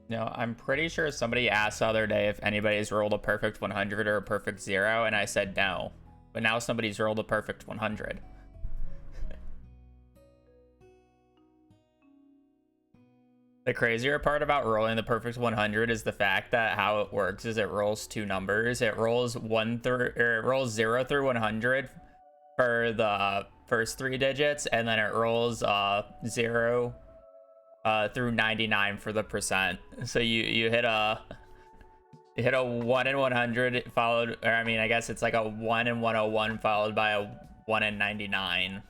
No, I'm pretty sure somebody asked the other day if anybody's rolled a perfect 100 or a perfect 0, and I said no. But now somebody's rolled a perfect 100. The crazier part about rolling the perfect 100 is the fact that how it works is it rolls two numbers. It rolls 0 through 100 for the first three digits, and then it rolls 0 through 99 for the percent. So you hit a 1 in 100 followed, or I mean, I guess it's like a 1 in 101 followed by a 1 in 99.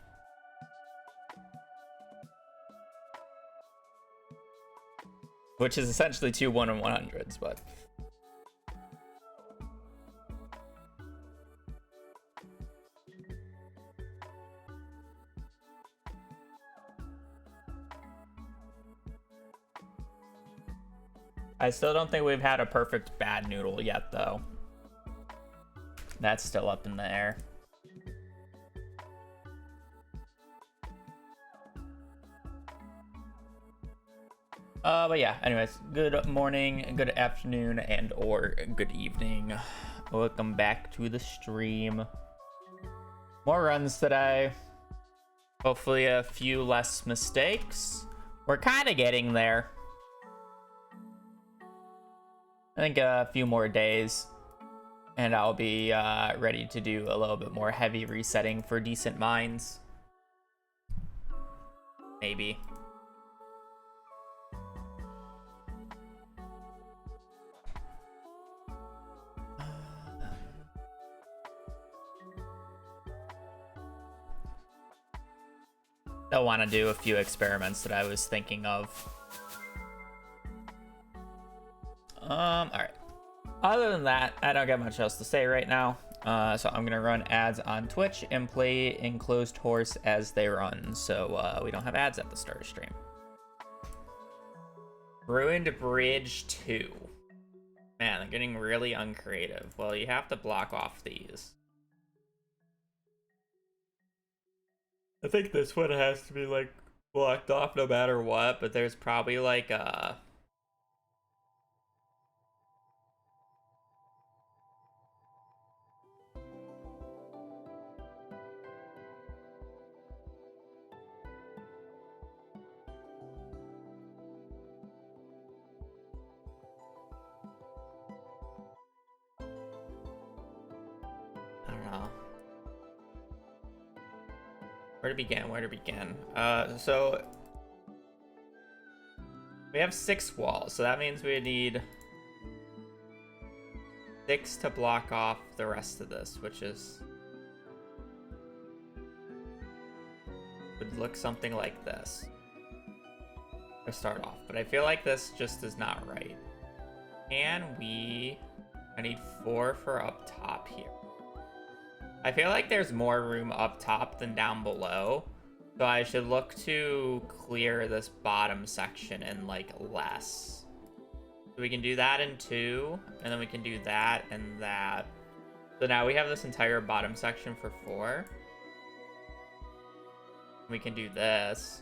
Which is essentially two 1 in 100s, but I still don't think we've had a perfect bad noodle yet, though. That's still up in the air. But yeah, anyways, good morning, good afternoon, and or good evening. Welcome back to the stream. More runs today. Hopefully a few less mistakes. We're kind of getting there. I think a few more days, and I'll be ready to do a little bit more heavy resetting for decent mines. Maybe. I want to do a few experiments that I was thinking of. All right. Other than that, I don't got much else to say right now. So I'm gonna run ads on Twitch and play Enclosed Horse as they run, so we don't have ads at the start of stream. Ruined Bridge 2. Man, they're getting really uncreative. Well, you have to block off these. I think this one has to be like blocked off no matter what, but there's probably like a I don't know. Where to begin? Where to begin? So we have 6 walls, so that means we need 6 to block off the rest of this, which is would look something like this to start off. But I feel like this just is not right. Can we? I need 4 for up top here. I feel like there's more room up top than down below, so I should look to clear this bottom section in like less. So we can do that in 2, and then we can do that and that. So now we have this entire bottom section for 4. We can do this.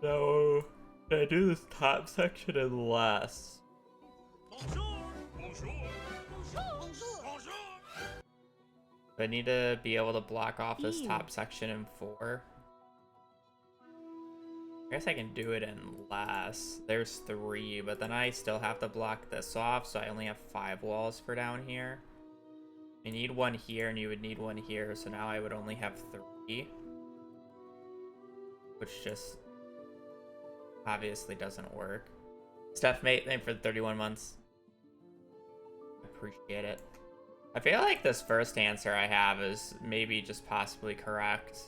So can I do this top section in less? I need to be able to block off this top section in 4. I guess I can do it in less. There's 3, but then I still have to block this off, so I only have 5 walls for down here. You need 1 here, and you would need 1 here, so now I would only have 3. Which just obviously doesn't work. Steph, mate, thank you for the 31 months. Appreciate it. I feel like this first answer I have is maybe just possibly correct.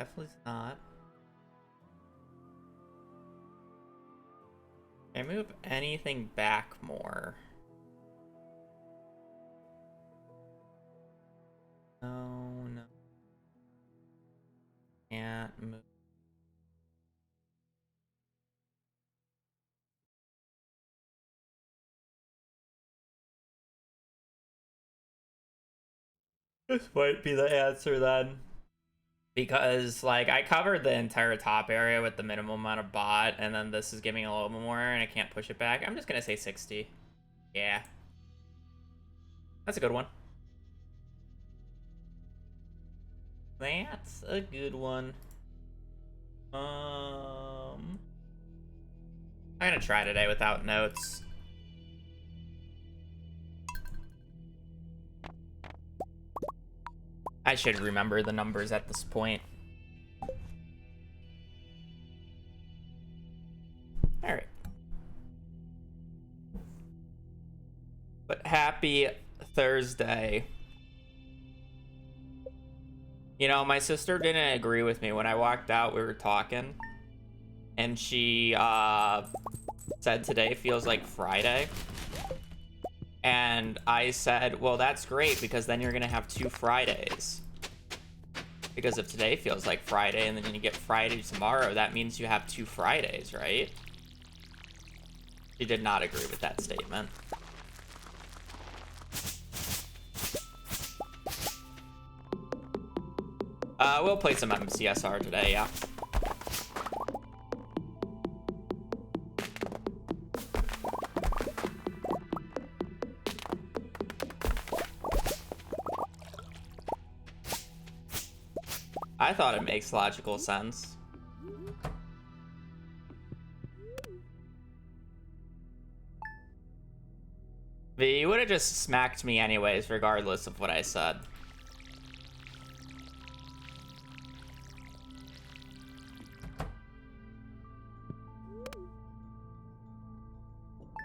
Definitely not. Can I move anything back more? No, no. Can't move. This might be the answer then. Because, like, I covered the entire top area with the minimum amount of bot, and then this is giving a little bit more, and I can't push it back. I'm just gonna say 60. Yeah. That's a good one. That's a good one. I'm gonna try today without notes. I should remember the numbers at this point. Alright. But happy Thursday. You know, my sister didn't agree with me. When I walked out, we were talking. And she said today feels like Friday. And I said, well, that's great because then you're going to have 2 Fridays. Because if today feels like Friday and then you get Friday tomorrow, that means you have 2 Fridays, right? She did not agree with that statement. We'll play some MCSR today, yeah. I thought it makes logical sense. V, you would have just smacked me anyways, regardless of what I said.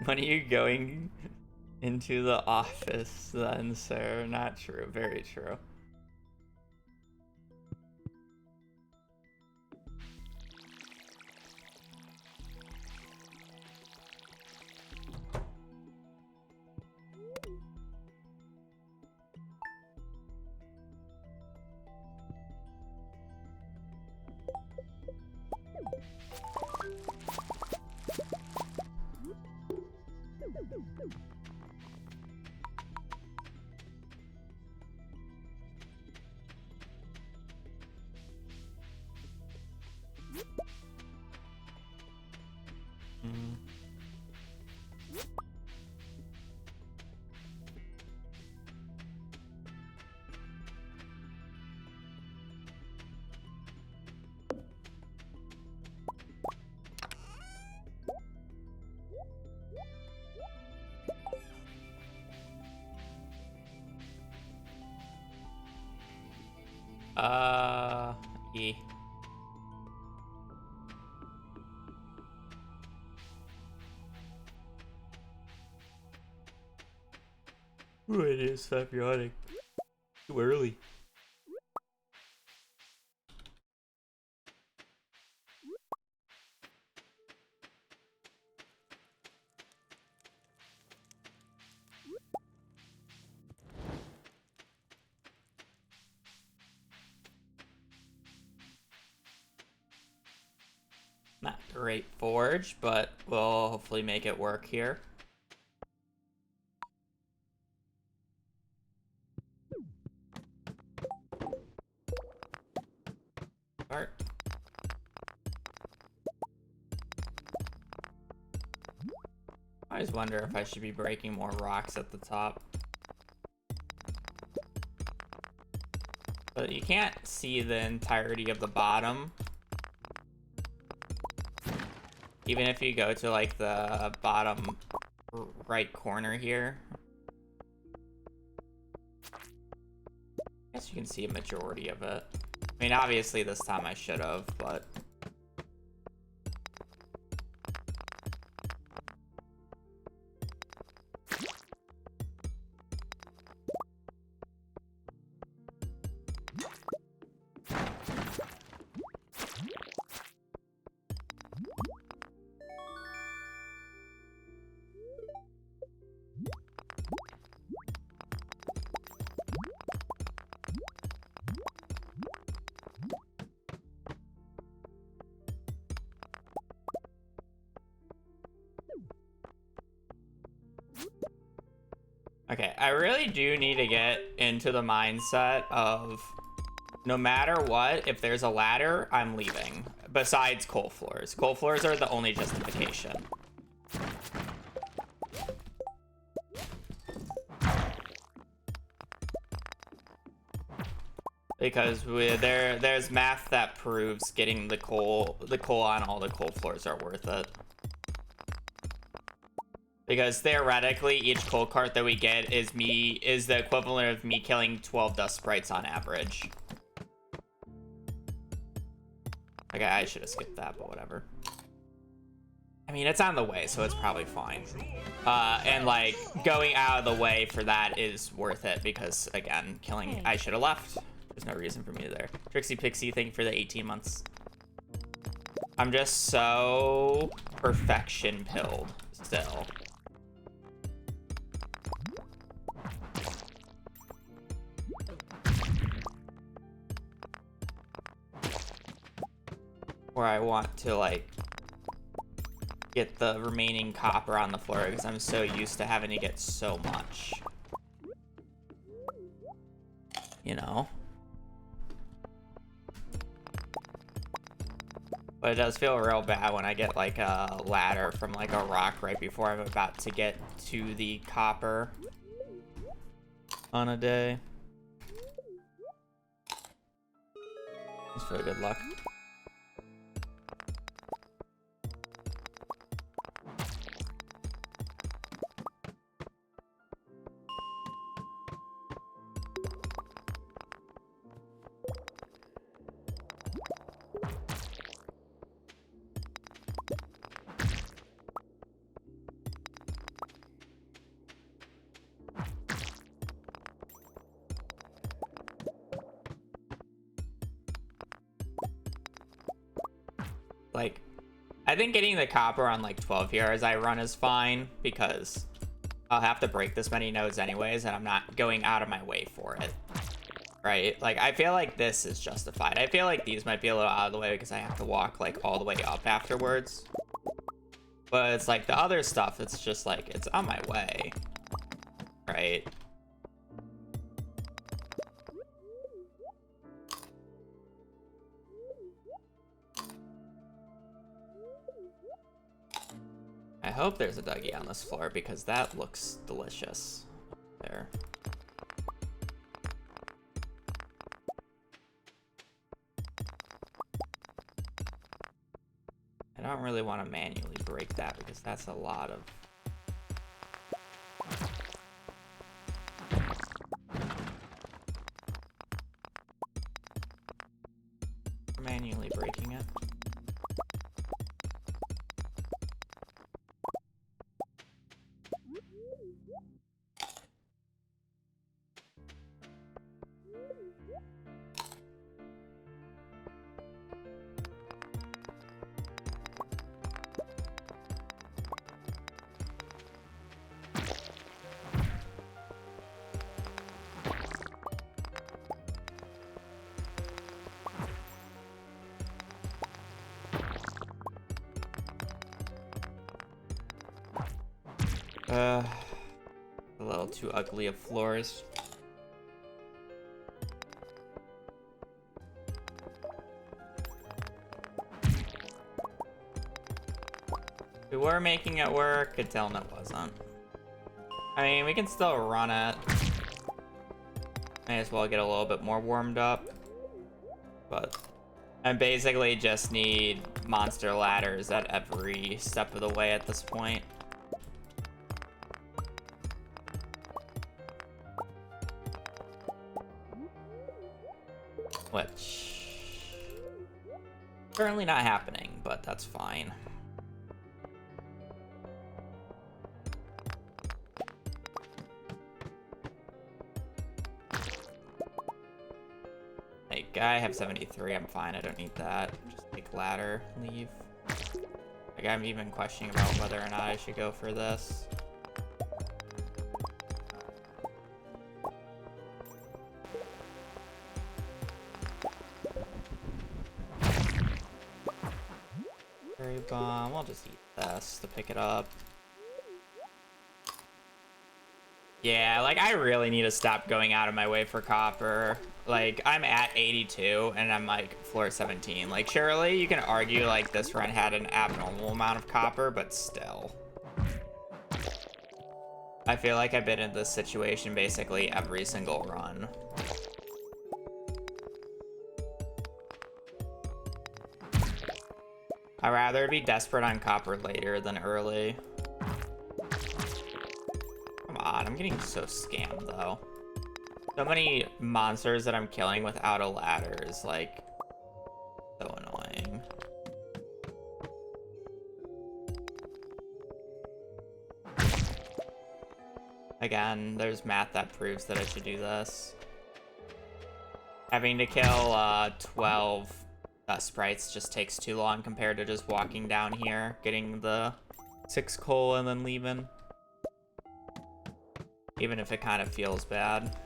When are you going into the office then, sir? Not true. Very true. E. Ooh, it is. Stop yawning. Too early. Not great forge, but we'll hopefully make it work here. Start. I always wonder if I should be breaking more rocks at the top. But you can't see the entirety of the bottom. Even if you go to like the bottom right corner here. I guess you can see a majority of it. I mean, obviously this time I should have, but... Okay, I really do need to get into the mindset of no matter what, if there's a ladder, I'm leaving. Besides coal floors. Coal floors are the only justification. Because there's math that proves getting the coal on all the coal floors are worth it. Because theoretically, each coal cart that we get is the equivalent of me killing 12 dust sprites on average. Okay, I should have skipped that, but whatever. I mean, it's on the way, so it's probably fine. And like going out of the way for that is worth it because again, killing I should have left. There's no reason for me there. Trixie Pixie, thank you for the 18 months. I'm just so perfection pilled still. Where I want to like get the remaining copper on the floor because I'm so used to having to get so much. You know? But it does feel real bad when I get like a ladder from like a rock right before I'm about to get to the copper on a day. Thanks for the good luck. Like, I think getting the copper on like 12 here as I run is fine because I'll have to break this many nodes anyways and I'm not going out of my way for it. Right? Like, I feel like this is justified. I feel like these might be a little out of the way because I have to walk like all the way up afterwards. But it's like the other stuff, it's just like, it's on my way. Right? I hope there's a Dougie on this floor because that looks delicious. There. I don't really want to manually break that because that's a lot of... manually breaking it. A little too ugly of floors. We were making it work until it wasn't. I mean, we can still run it. May as well get a little bit more warmed up. But I basically just need monster ladders at every step of the way at this point. Which... currently not happening, but that's fine. Like, I have 73, I'm fine, I don't need that. Just take ladder, leave. Like, I'm even questioning about whether or not I should go for this. Berry bomb, I'll just eat this to pick it up. Yeah, like, I really need to stop going out of my way for copper. Like, I'm at 82, and I'm, like, floor 17. Like, surely you can argue, like, this run had an abnormal amount of copper, but still. I feel like I've been in this situation basically every single run. I'd rather be desperate on copper later than early. Come on, I'm getting so scammed, though. So many monsters that I'm killing without a ladder is, like, so annoying. Again, there's math that proves that I should do this. Having to kill 12 sprites just takes too long compared to just walking down here, getting the 6 coal and then leaving. Even if it kind of feels bad.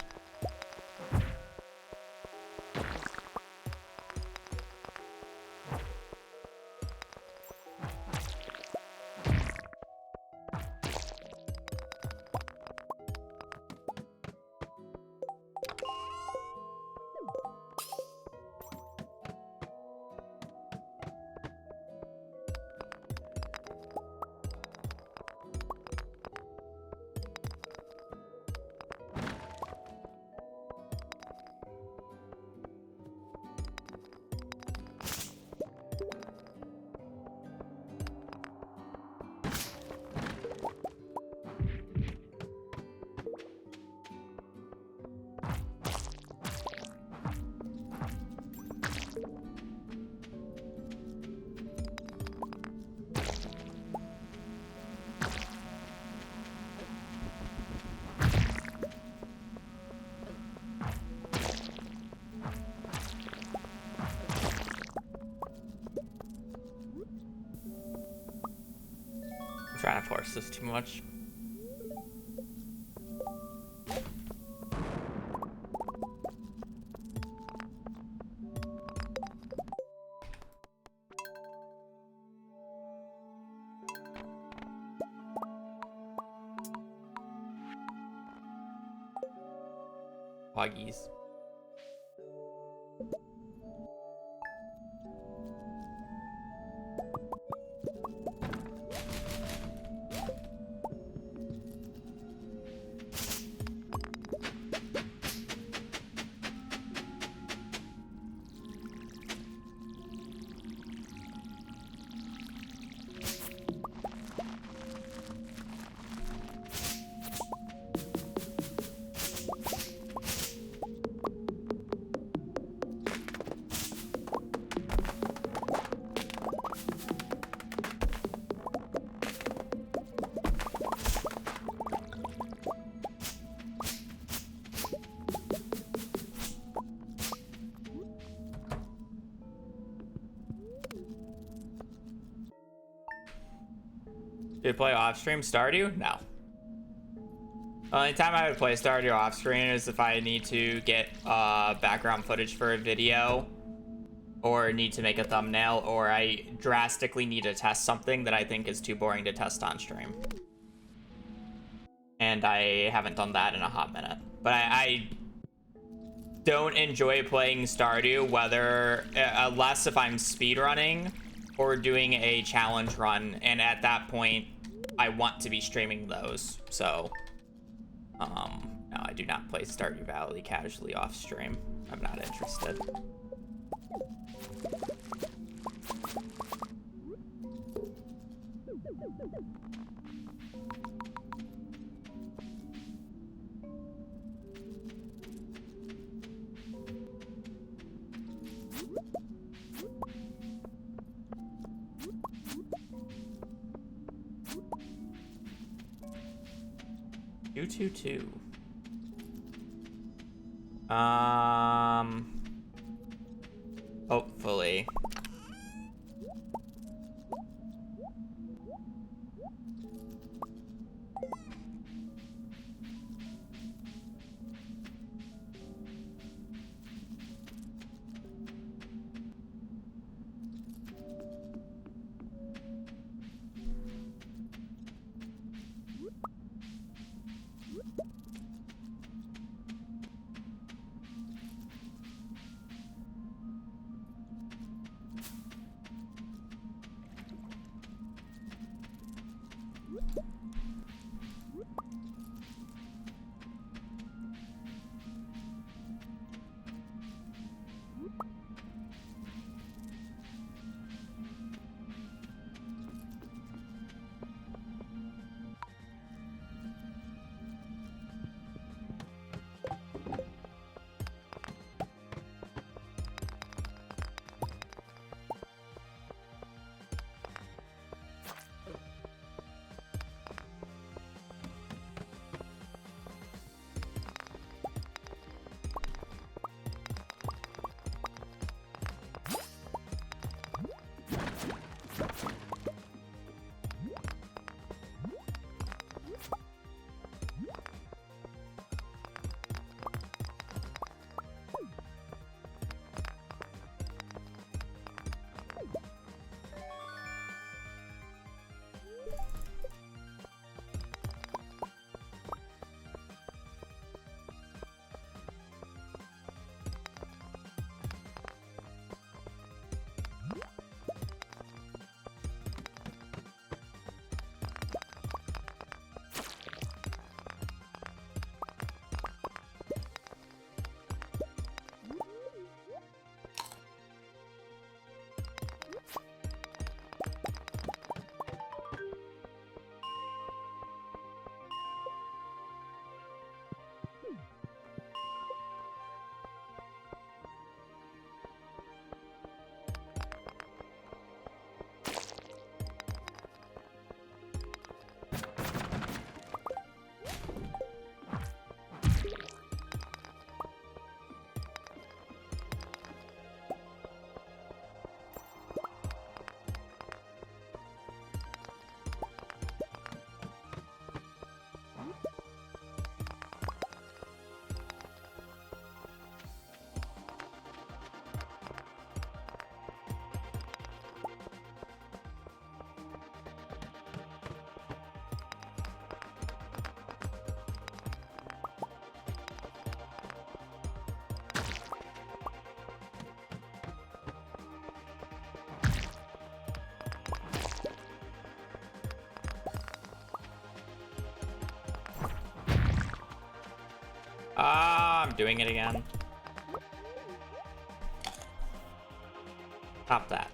Trying to force this too much. Hoggies. Do you play off stream Stardew? No. Only time I would play Stardew off screen is if I need to get background footage for a video, or need to make a thumbnail, or I drastically need to test something that I think is too boring to test on stream. And I haven't done that in a hot minute. But I don't enjoy playing Stardew, whether unless if I'm speedrunning or doing a challenge run, and at that point I want to be streaming those. So no, I do not play Stardew Valley casually off stream. I'm not interested. Two. Hopefully. doing it again. Top that.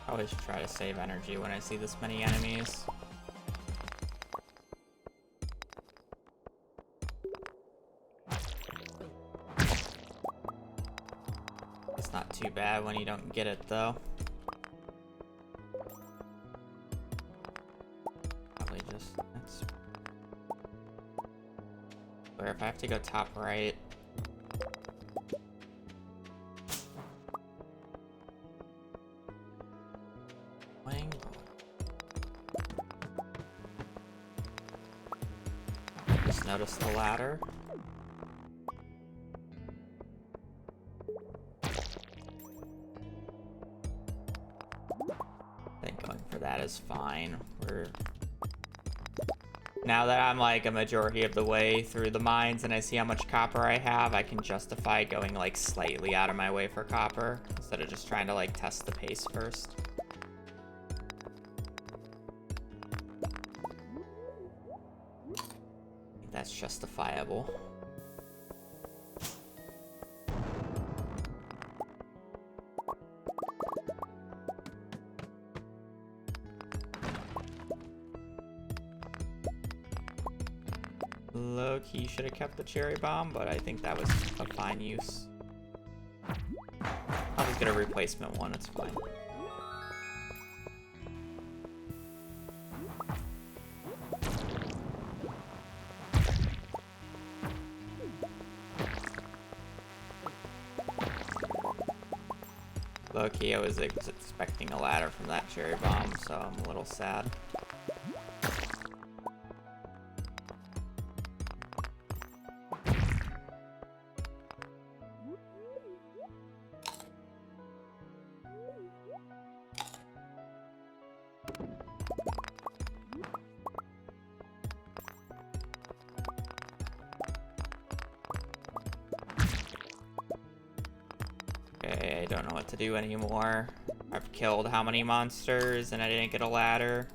Always try to save energy when I see this many enemies. It's not too bad when you don't get it though. Probably just that's where if I have to go top right. Notice the ladder. I think going for that is fine. Now that I'm like a majority of the way through the mines and I see how much copper I have, I can justify going like slightly out of my way for copper instead of just trying to like test the pace first. That's justifiable. Low-key should have kept the cherry bomb, but I think that was a fine use. I'll just get a replacement one, it's fine. Low-key, I was expecting a ladder from that cherry bomb, so I'm a little sad. Okay, I don't know what to do anymore. I've killed how many monsters and I didn't get a ladder?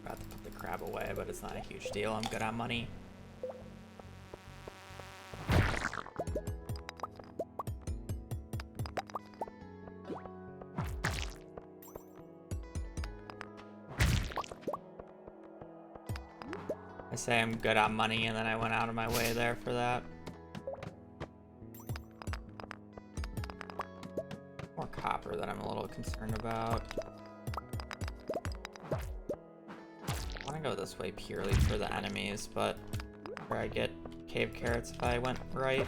About to put the crab away, but it's not a huge deal. I'm good on money. I say I'm good on money, and then I went out of my way there for that. More copper floor that I'm a little concerned about. I want to go this way purely for the enemies, but where I get cave carrots if I went right.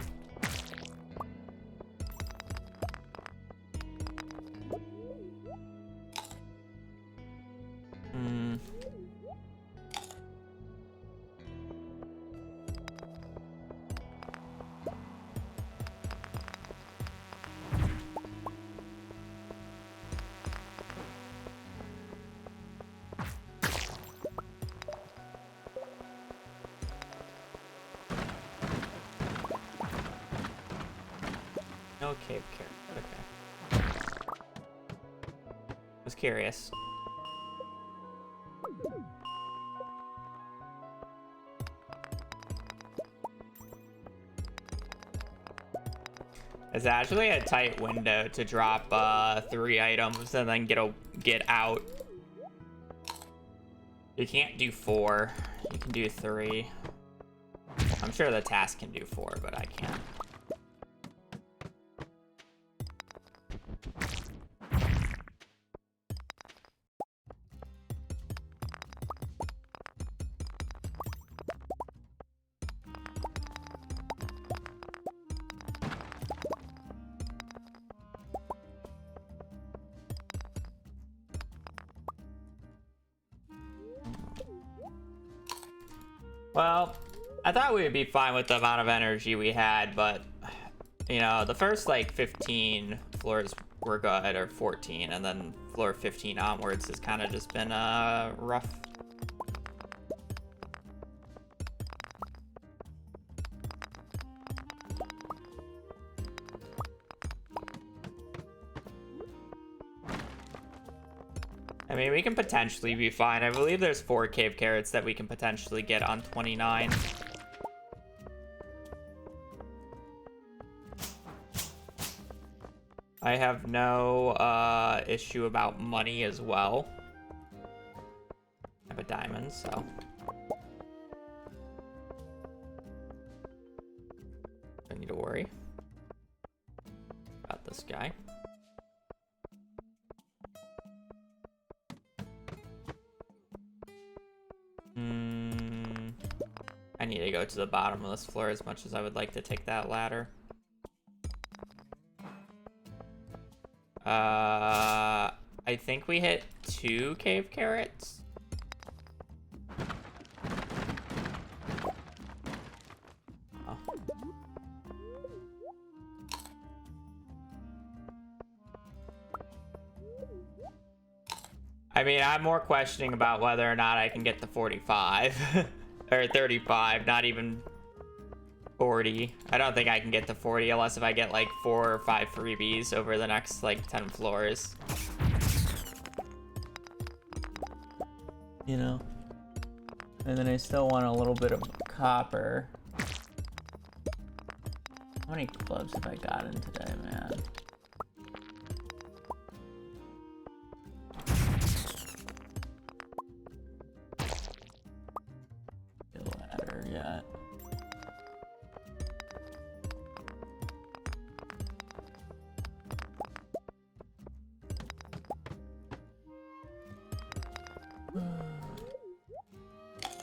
No cave carrot. Okay. Was curious. It's actually a tight window to drop 3 items and then get out. You can't do 4. You can do 3. I'm sure the task can do 4, but I can't. Well, I thought we would be fine with the amount of energy we had, but, you know, the first, like, 15 floors were good, or 14, and then floor 15 onwards has kind of just been, rough. I mean, we can potentially be fine. I believe there's 4 cave carrots that we can potentially get on 29. I have no issue about money as well. I have a diamond, so. Don't need to worry about this guy. I need to go to the bottom of this floor as much as I would like to take that ladder. I think we hit 2 cave carrots. Oh. I mean, I'm more questioning about whether or not I can get the 45. Or 35, not even 40. I don't think I can get to 40 unless if I get like 4 or 5 freebies over the next like 10 floors. You know? And then I still want a little bit of copper. How many clubs have I gotten today, man? Yet.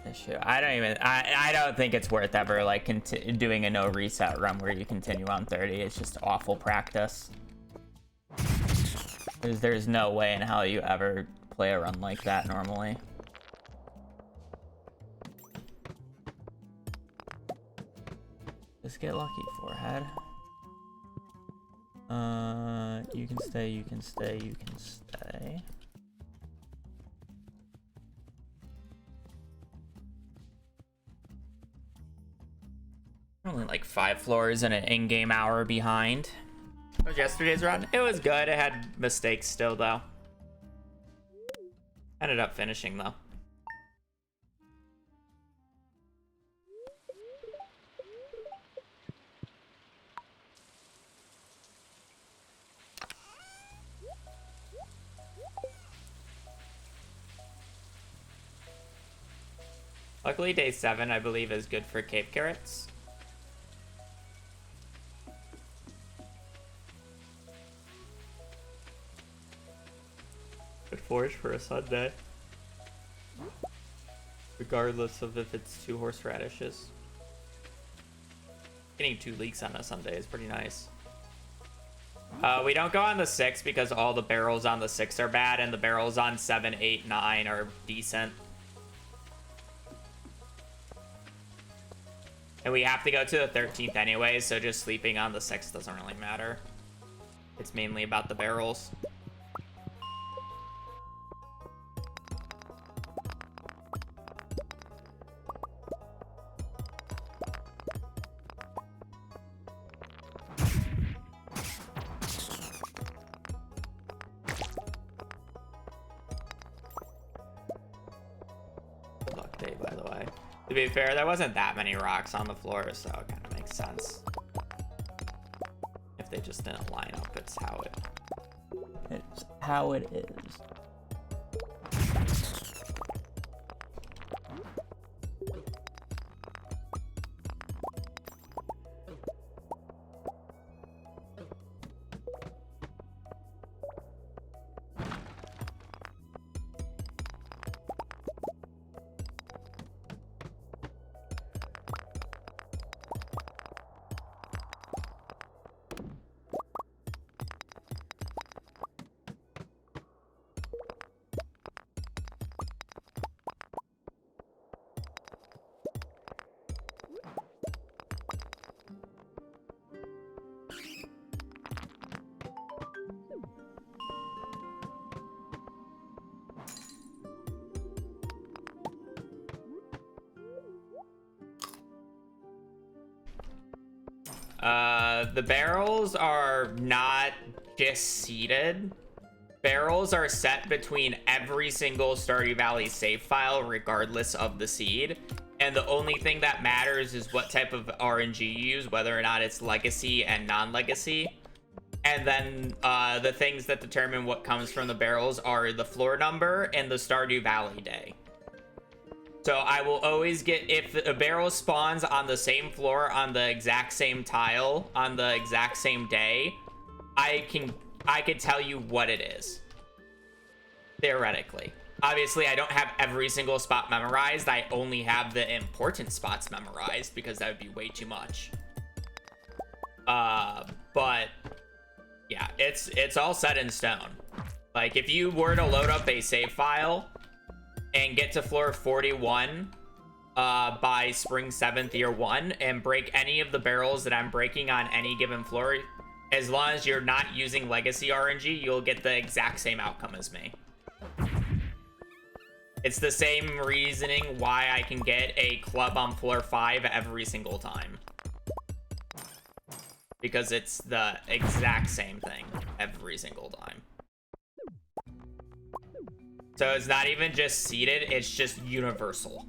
Issue. I don't think it's worth ever like doing a no reset run where you continue on 30. It's just awful practice. There's no way in hell you ever play a run like that normally. Just get lucky, forehead. You can stay, you can stay, you can stay. Only like 5 floors and an in-game hour behind. What was yesterday's run? It was good. It had mistakes still, though. Ended up finishing, though. Luckily, day 7, I believe, is good for cave carrots. forge for a Sunday. Regardless of if it's 2 horseradishes. Getting 2 leeks on a Sunday is pretty nice. We don't go on the 6 because all the barrels on the 6 are bad, and the barrels on 7, 8, 9 are decent. And we have to go to the 13th anyway, so just sleeping on the 6 doesn't really matter. It's mainly about the barrels. Luck day, by the way. To be fair, there wasn't that many rocks on the floor, so it kind of makes sense. If they just didn't line up, it's how it is. The barrels are not just seeded. Barrels are set between every single Stardew Valley save file, regardless of the seed. And the only thing that matters is what type of RNG you use, whether or not it's legacy and non-legacy. And then the things that determine what comes from the barrels are the floor number and the Stardew Valley day. So I will always get, if a barrel spawns on the same floor, on the exact same tile, on the exact same day, I could tell you what it is. Theoretically. Obviously, I don't have every single spot memorized. I only have the important spots memorized because that would be way too much. But yeah, it's all set in stone. Like, if you were to load up a save file and get to floor 41 by spring 7th year 1 and break any of the barrels that I'm breaking on any given floor, as long as you're not using legacy RNG, you'll get the exact same outcome as me. It's the same reasoning why I can get a club on floor 5 every single time. Because it's the exact same thing every single time. So it's not even just seeded, it's just universal.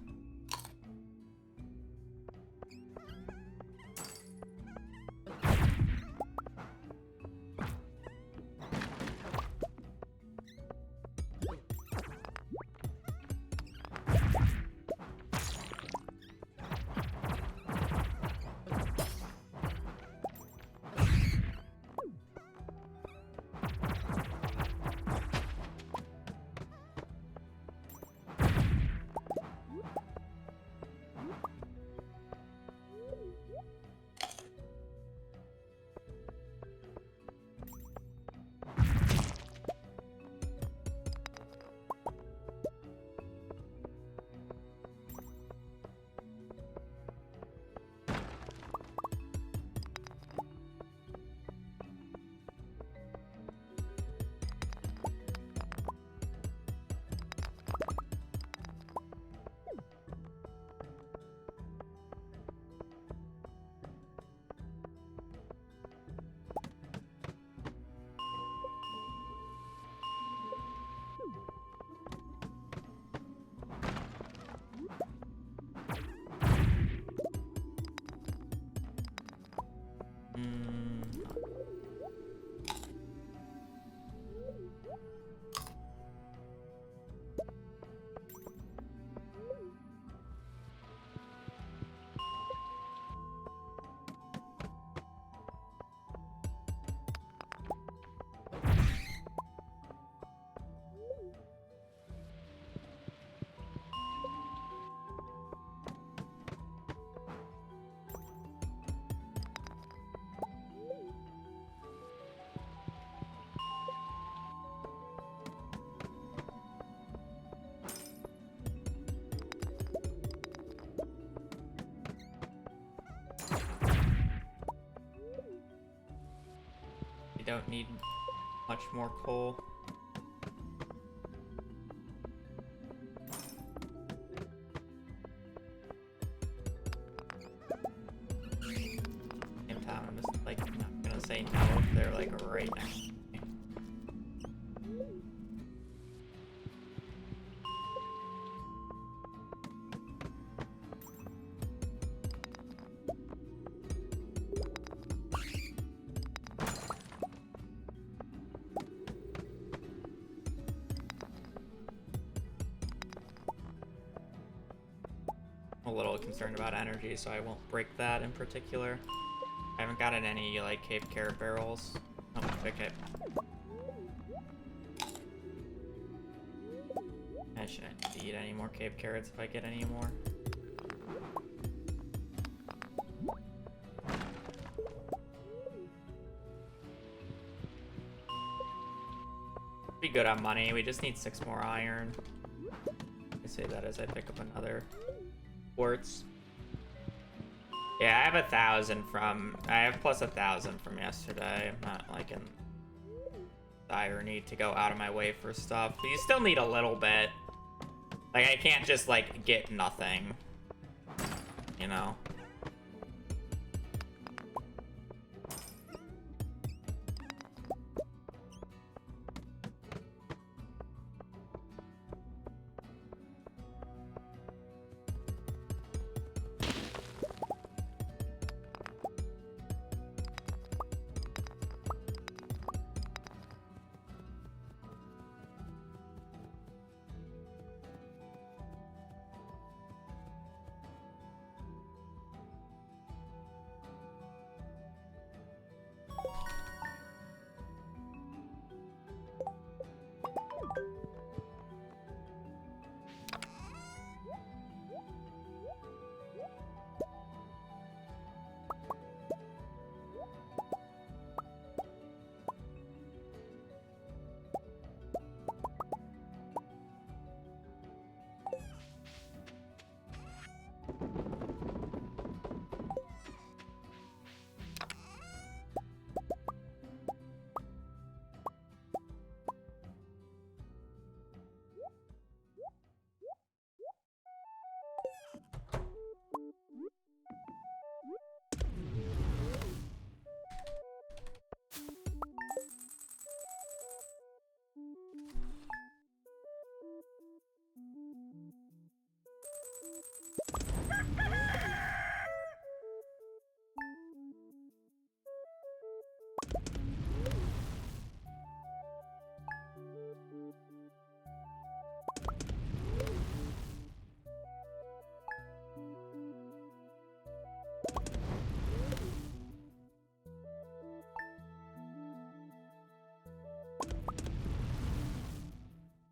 You don't need much more coal. Same time, I'm just like not gonna say no if they're like right next to me. I'm a little concerned about energy, so I won't break that in particular. I haven't gotten any like cave carrot barrels. Oh, okay. I shouldn't eat any more cave carrots if I get any more. Be good on money. We just need 6 more iron. I say that as I pick up another quartz. Yeah, I have 1,000 from. I have plus 1,000 from yesterday. I'm not like in dire need to go out of my way for stuff. But you still need a little bit. Like I can't just like get nothing. You know.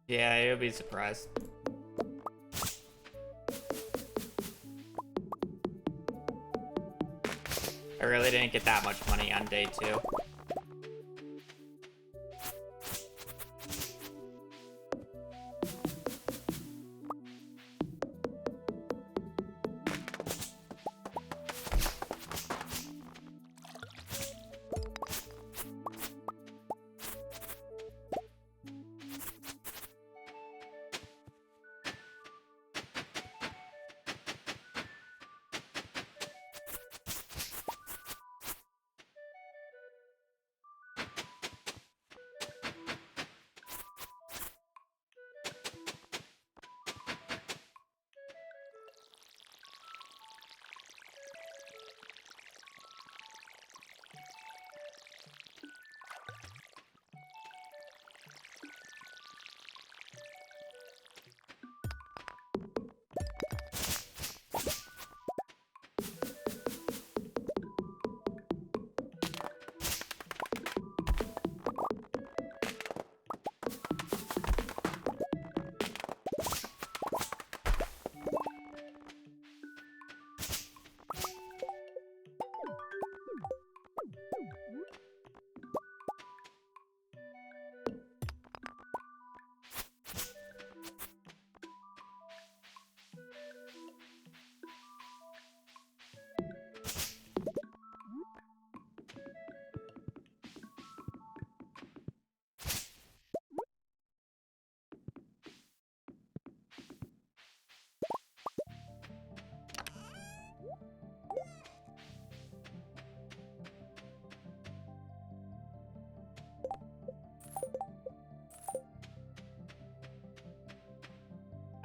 Yeah, you'll be surprised. I really didn't get that much money on day 2.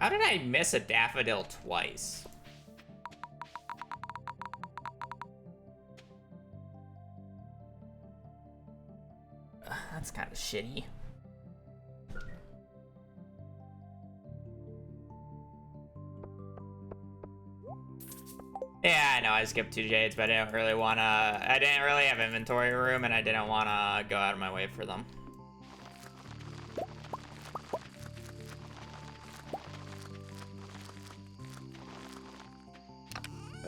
How did I miss a daffodil twice? That's kind of shitty. Yeah, I know I skipped 2 jades, but I didn't really have inventory room, and I didn't wanna go out of my way for them.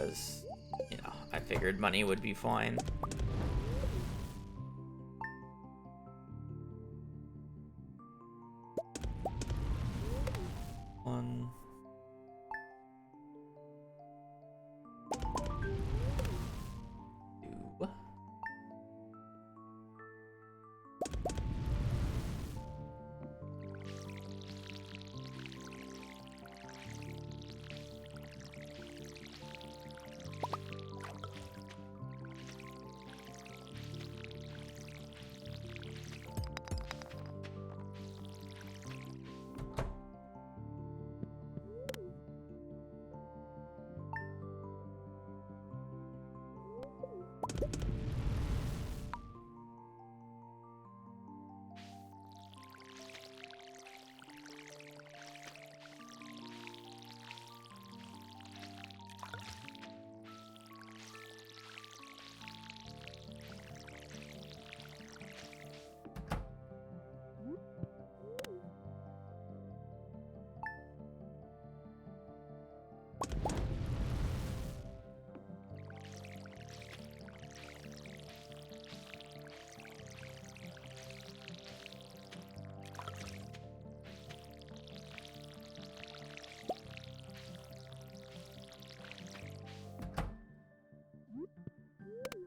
Because, you know, I figured money would be fine. One. Two.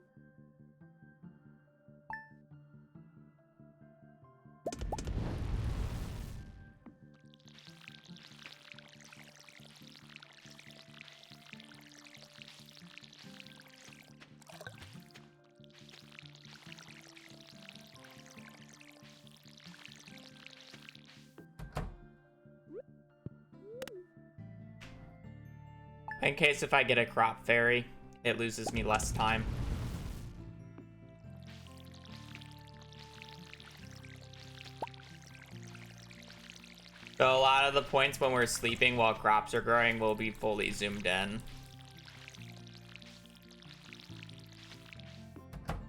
In case if I get a crop fairy, it loses me less time. So a lot of the points when we're sleeping while crops are growing will be fully zoomed in.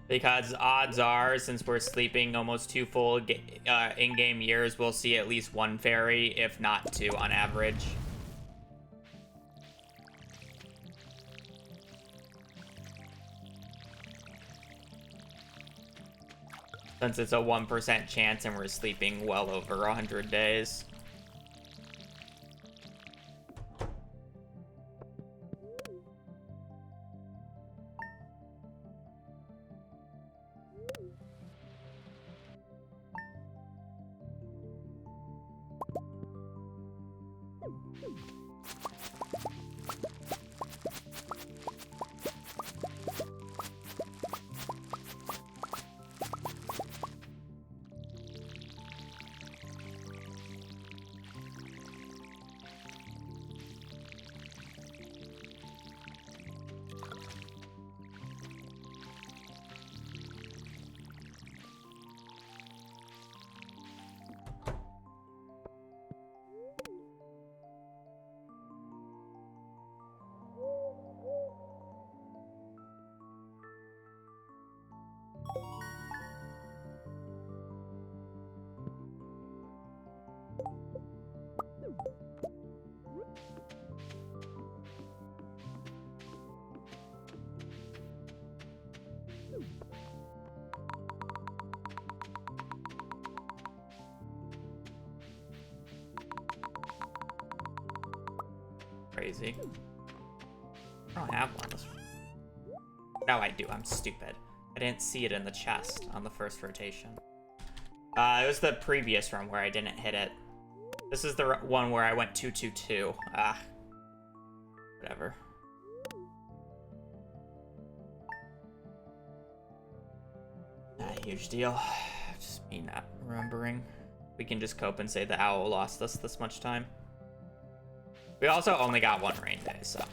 Because odds are, since we're sleeping almost 2 full in-game years, we'll see at least 1 fairy, if not 2 on average. Since it's a 1% chance and we're sleeping well over 100 days. Crazy. I don't have one. No, I do. I'm stupid. I didn't see it in the chest on the first rotation. It was the previous run where I didn't hit it. This is the one where I went 2-2-2. Ah. Whatever. Not a huge deal. Just me not remembering. We can just cope and say the owl lost us this much time. We also only got one rain day, so.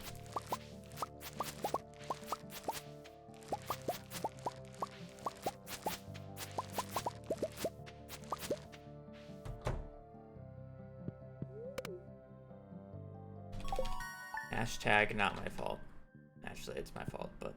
Hashtag not my fault. Actually, it's my fault, but.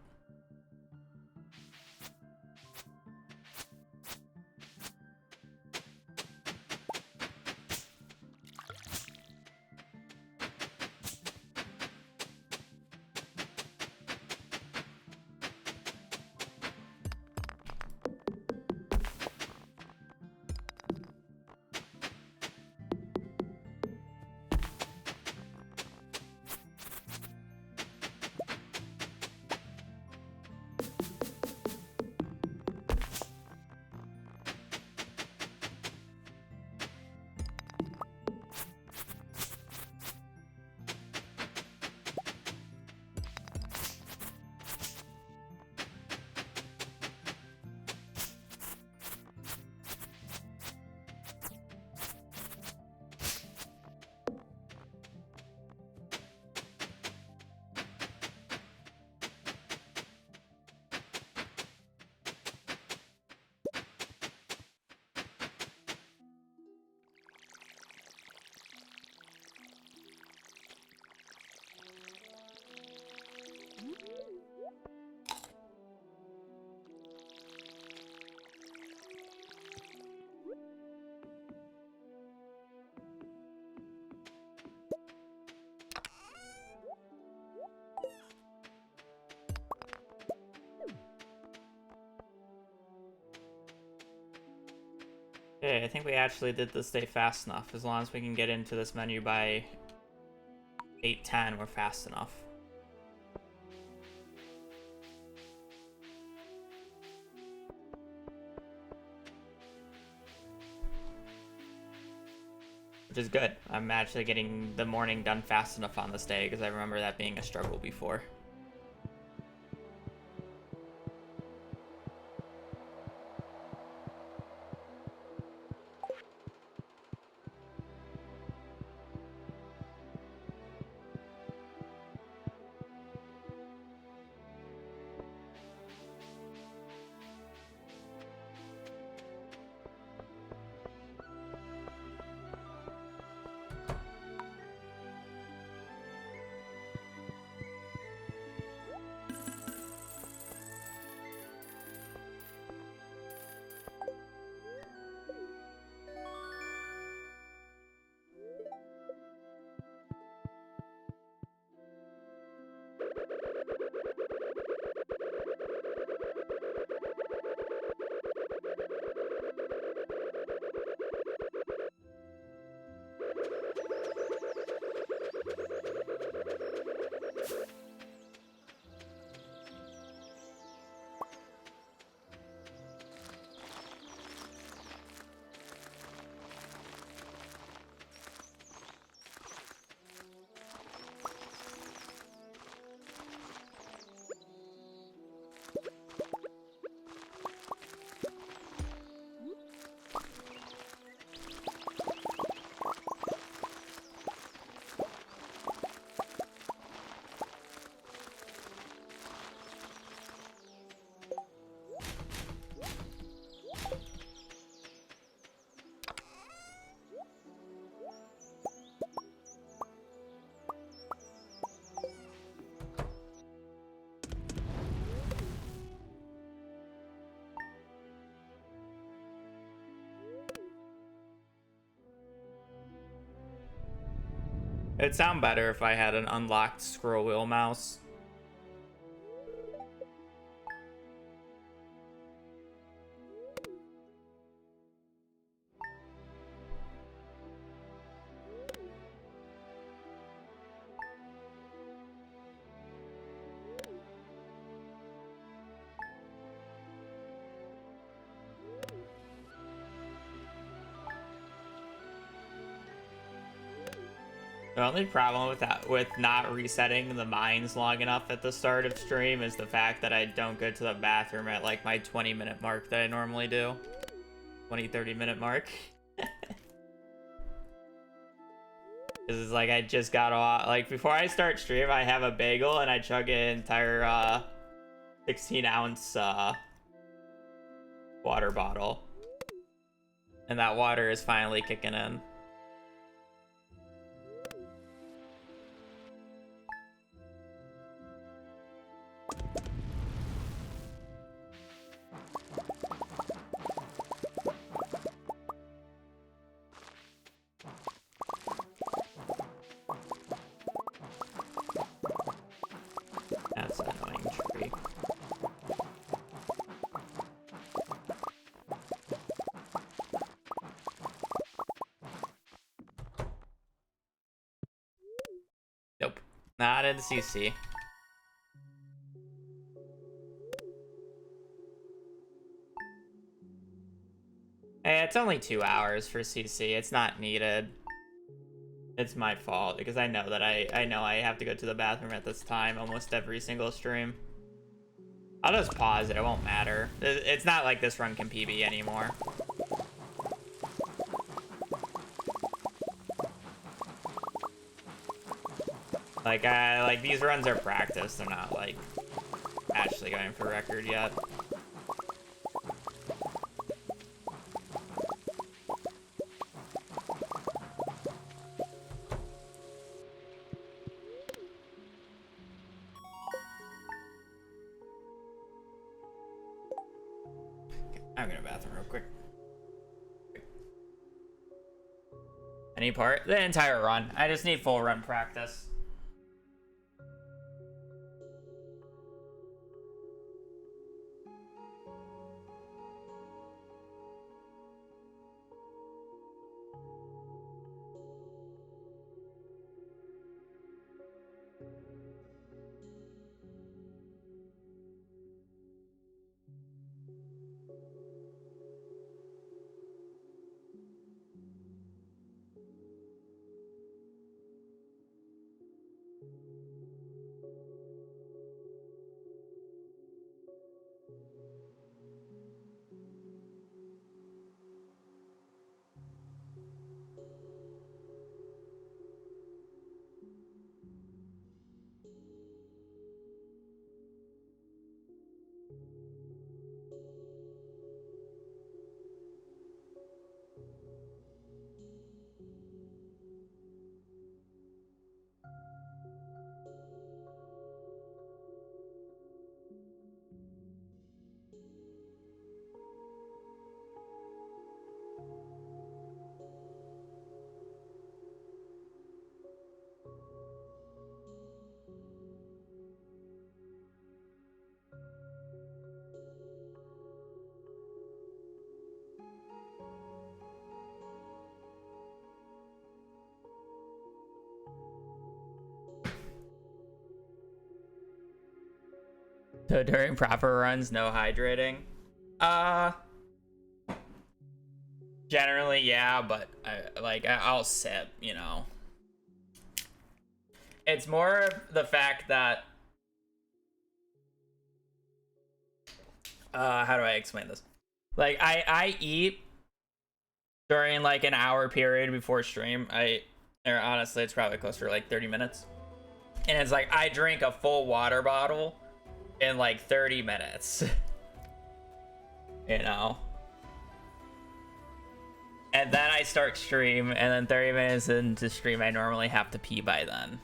Okay, I think we actually did this day fast enough. As long as we can get into this menu by 8:10, we're fast enough. Which is good. I'm actually getting the morning done fast enough on this day, because I remember that being a struggle before. It'd sound better if I had an unlocked scroll wheel mouse. The only problem with that, with not resetting the mines long enough at the start of stream, is the fact that I don't go to the bathroom at like my 20-minute mark that I normally do. 20-30 minute mark. Cause it's like I just got off. Like before I start stream, I have a bagel and I chug an entire 16-ounce water bottle, and that water is finally kicking in. That's an annoying tree. Nope, not in CC. Hey, it's only 2 hours for CC. It's not needed. It's my fault because I know that I know I have to go to the bathroom at this time almost every single stream. I'll just pause it. It won't matter. It's not like this run can PB anymore. Like these runs are practice. They're not like actually going for record yet. I'm gonna bathroom real quick. Any part? The entire run. I just need full run practice. So during proper runs, no hydrating? Generally, yeah, but I'll sip, you know. It's more of the fact that, how do I explain this? Like, I eat during like an hour period before stream. Or honestly, it's probably closer to like 30 minutes. And it's like, I drink a full water bottle in like 30 minutes. You know? And then I start stream, and then 30 minutes into stream, I normally have to pee by then.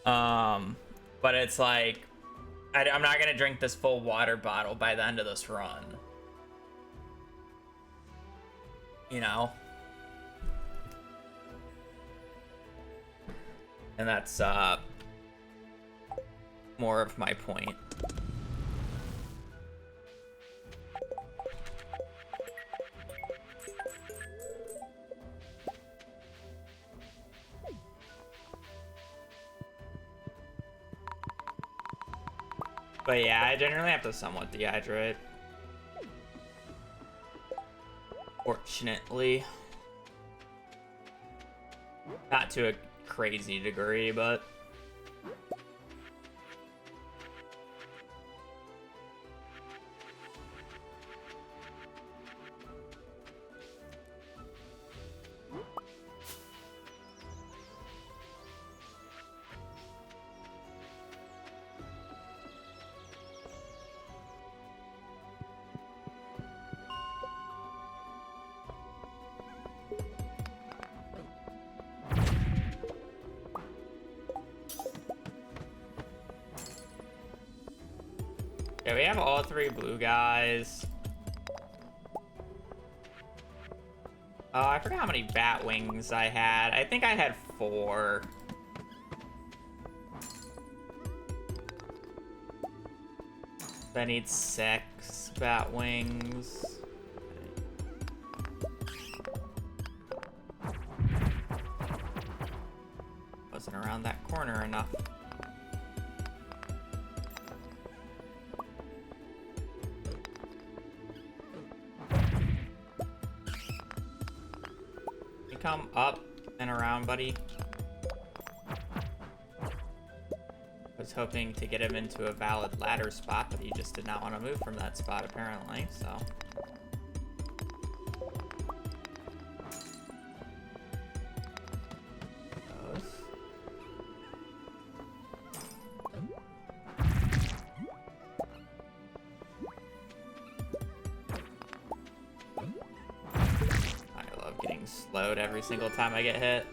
But it's like, I'm not gonna drink this full water bottle by the end of this run. You know? And that's, more of my point. But yeah, I generally have to somewhat dehydrate. Fortunately. Not to a crazy degree, but... Yeah, we have all 3 blue guys. Oh, I forgot how many bat wings I had. I think I had 4. I need 6 bat wings. Wasn't around that corner enough. You come up and around, buddy. Was hoping to get him into a valid ladder spot, but he just did not want to move from that spot apparently, so. Those. I love getting slowed every single time I get hit.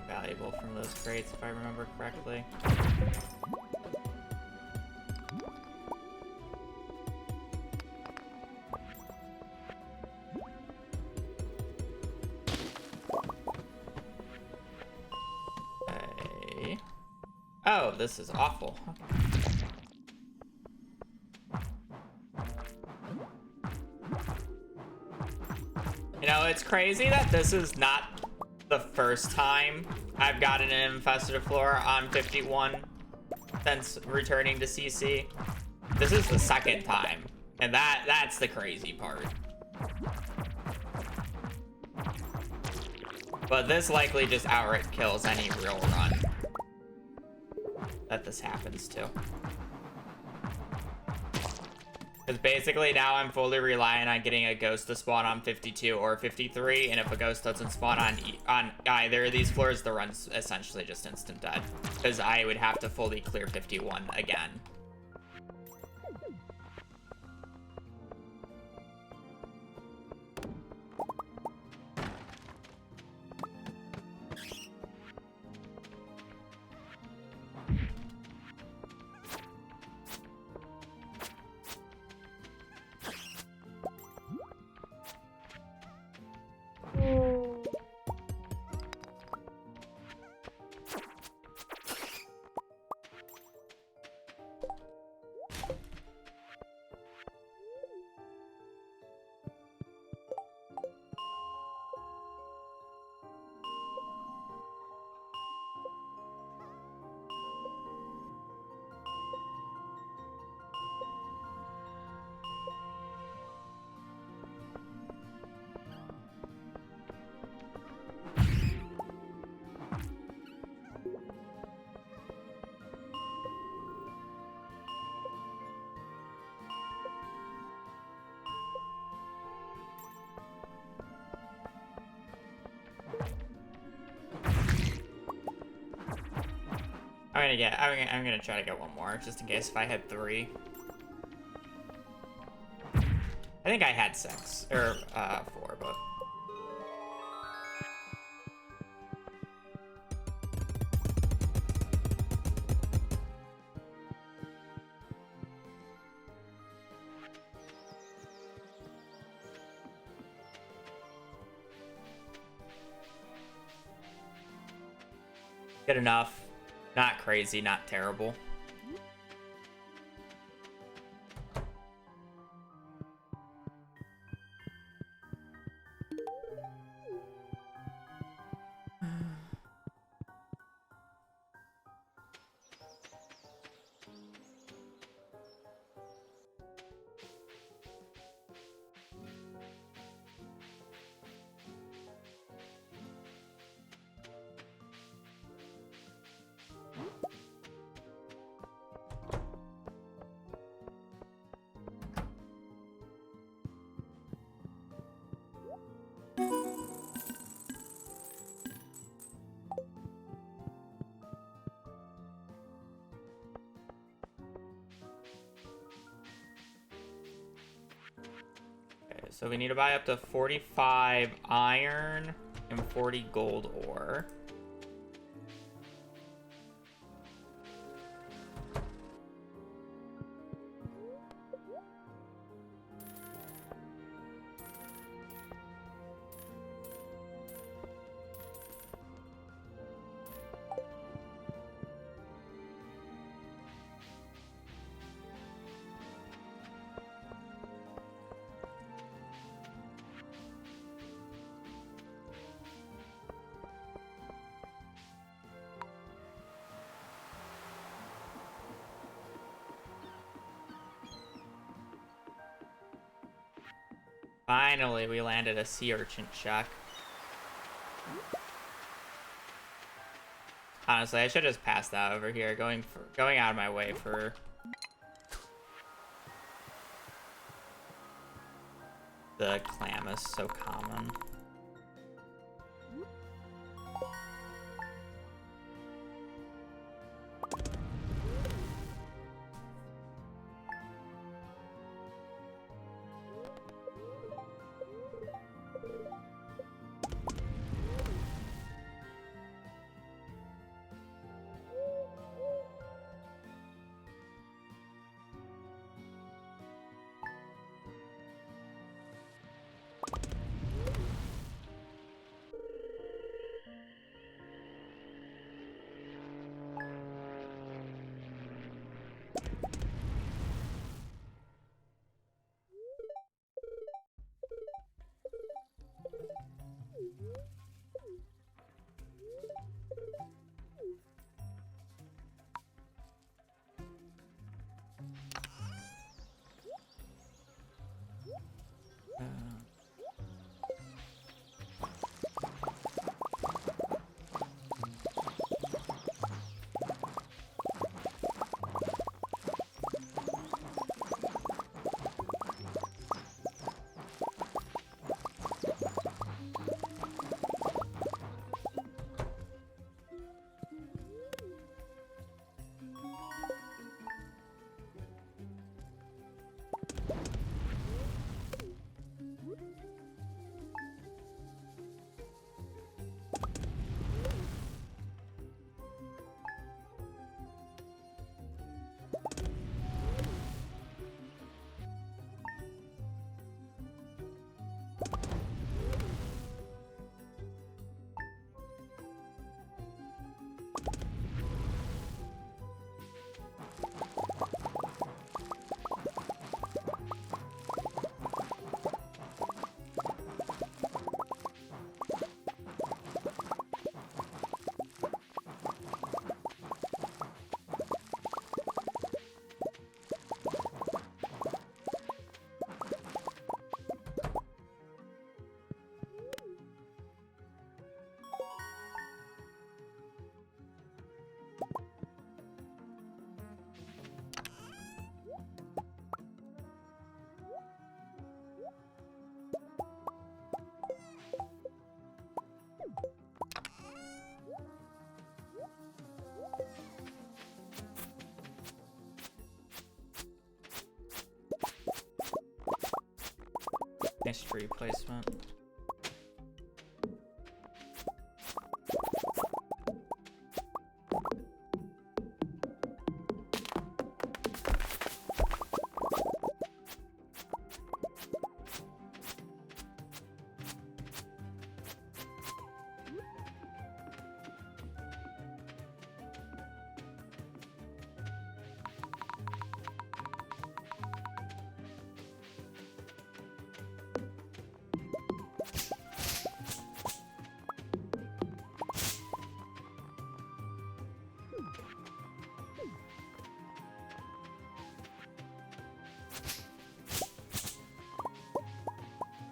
Valuable from those crates, if I remember correctly. Okay. Oh, this is awful. You know, it's crazy that this is not the first time I've gotten an infested floor on 51 since returning to CC. This is the second time, and that's the crazy part. But this likely just outright kills any real run that this happens to. Because basically now I'm fully relying on getting a ghost to spawn on 52 or 53, and if a ghost doesn't spawn on either of these floors, the run's essentially just instant dead. Because I would have to fully clear 51 again. I'm gonna try to get one more, just in case if I had 3. I think I had 6, or 4, but... Good enough. Not crazy, not terrible. So we need to buy up to 45 iron and 40 gold ore. Finally, we landed a sea urchin check. Honestly, I should just pass that over here. Going out of my way for the clam is so common. Nice tree placement.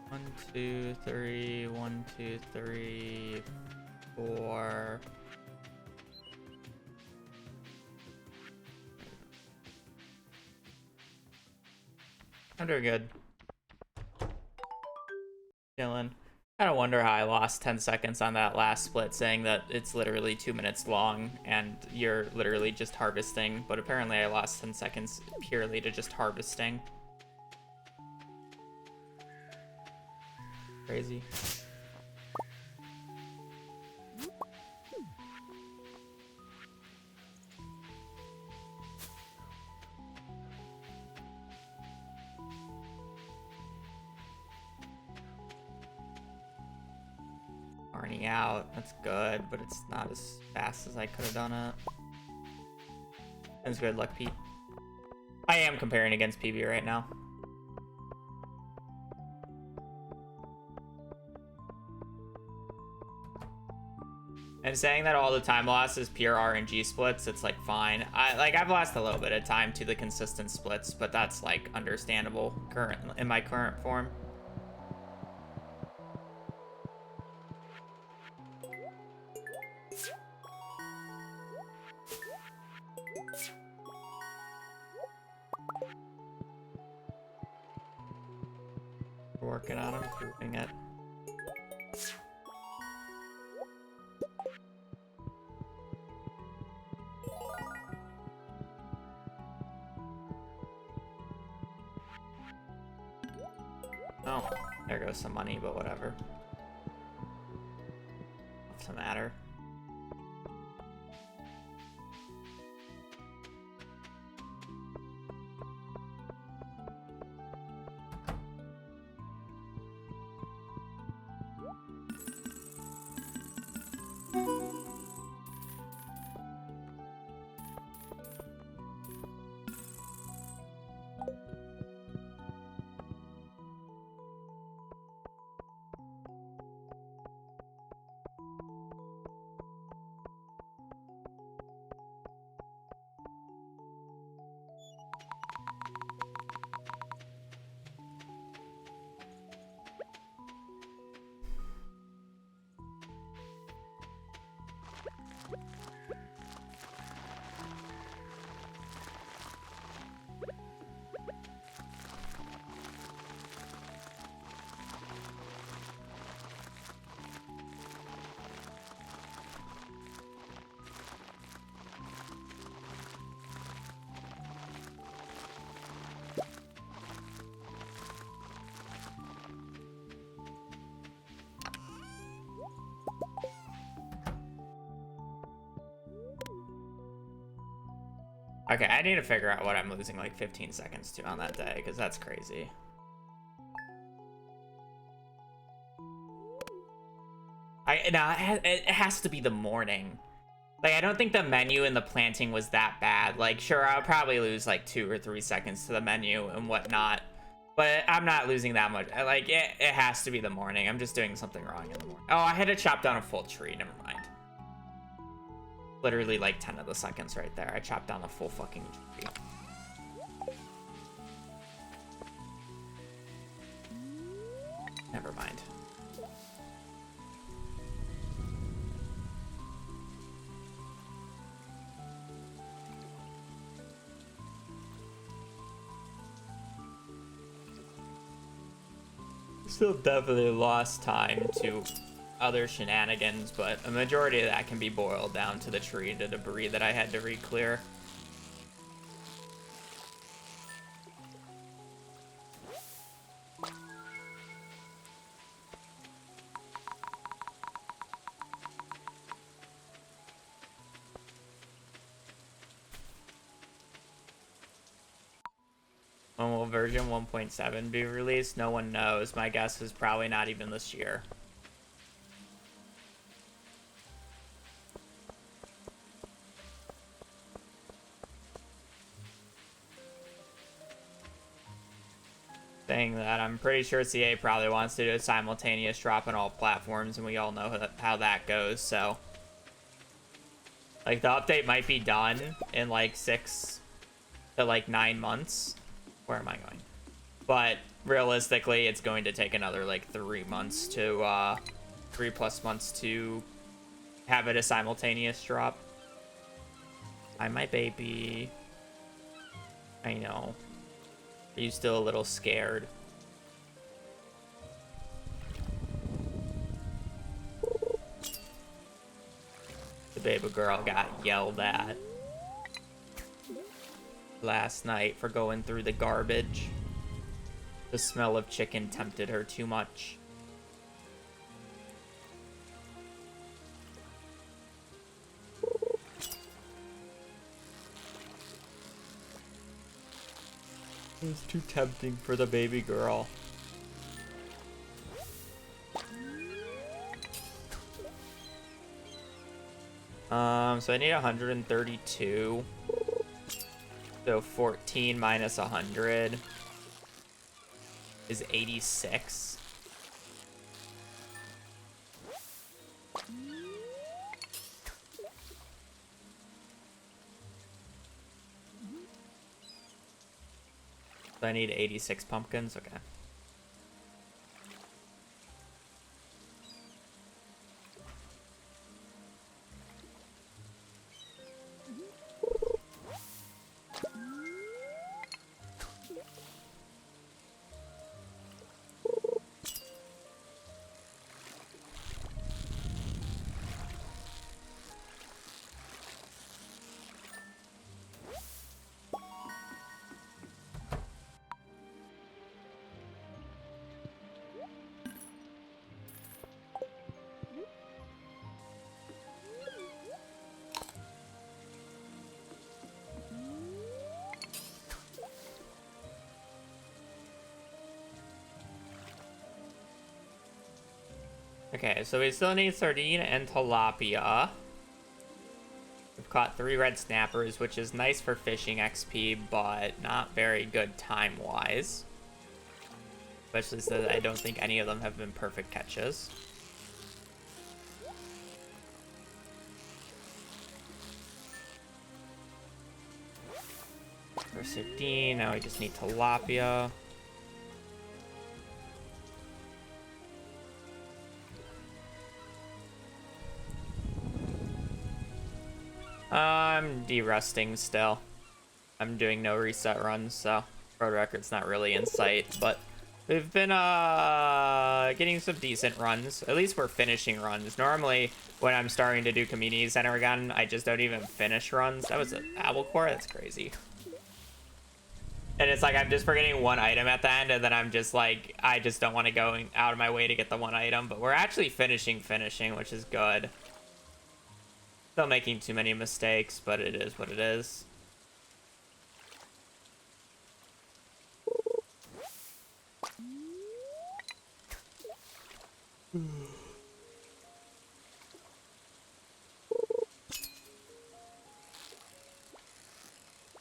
One, two, three, 1, 2, 3, 4. I'm doing good. Chillin'. I don't wonder how I lost 10 seconds on that last split, saying that it's literally 2 minutes long and you're literally just harvesting, but apparently I lost 10 seconds purely to just harvesting. Crazy. Arnie out. That's good, but it's not as fast as I could have done it. That's good luck, Pete. I am comparing against PB right now. And saying that all the time loss is pure RNG splits, it's like fine. I've lost a little bit of time to the consistent splits, but that's like understandable in my current form. We're working on improving it. Oh, there goes some money, but whatever. Doesn't matter. Okay, I need to figure out what I'm losing like 15 seconds to on that day, because that's crazy. It has to be the morning. Like, I don't think the menu and the planting was that bad. Like, sure, I'll probably lose like 2 or 3 seconds to the menu and whatnot, but I'm not losing that much. Like, it has to be the morning. I'm just doing something wrong in the morning. Oh, I had to chop down a full tree. Never mind. Literally like 10 of the seconds right there. I chopped down a full fucking tree. Never mind. Still definitely lost time to other shenanigans, but a majority of that can be boiled down to the tree, the debris that I had to re-clear. When will version 1.7 be released? No one knows. My guess is probably not even this year. Saying that, I'm pretty sure CA probably wants to do a simultaneous drop on all platforms, and we all know how that goes, so. Like, the update might be done in like 6 to like 9 months. Where am I going? But realistically, it's going to take another like 3 months to 3+ months to have it a simultaneous drop. Hi, my baby. I know. Are you still a little scared? The baby girl got yelled at last night for going through the garbage. The smell of chicken tempted her too much. It was too tempting for the baby girl. So I need 132. So 14 minus 100 is 86. So I need 86 pumpkins. Okay. Okay, so we still need sardine and tilapia. We've caught 3 red snappers, which is nice for fishing XP, but not very good time-wise. Especially since I don't think any of them have been perfect catches. For sardine, now we just need tilapia. I'm de-rusting still. I'm doing no reset runs, so road record's not really in sight, but we've been getting some decent runs. At least we're finishing runs. Normally, when I'm starting to do community center again, I just don't even finish runs. That was an apple core? That's crazy. And it's like I'm just forgetting one item at the end, and then I'm just like, I just don't want to go out of my way to get the one item, but we're actually finishing, which is good. Still making too many mistakes, but it is what it is.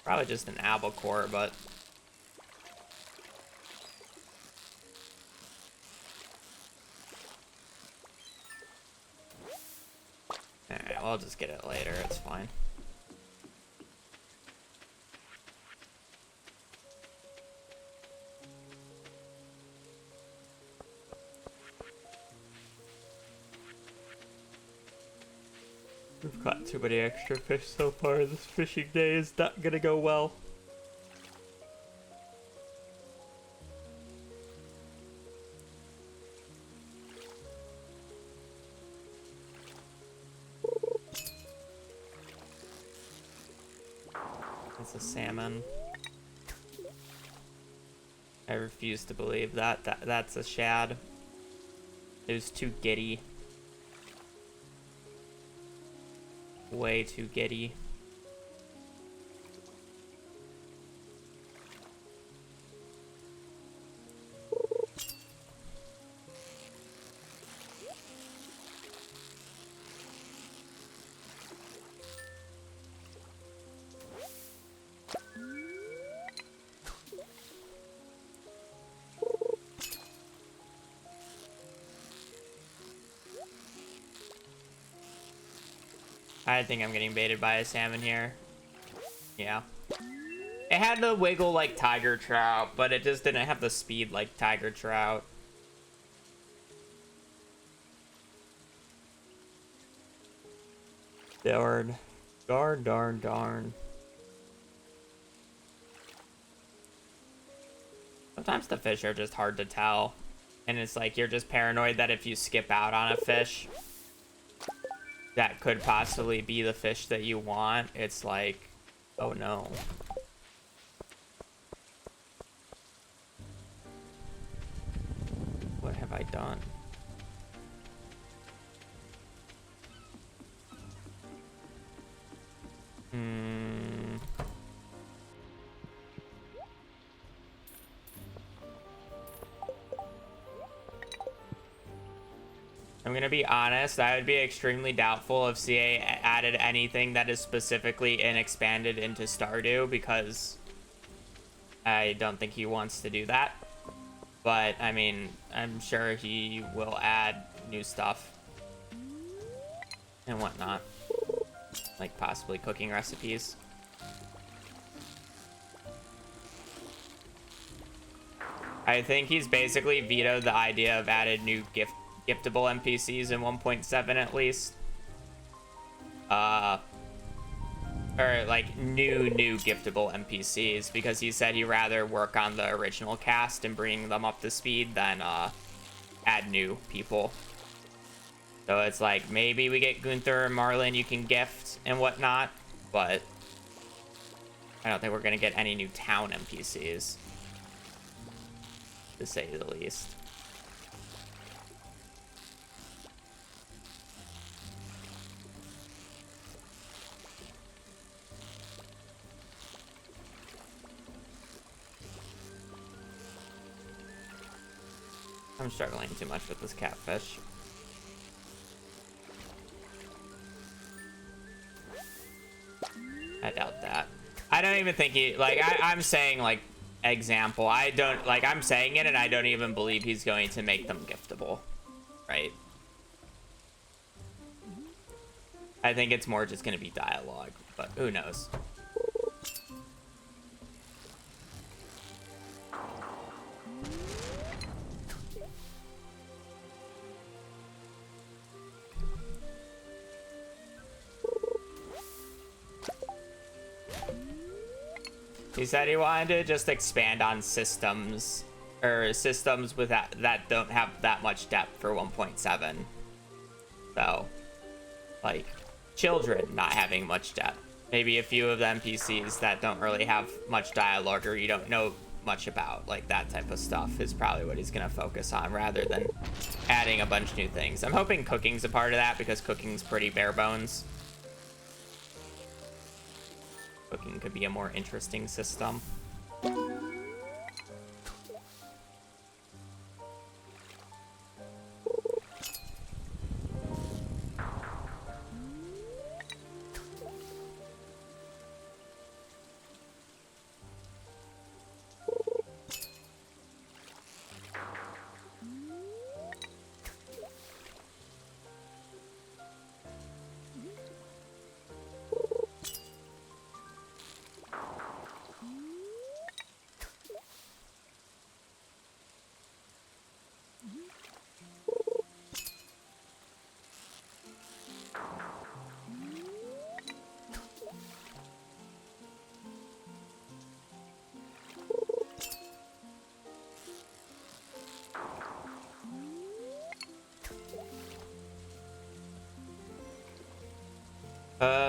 Probably just an apple core, but alright, well, I'll just get it later. It's fine. We've caught too many extra fish so far. This fishing day is not gonna go well. It's a salmon. I refuse to believe that's a shad. It was too giddy. Way too giddy. I think I'm getting baited by a salmon here. Yeah. It had the wiggle like tiger trout, but it just didn't have the speed like tiger trout. Darn. Darn. Sometimes the fish are just hard to tell. And it's like you're just paranoid that if you skip out on a fish that could possibly be the fish that you want, it's like, oh no. What have I done? I'm gonna be honest, I would be extremely doubtful if CA added anything that is specifically expanded into Stardew, because I don't think he wants to do that. But I mean, I'm sure he will add new stuff and whatnot, like possibly cooking recipes. I think he's basically vetoed the idea of added new giftable NPCs in 1.7 at least. Or like new giftable NPCs, because he said he'd rather work on the original cast and bring them up to speed than add new people. So it's like, maybe we get Gunther and Marlin you can gift and whatnot, but I don't think we're gonna get any new town NPCs, to say the least. I'm struggling too much with this catfish. I doubt that. I don't even think he, like, I'm saying, like, example. I don't, like, I'm saying it and I don't even believe he's going to make them giftable, right? I think it's more just going to be dialogue, but who knows? He said he wanted to just expand on systems, or systems with that don't have that much depth for 1.7. So, like, children not having much depth. Maybe a few of the NPCs that don't really have much dialogue or you don't know much about. Like, that type of stuff is probably what he's going to focus on, rather than adding a bunch of new things. I'm hoping cooking's a part of that, because cooking's pretty bare bones. Cooking could be a more interesting system.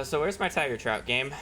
So where's my tiger trout game?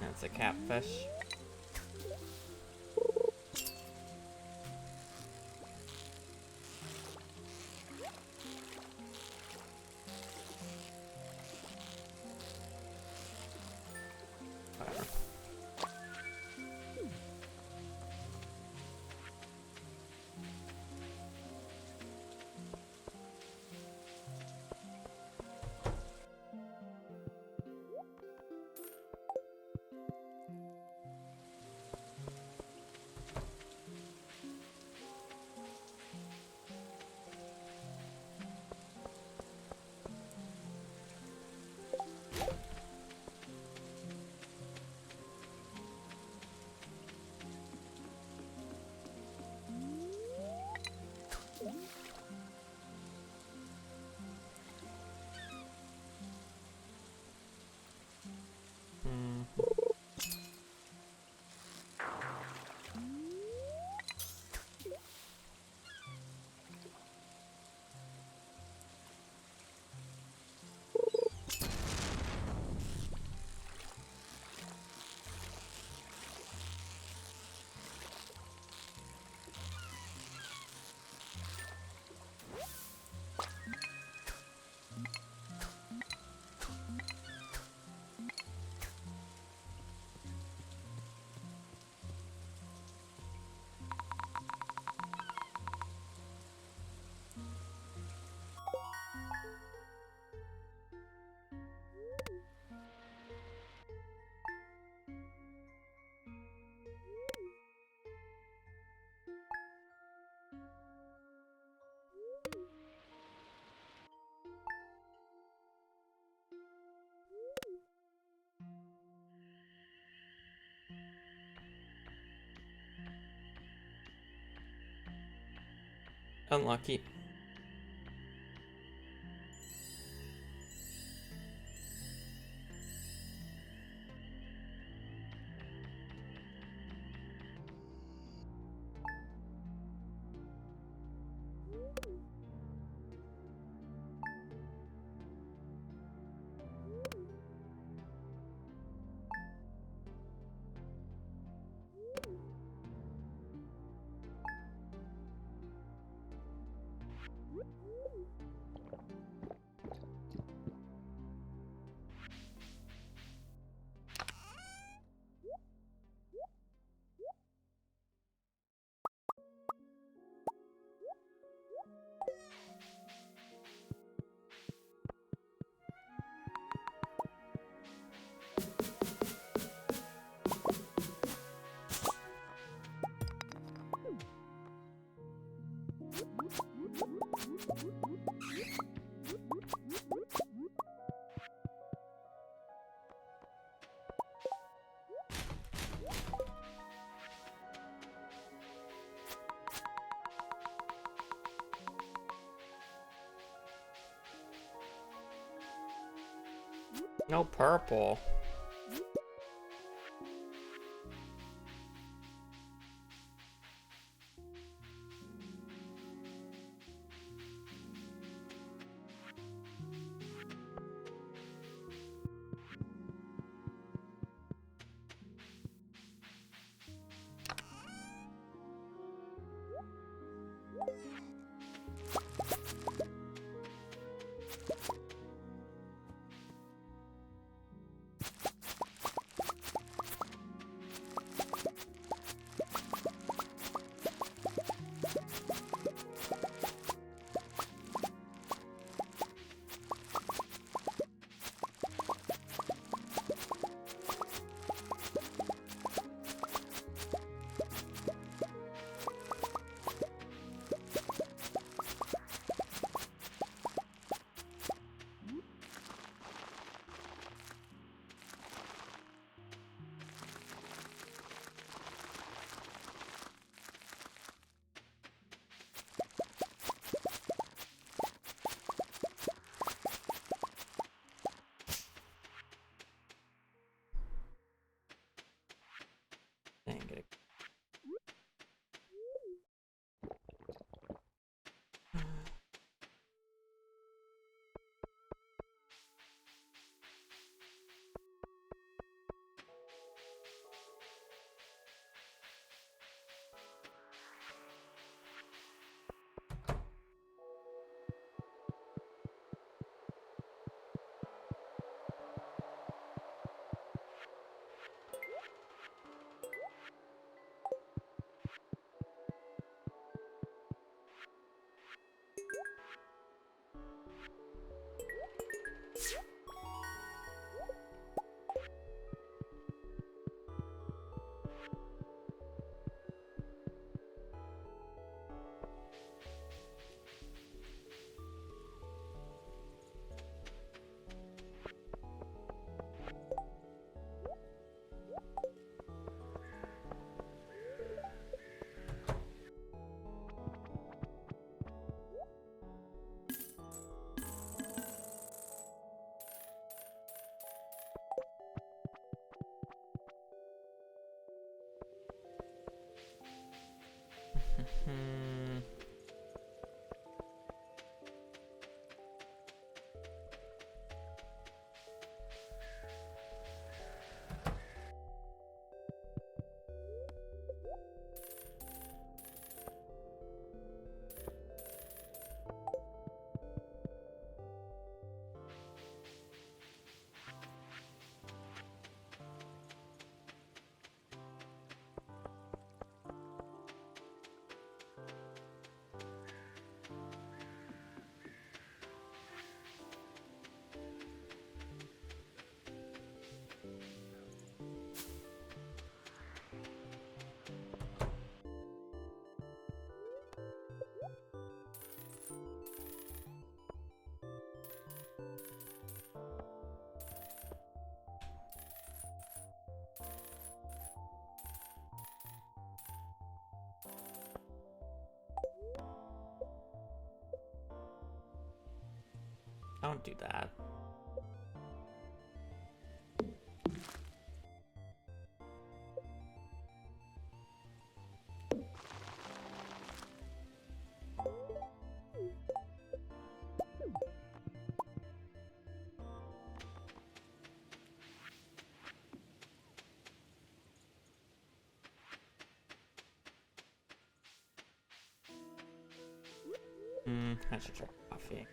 That's a catfish. Whatever. Unlucky. No purple. Dang it. Hmm. don't do that. I should try coffee.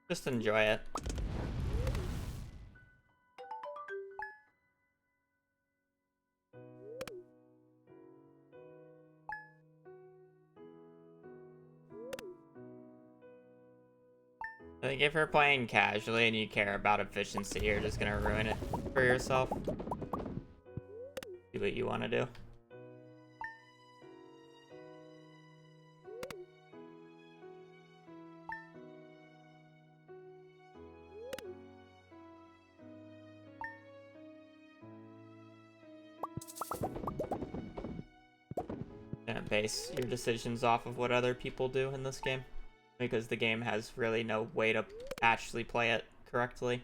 Just enjoy it. I think if you're playing casually and you care about efficiency, you're just gonna ruin it for yourself. Do what you want to do. Base your decisions off of what other people do in this game, because the game has really no way to actually play it correctly.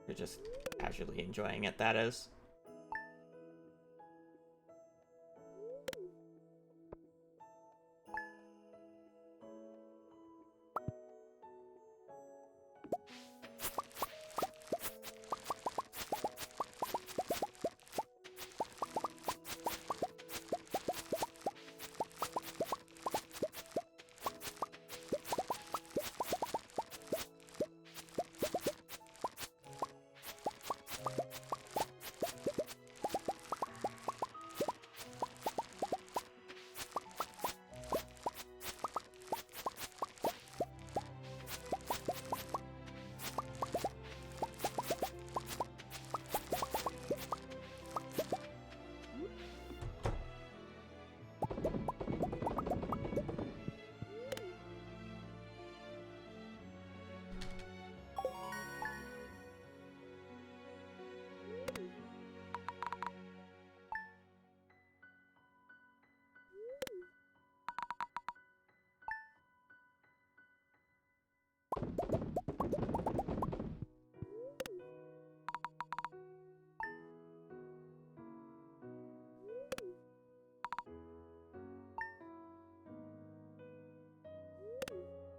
You're just casually enjoying it, that is.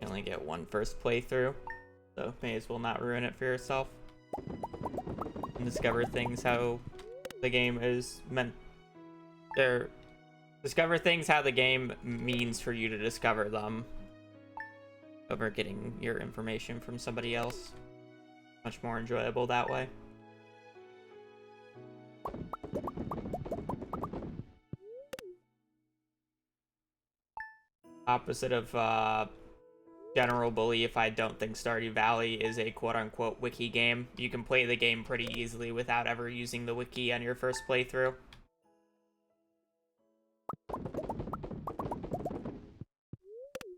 You only get one first playthrough, so may as well not ruin it for yourself. And discover things how the game is meant. Or discover things how the game means for you to discover them, over getting your information from somebody else. Much more enjoyable that way. Opposite of general belief, I don't think Stardew Valley is a quote-unquote wiki game. You can play the game pretty easily without ever using the wiki on your first playthrough.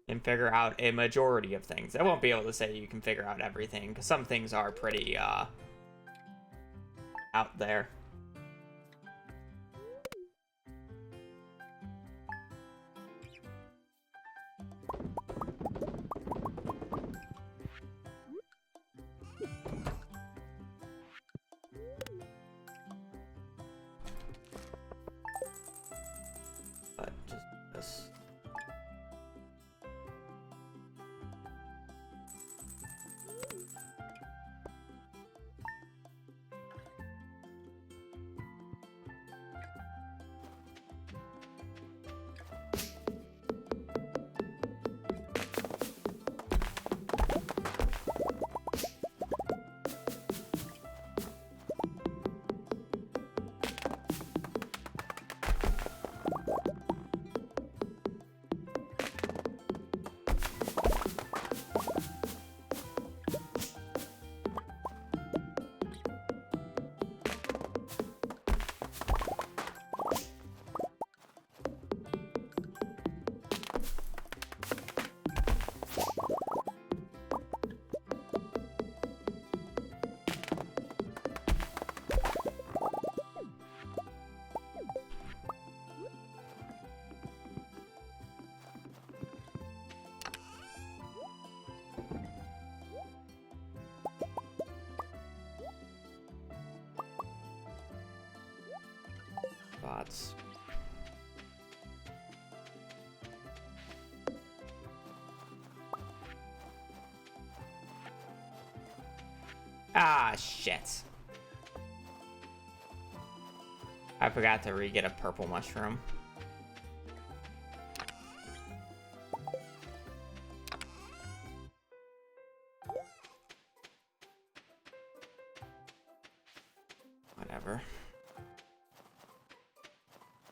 And figure out a majority of things. I won't be able to say you can figure out everything, because some things are pretty, out there. spots. Ah, shit. I forgot to re-get a purple mushroom. Whatever.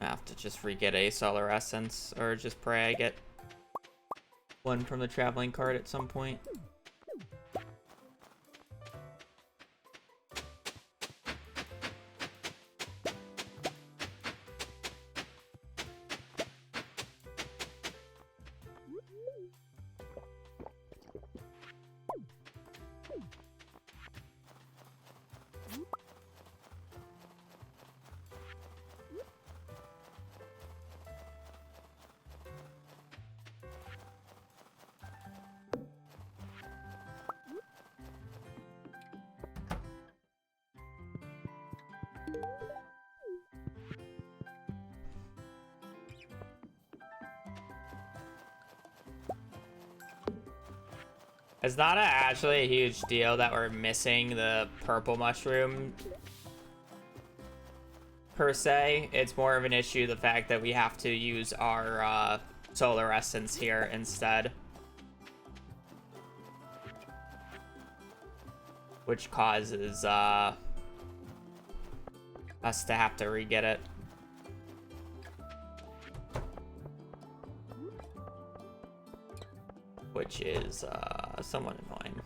I have to just re-get a solar essence, or just pray I get one from the traveling card at some point. It's not actually a huge deal that we're missing the purple mushroom per se. It's more of an issue the fact that we have to use our solar essence here instead, which causes us to have to re-get it. Which is somewhat annoying.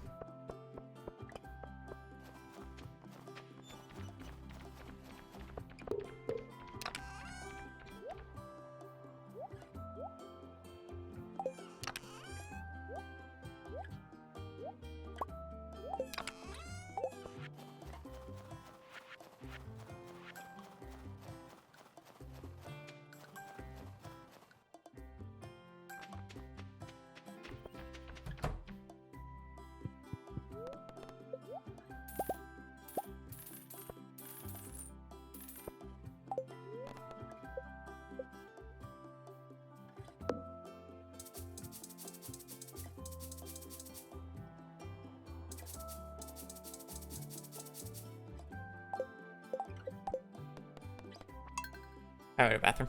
All right, bathroom.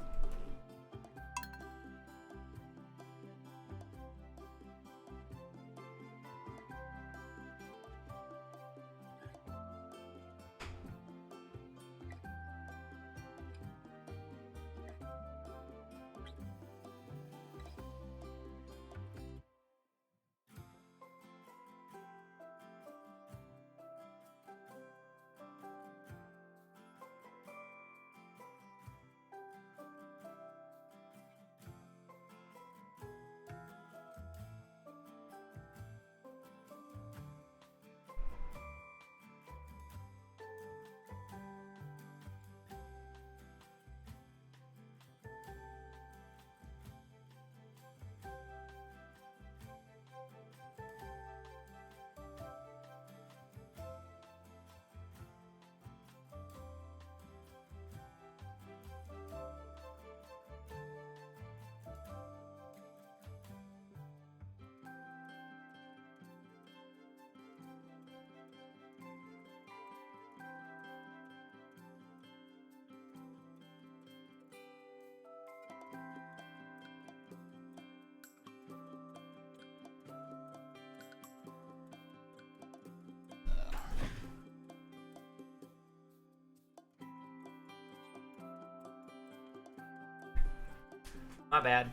My bad.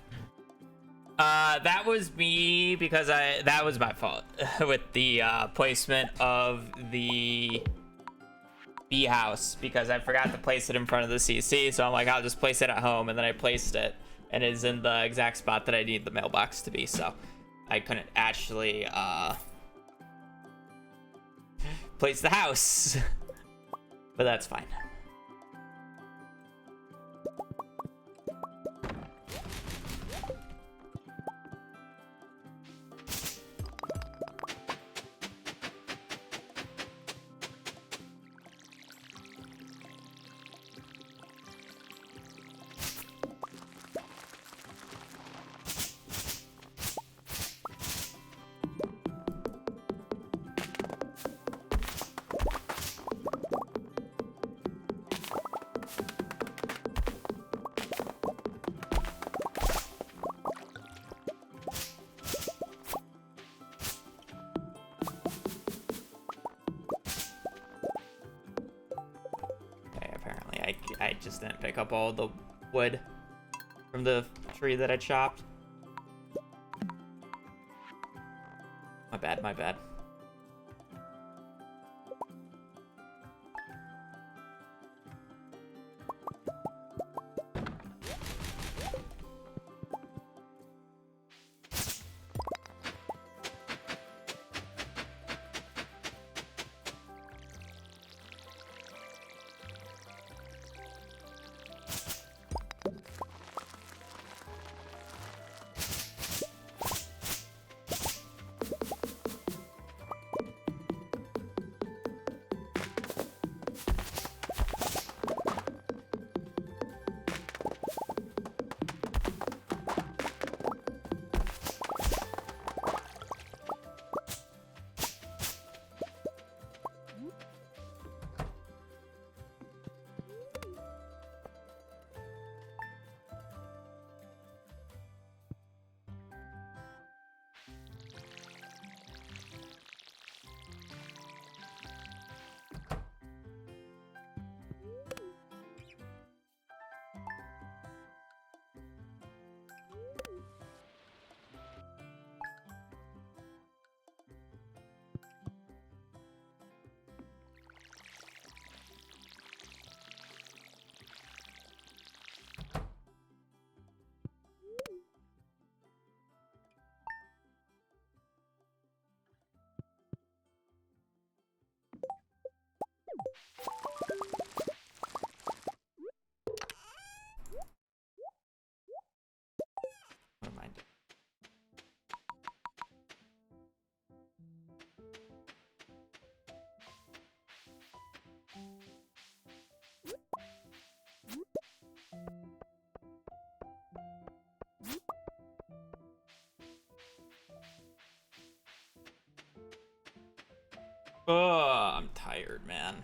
That was me because that was my fault with the placement of the bee house, because I forgot to place it in front of the CC, so I'm like, I'll just place it at home, and then I placed it and it's in the exact spot that I need the mailbox to be, so I couldn't actually place the house. But that's fine. I just didn't pick up all the wood from the tree that I chopped. My bad, my bad. What am I doing? Oh, I'm tired, man.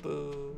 Boo.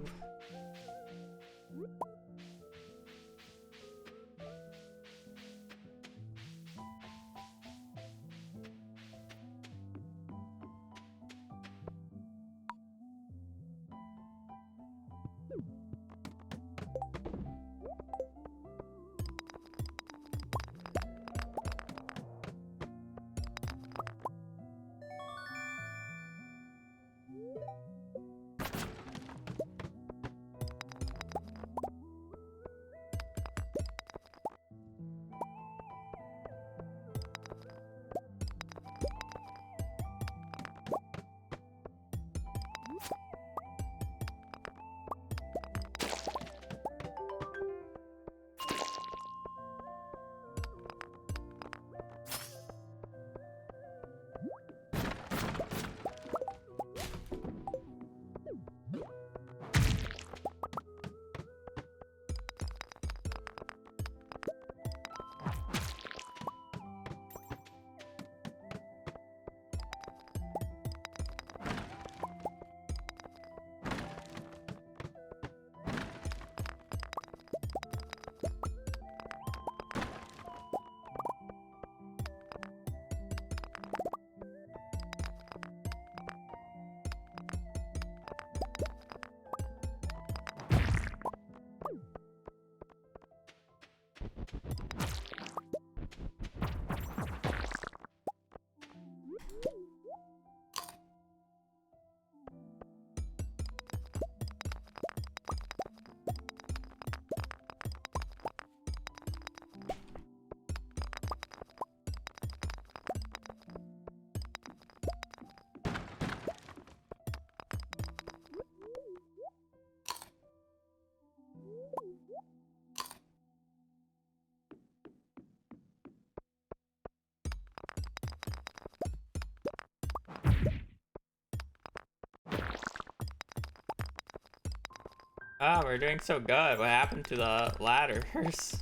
Oh, we're doing so good. What happened to the ladders?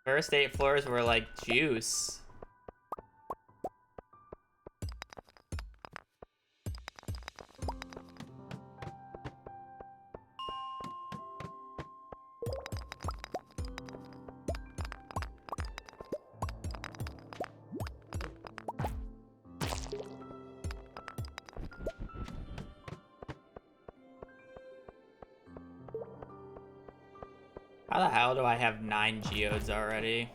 First 8 floors were like juice. How the hell do I have 9 geodes already?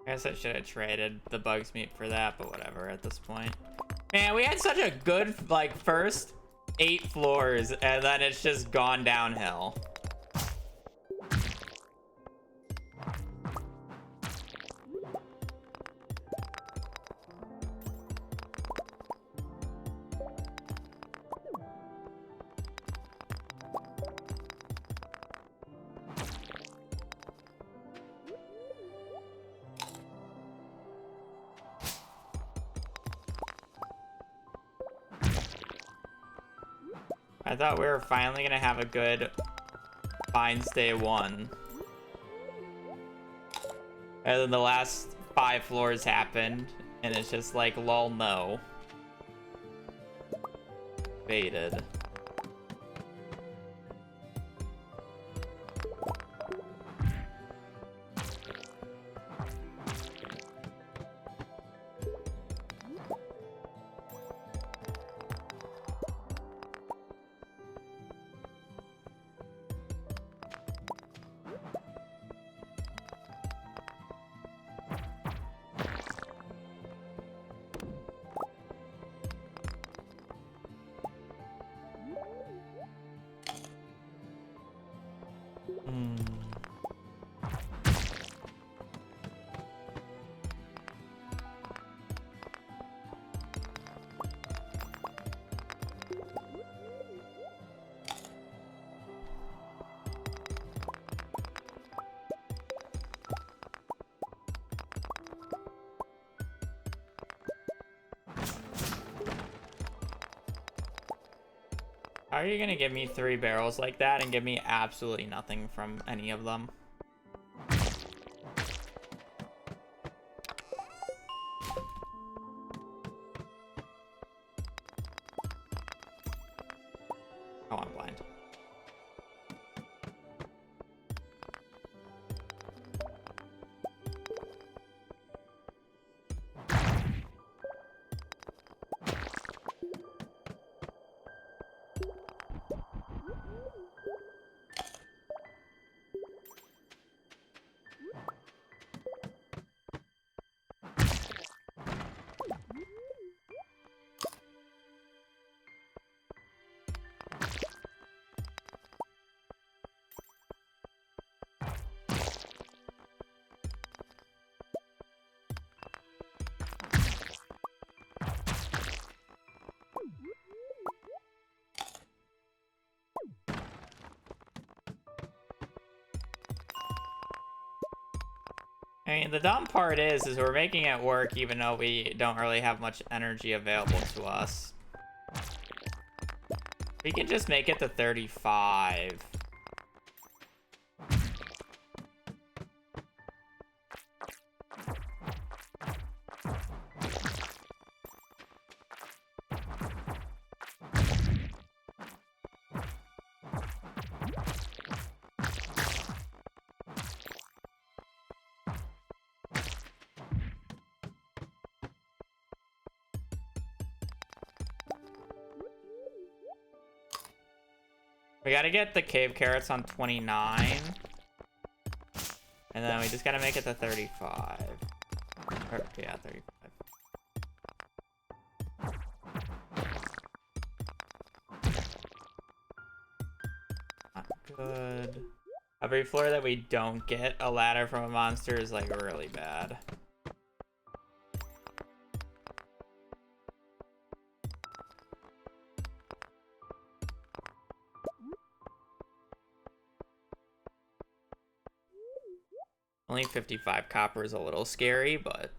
I guess I should have traded the bugs meat for that, but whatever at this point. Man, we had such a good, like, first 8 floors, and then it's just gone downhill. I thought we were finally gonna have a good Fines Day 1. And then the last 5 floors happened, and it's just like, lol, no. Baited. How are you gonna give me 3 barrels like that and give me absolutely nothing from any of them? Oh, I'm blind. I mean, the dumb part is we're making it work even though we don't really have much energy available to us. We can just make it to 35. We gotta get the cave carrots on 29. And then we just gotta make it to 35. Or, yeah, 35. Not good. Every floor that we don't get a ladder from a monster is like really bad. Only 55 copper is a little scary, but...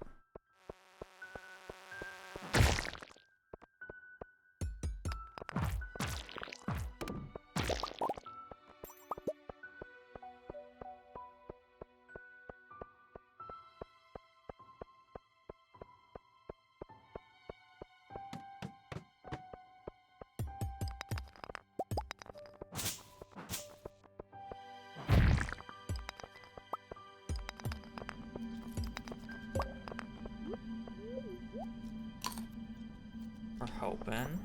we're hoping.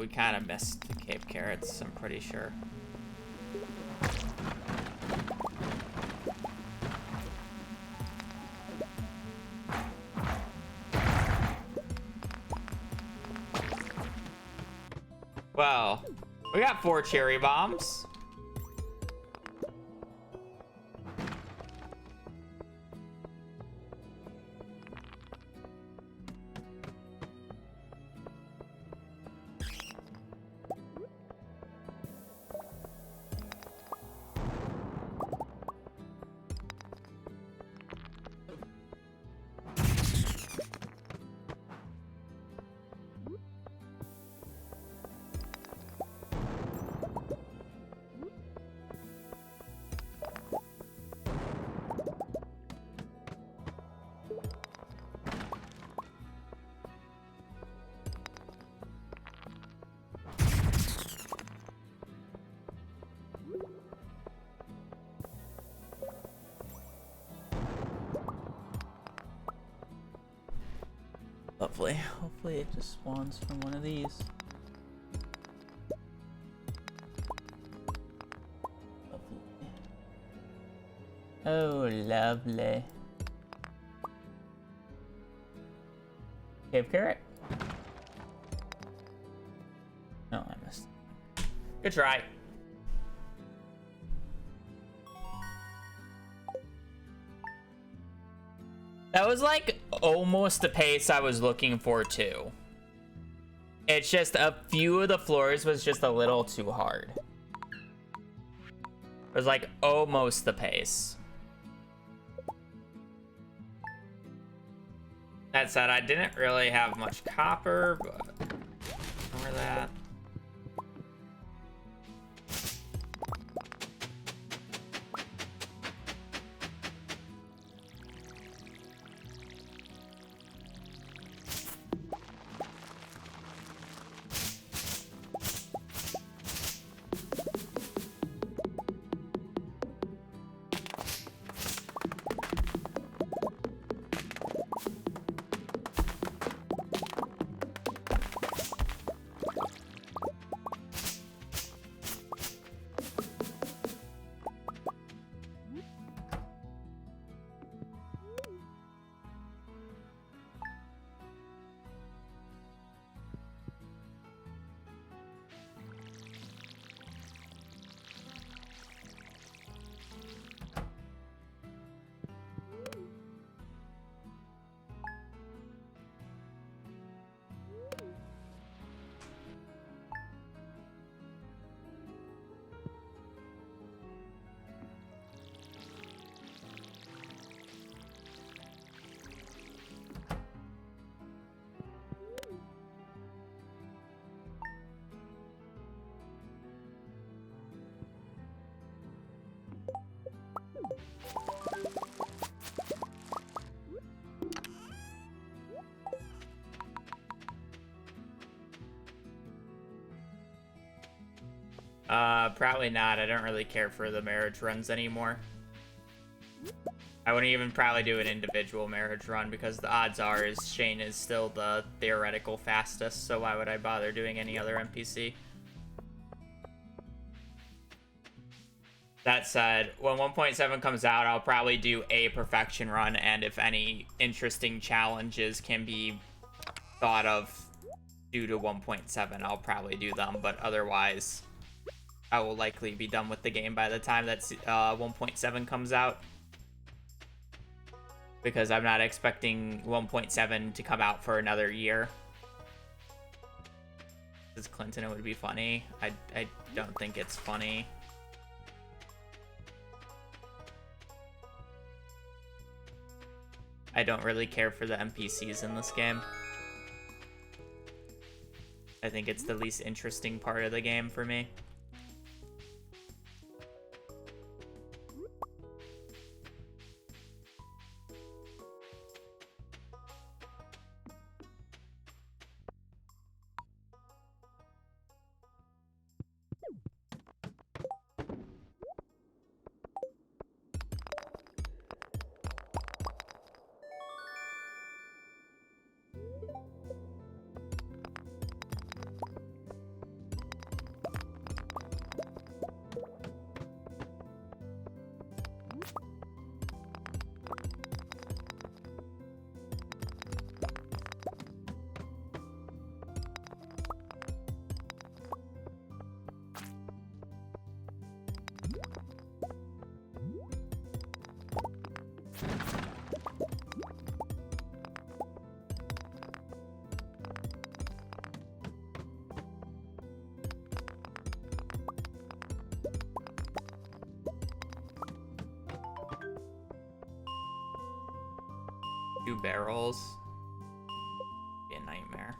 We kind of missed the cave carrots, I'm pretty sure. Well, we got 4 cherry bombs. Hopefully it just spawns from one of these. Lovely. Oh, lovely. Cave carrot? No, I missed. Good try. That was like almost the pace I was looking for too. It's just a few of the floors was just a little too hard. It was like almost the pace. That said, I didn't really have much copper, but ignore that. Probably not. I don't really care for the marriage runs anymore. I wouldn't even probably do an individual marriage run because the odds are is Shane is still the theoretical fastest, so why would I bother doing any other NPC? That said, when 1.7 comes out, I'll probably do a perfection run, and if any interesting challenges can be thought of due to 1.7, I'll probably do them, but otherwise, I will likely be done with the game by the time that 1.7 comes out. Because I'm not expecting 1.7 to come out for another year. Because Clinton, it would be funny. I don't think it's funny. I don't really care for the NPCs in this game. I think it's the least interesting part of the game for me. Two barrels. Be a nightmare.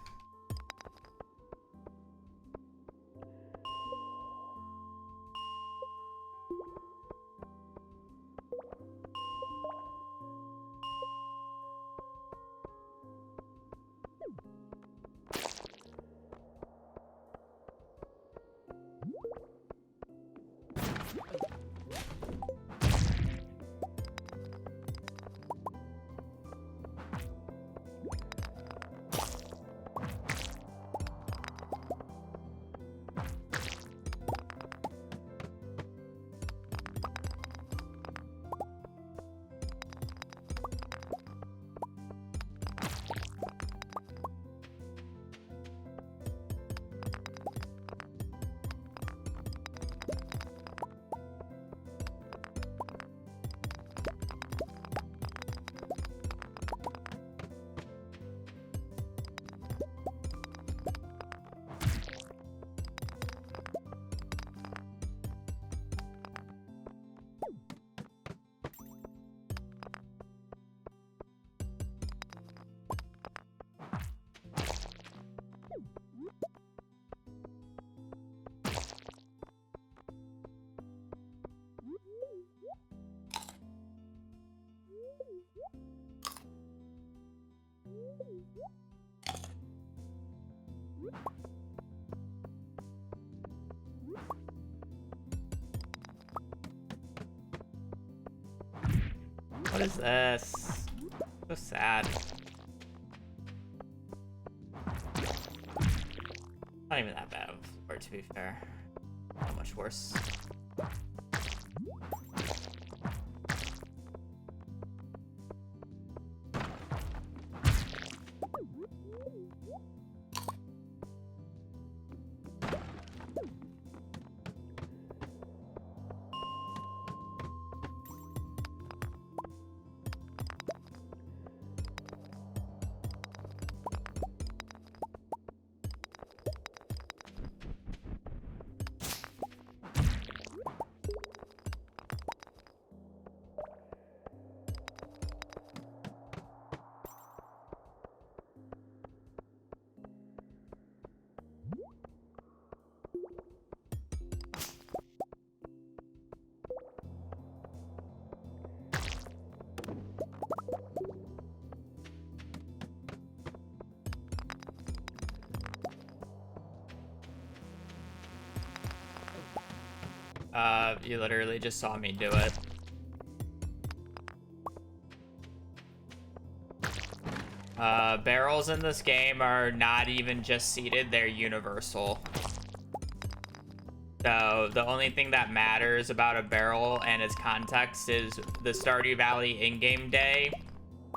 What is this? So sad. Not even that bad, or to be fair. Not much worse. You literally just saw me do it. Barrels in this game are not even just seated, they're universal. So the only thing that matters about a barrel and its context is the Stardew Valley in-game day,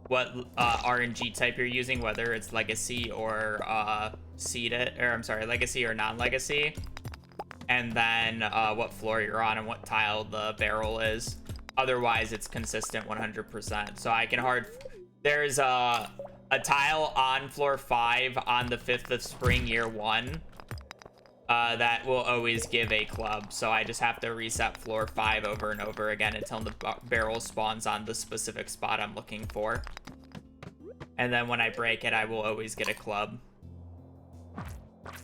what RNG type you're using, whether it's legacy or seeded, or I'm sorry, legacy or non-legacy, and then what floor you're on and what tile the barrel is. Otherwise, it's consistent 100%. So I can there's a tile on floor 5 on the 5th of spring year 1 that will always give a club. So I just have to reset floor 5 over and over again until the barrel spawns on the specific spot I'm looking for. And then when I break it, I will always get a club.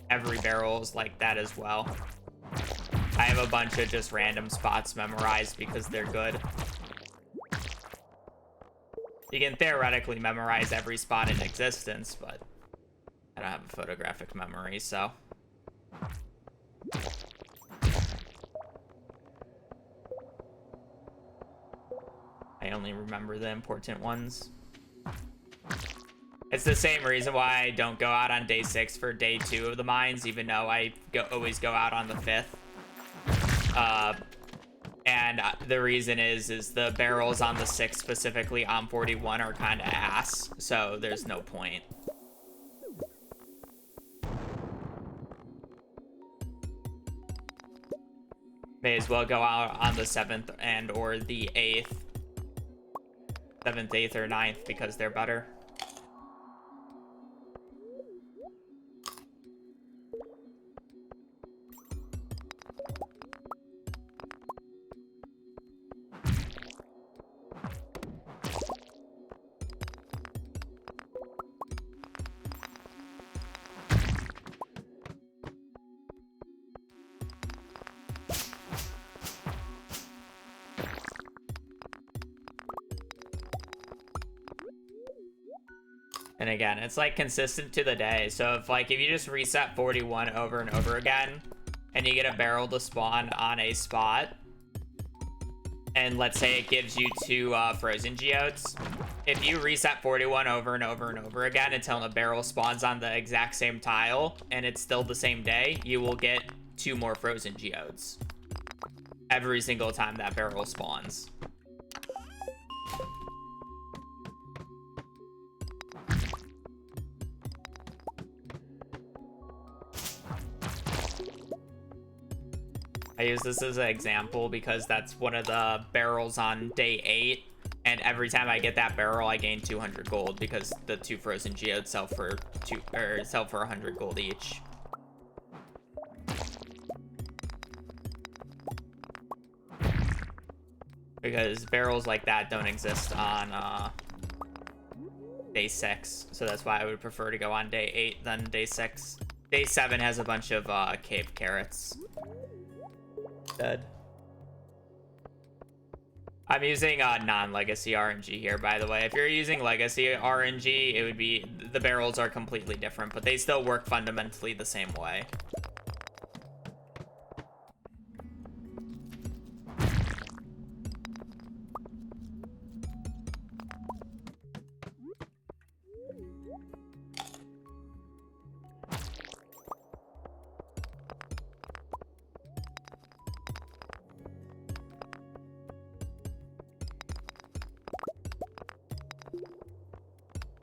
Every barrel is like that as well. I have a bunch of just random spots memorized because they're good. You can theoretically memorize every spot in existence, but I don't have a photographic memory, so. I only remember the important ones. It's the same reason why I don't go out on day 6 for day 2 of the mines, even though I always go out on the 5th. And the reason is the barrels on the 6th, specifically on 41, are kind of ass, so there's no point. May as well go out on the 7th and or the 8th. 7th, 8th, or 9th because they're better. And again, it's like consistent to the day. So if you just reset 41 over and over again, and you get a barrel to spawn on a spot, and let's say it gives you 2 frozen geodes, if you reset 41 over and over and over again until a barrel spawns on the exact same tile, and it's still the same day, you will get 2 more frozen geodes every single time that barrel spawns. I use this as an example because that's one of the barrels on day 8, and every time I get that barrel, I gain 200 gold because the 2 frozen geodes sell for 100 gold each. Because barrels like that don't exist on day 6, so that's why I would prefer to go on day 8 than day 6. Day 7 has a bunch of cave carrots. Dead. I'm using non-legacy RNG here, by the way. If you're using legacy RNG, it would be the barrels are completely different, but they still work fundamentally the same way.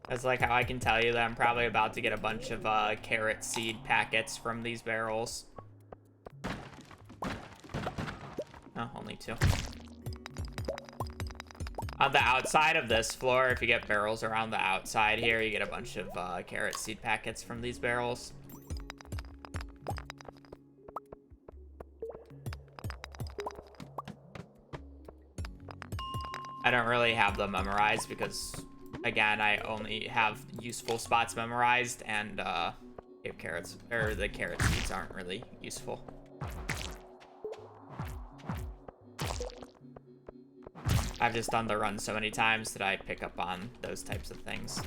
That's like how I can tell you that I'm probably about to get a bunch of carrot seed packets from these barrels. Oh, only 2. On the outside of this floor, if you get barrels around the outside here, you get a bunch of carrot seed packets from these barrels. I don't really have them memorized because, again, I only have useful spots memorized, and carrots, or the carrot seeds aren't really useful. I've just done the run so many times that I pick up on those types of things.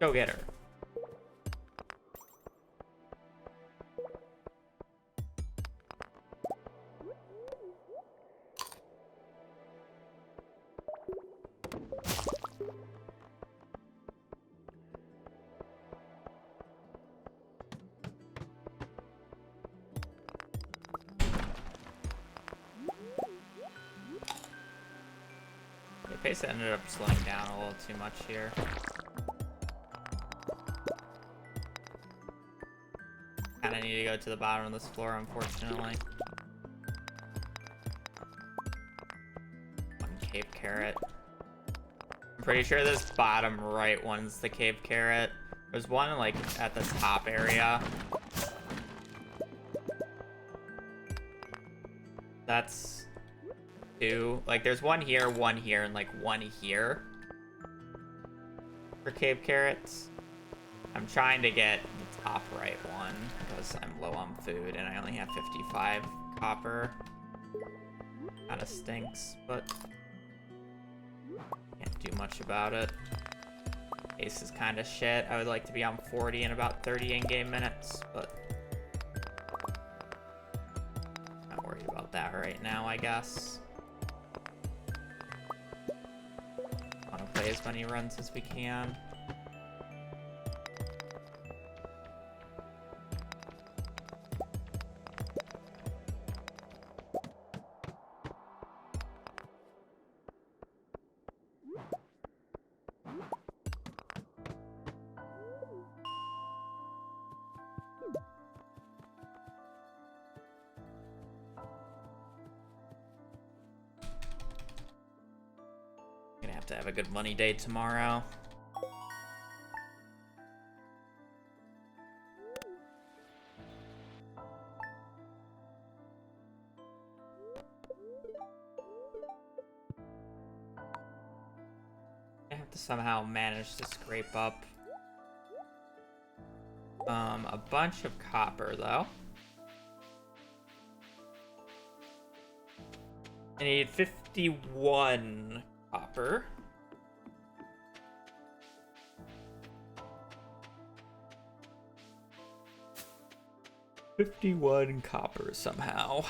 Go get her. The pace ended up slowing down a little too much here. Kinda need to go to the bottom of this floor, unfortunately. One cave carrot. I'm pretty sure this bottom right one's the cave carrot. There's one like at the top area. That's two. Like there's one here, and like one here for cave carrots. I'm trying to get the top right one because I'm low on food and I only have 55 copper. Kinda stinks, but can't do much about it. Pace is kinda shit. I would like to be on 40 in about 30 in-game minutes, but not worried about that right now, I guess. Wanna play as many runs as we can. Gonna have to have a good money day tomorrow. I have to somehow manage to scrape up a bunch of copper though. I need 51 copper. $51 copper somehow.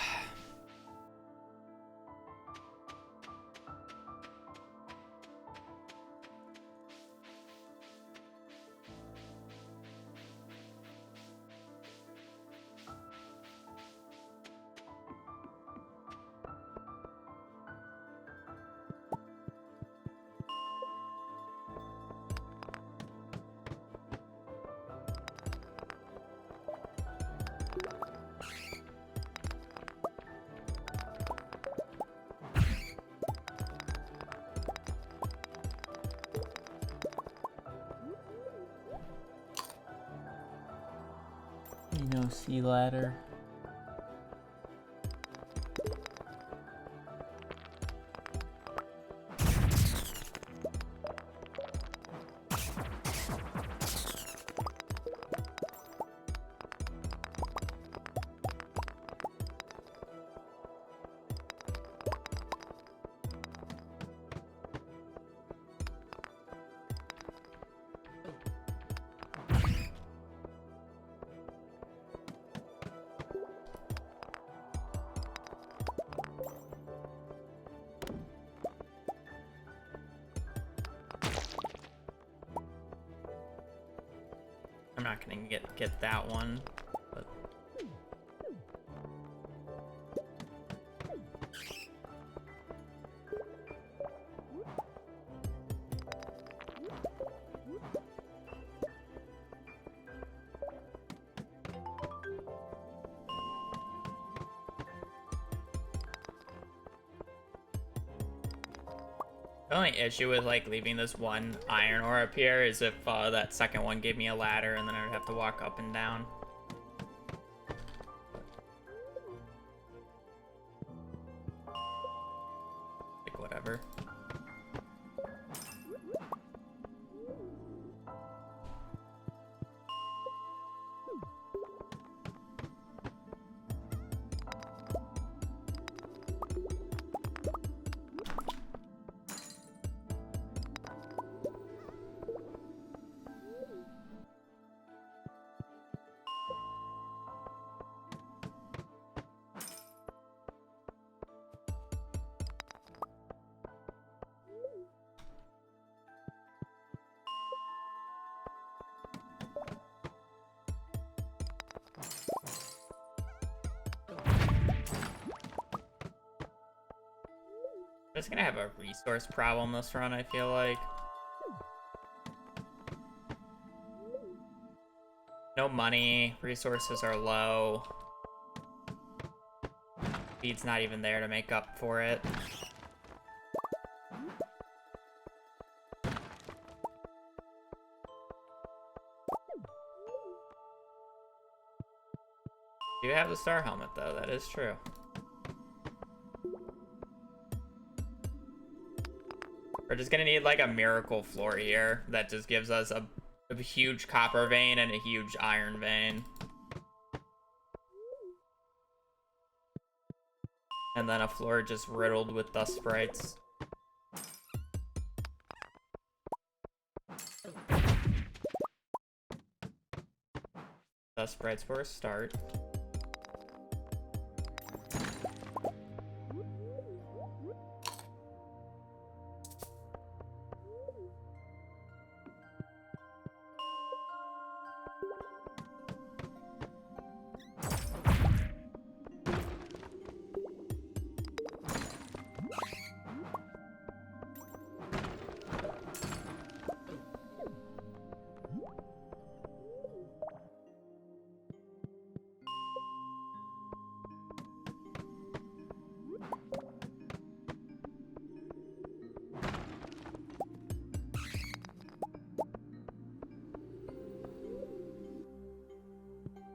No sea ladder. I'm not gonna get that one, but the only issue with like leaving this one iron ore up here is if that second one gave me a ladder and then I would have to walk up and down. Like whatever. I'm just gonna have a resource problem this run, I feel like. No money, resources are low. Speed's not even there to make up for it. Do have the star helmet though, that is true. We're just gonna need like a miracle floor here that just gives us a huge copper vein and a huge iron vein. And then a floor just riddled with dust sprites. Dust sprites for a start.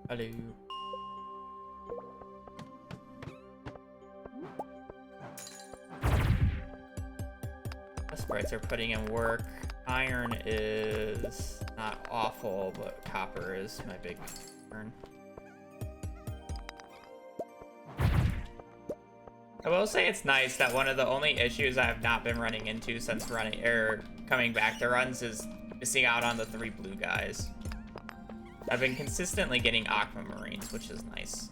Hello. The sprites are putting in work. Iron is not awful, but copper is my big concern. I will say it's nice that one of the only issues I have not been running into since running or coming back to runs is missing out on the 3 blue guys. I've been consistently getting aquamarines, which is nice.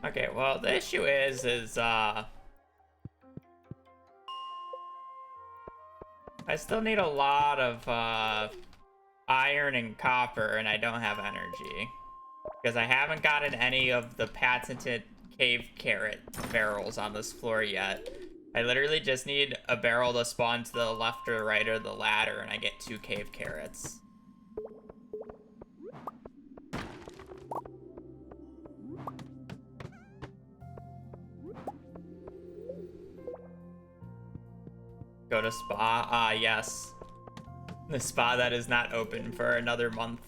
Okay, well, the issue is I still need a lot of iron and copper, and I don't have energy. Because I haven't gotten any of the patented cave carrot barrels on this floor yet. I literally just need a barrel to spawn to the left or right of the ladder, and I get 2 cave carrots. Go to spa. Ah, yes. The spa that is not open for another month.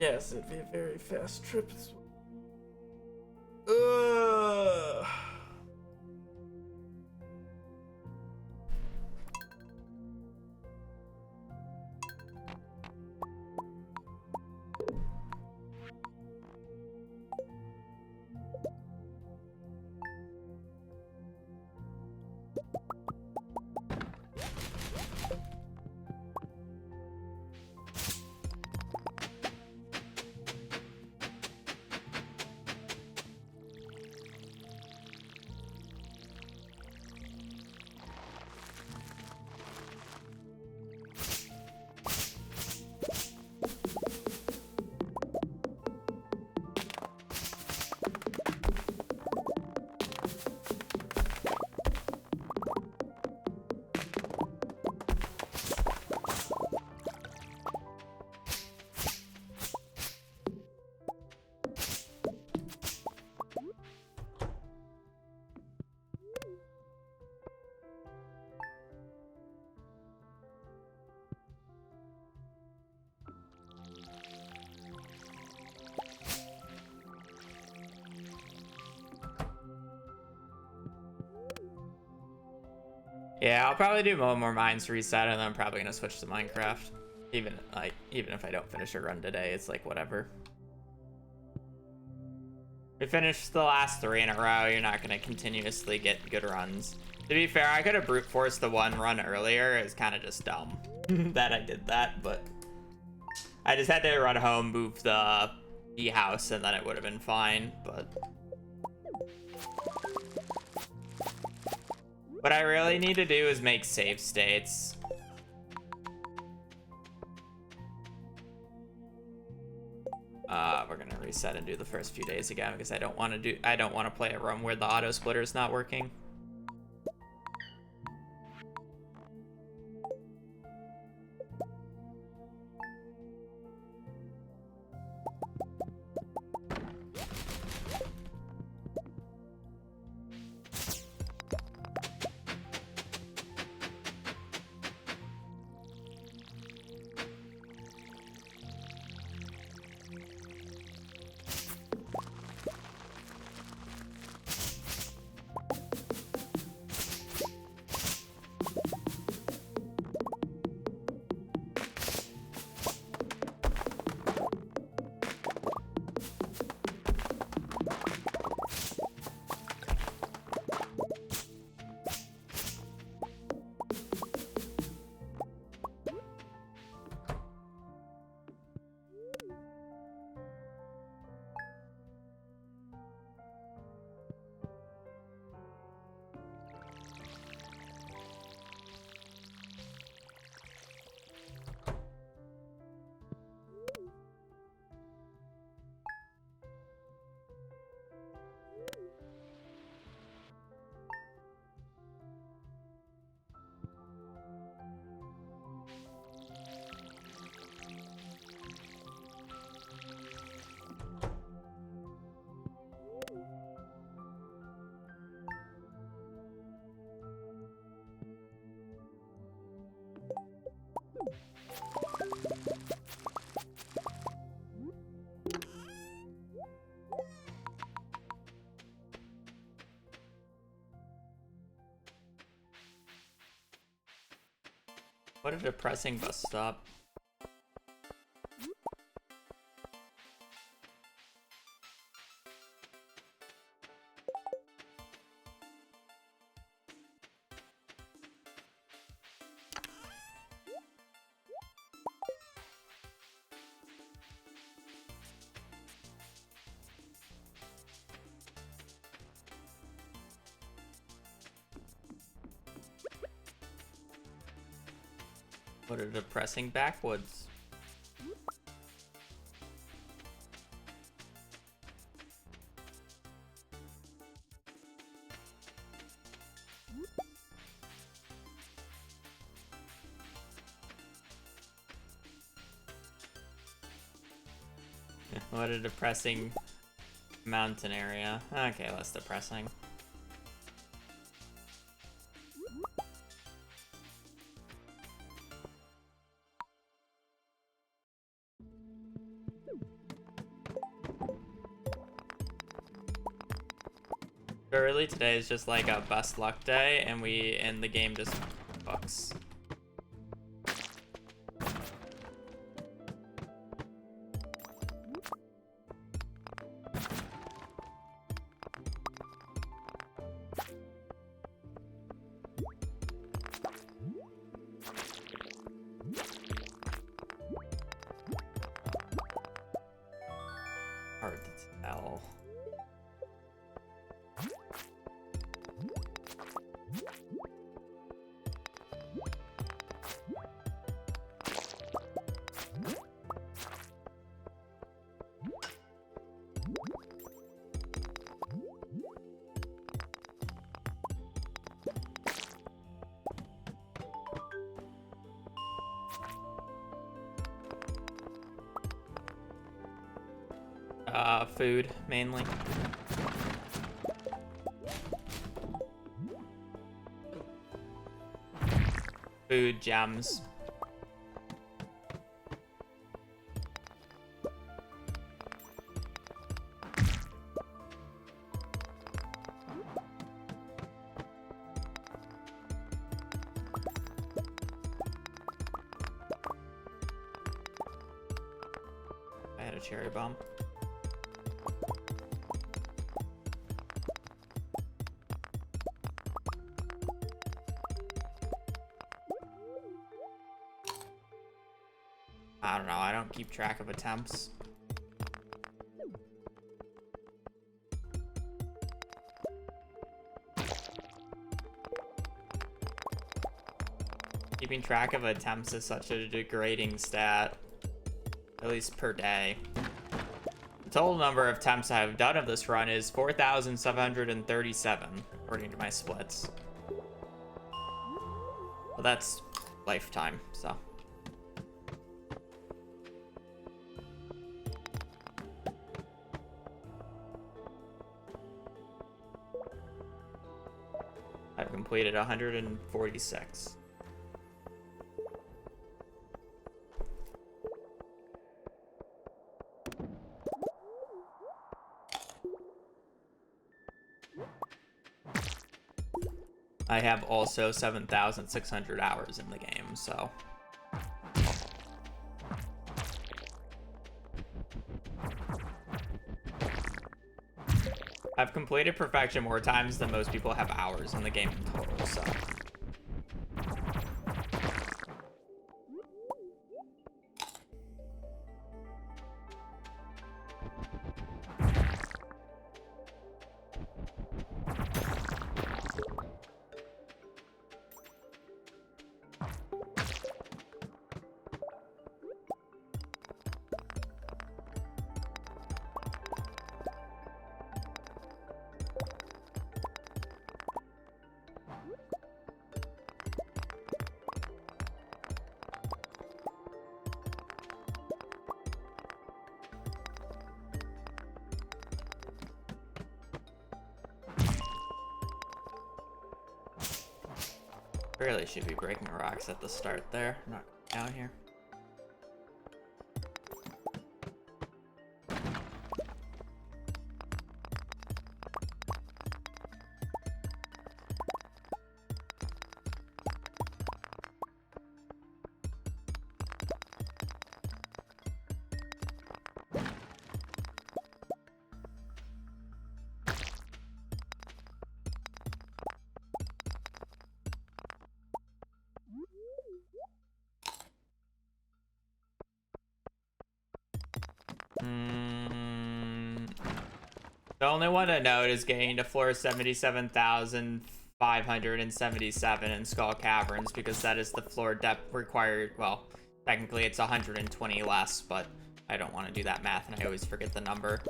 Yes, it'd be a very fast trip. Ugh. Yeah, I'll probably do one more Mines reset, and then I'm probably gonna switch to Minecraft. Even if I don't finish a run today, it's like whatever. We finished the last 3 in a row. You're not gonna continuously get good runs. To be fair, I could have brute forced the 1 run earlier. It's kind of just dumb that I did that, but I just had to run home, move the house, and then it would have been fine. But what I really need to do is make save states. We're gonna reset and do the first few days again because I don't want to play a run where the auto splitter is not working. What a depressing bus stop. What a depressing backwoods. What a depressing mountain area. Okay, less depressing. Early today is just like a best luck day, and the game just fucks. Hard to tell. Food, mainly. Food, gems. I had a cherry bomb. I don't know, I don't keep track of attempts. Keeping track of attempts is such a degrading stat, at least per day. The total number of attempts I have done of this run is 4,737, according to my splits. Well, that's lifetime, so. I've completed 146. I have also 7,600 hours in the game, so. I've completed perfection more times than most people have hours in the game in total, so. Really should be breaking rocks at the start there. I'm not down here. The only one to note is getting to floor 77,577 in Skull Caverns, because that is the floor depth required. Well, technically it's 120 less, but I don't want to do that math and I always forget the number.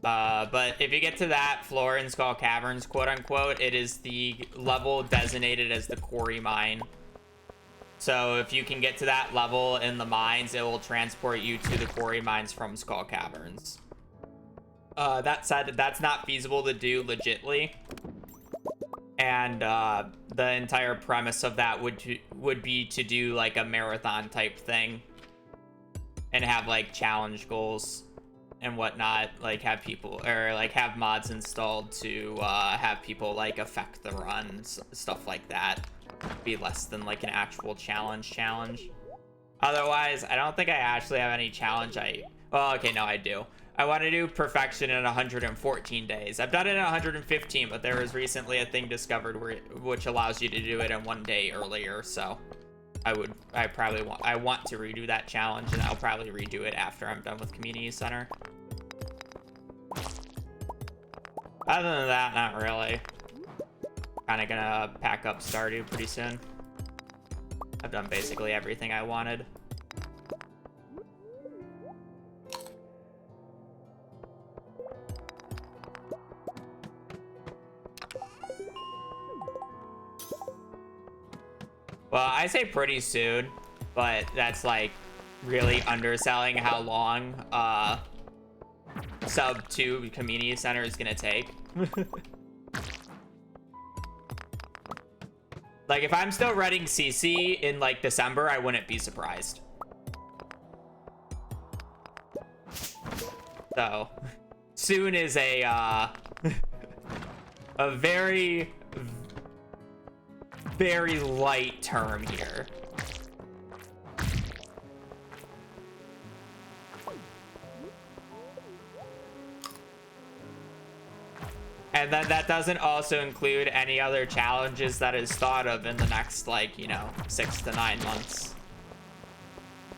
But if you get to that floor in Skull Caverns, quote unquote, it is the level designated as the quarry mine. So if you can get to that level in the mines, it will transport you to the quarry mines from Skull Caverns. That said, that's not feasible to do legitly. And the entire premise of that would be to do like a marathon type thing and have like challenge goals. and whatnot, like have people or like have mods installed to have people like affect the runs, stuff like that, be less than like an actual challenge. Otherwise, I don't think I actually have any challenge. Well, okay, no, I do. I want to do perfection in 114 days. I've done it in 115, but there was recently a thing discovered which allows you to do it in 1 day earlier. So I want to redo that challenge, and I'll probably redo it after I'm done with community center. Other than that, not really. Kind of gonna pack up Stardew pretty soon. I've done basically everything I wanted. Well, I say pretty soon, but that's like really underselling how long sub 2 community center is gonna take. Like if I'm still running CC in like December, I wouldn't be surprised. So soon is a a very light term here. And then that doesn't also include any other challenges that is thought of in the next, like, you know, 6 to 9 months.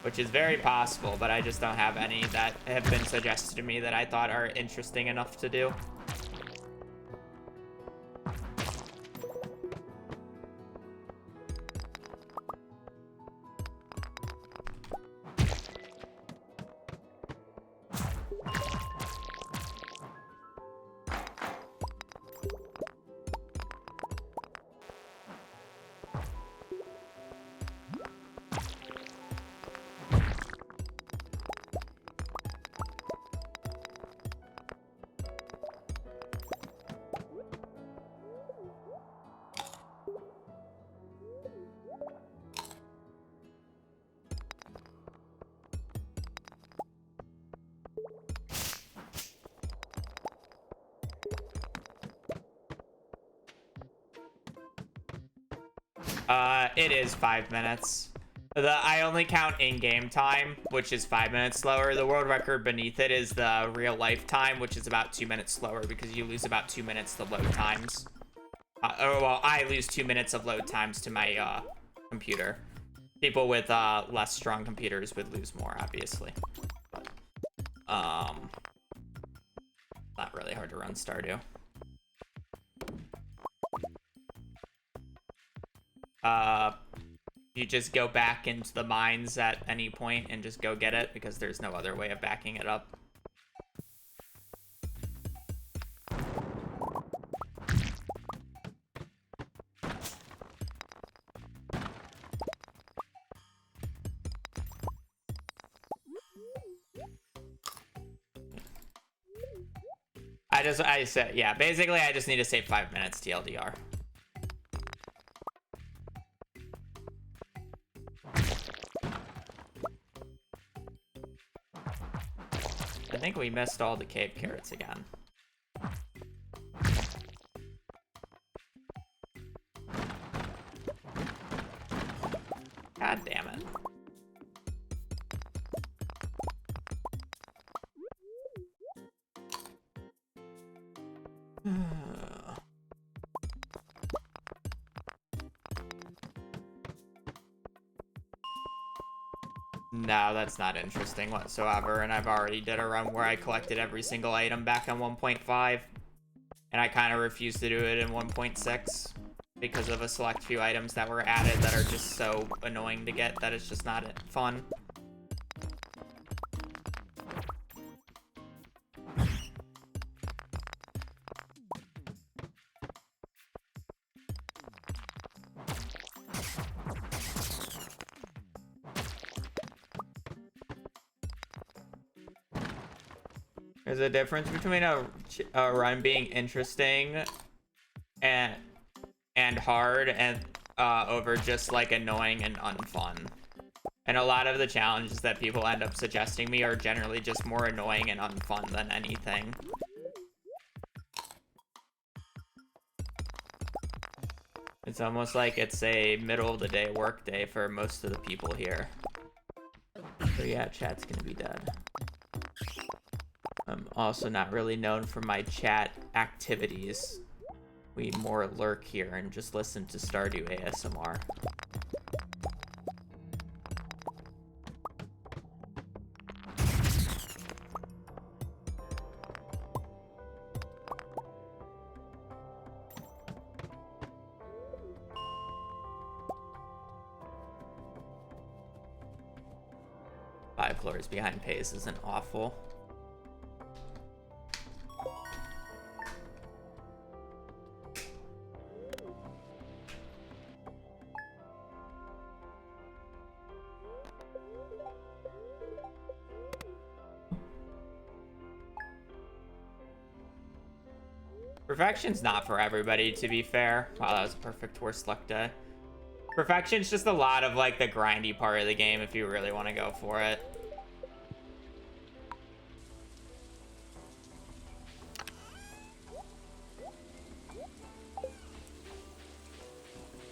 Which is very possible, but I just don't have any that have been suggested to me that I thought are interesting enough to do. It is 5 minutes. I only count in-game time, which is 5 minutes slower. The world record beneath it is the real life time, which is about 2 minutes slower because you lose about 2 minutes to load times. Well, I lose 2 minutes of load times to my computer. People with less strong computers would lose more, obviously. Not really hard to run Stardew. You just go back into the mines at any point and just go get it because there's no other way of backing it up. I said, yeah, basically I just need to save 5 minutes TLDR. I think we missed all the cave carrots again. God damn it. No, that's not interesting whatsoever, and I've already did a run where I collected every single item back on 1.5, and I kind of refused to do it in 1.6 because of a select few items that were added that are just so annoying to get that it's just not fun. There's a difference between a run being interesting and hard and over just like annoying and unfun. And a lot of the challenges that people end up suggesting me are generally just more annoying and unfun than anything. It's almost like it's a middle of the day work day for most of the people here. So yeah, chat's gonna be dead. I'm also not really known for my chat activities. We more lurk here and just listen to Stardew ASMR. Five floors behind pace isn't awful. Perfection's not for everybody, to be fair. Wow, that was a perfect worst luck day. Perfection's just a lot of like the grindy part of the game if you really want to go for it.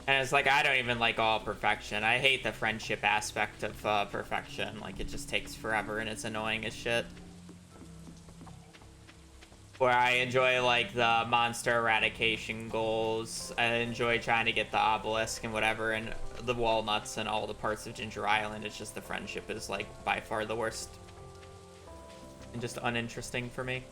And it's like, I don't even like all perfection. I hate the friendship aspect of perfection. Like, it just takes forever and it's annoying as shit. Where I enjoy like the monster eradication goals. I enjoy trying to get the obelisk and whatever, and the walnuts and all the parts of Ginger Island. It's just the friendship is like by far the worst and just uninteresting for me.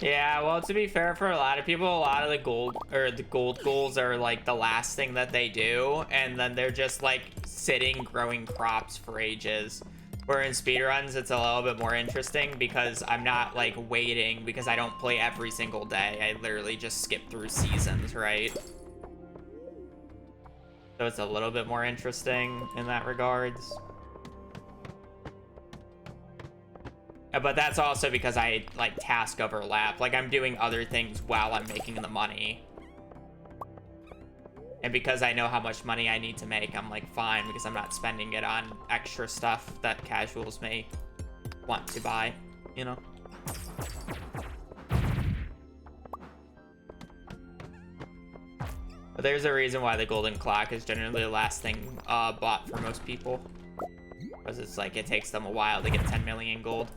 Yeah, well, to be fair, for a lot of people, a lot of the gold goals are like the last thing that they do, and then they're just like sitting growing crops for ages. Where in speedruns, it's a little bit more interesting because I'm not like waiting, because I don't play every single day. I literally just skip through seasons, right? So it's a little bit more interesting in that regards. But that's also because I like task overlap. Like, I'm doing other things while I'm making the money. And because I know how much money I need to make, I'm like fine, because I'm not spending it on extra stuff that casuals may want to buy, you know? But there's a reason why the golden clock is generally the last thing bought for most people. Because it's like, it takes them a while to get 10 million gold.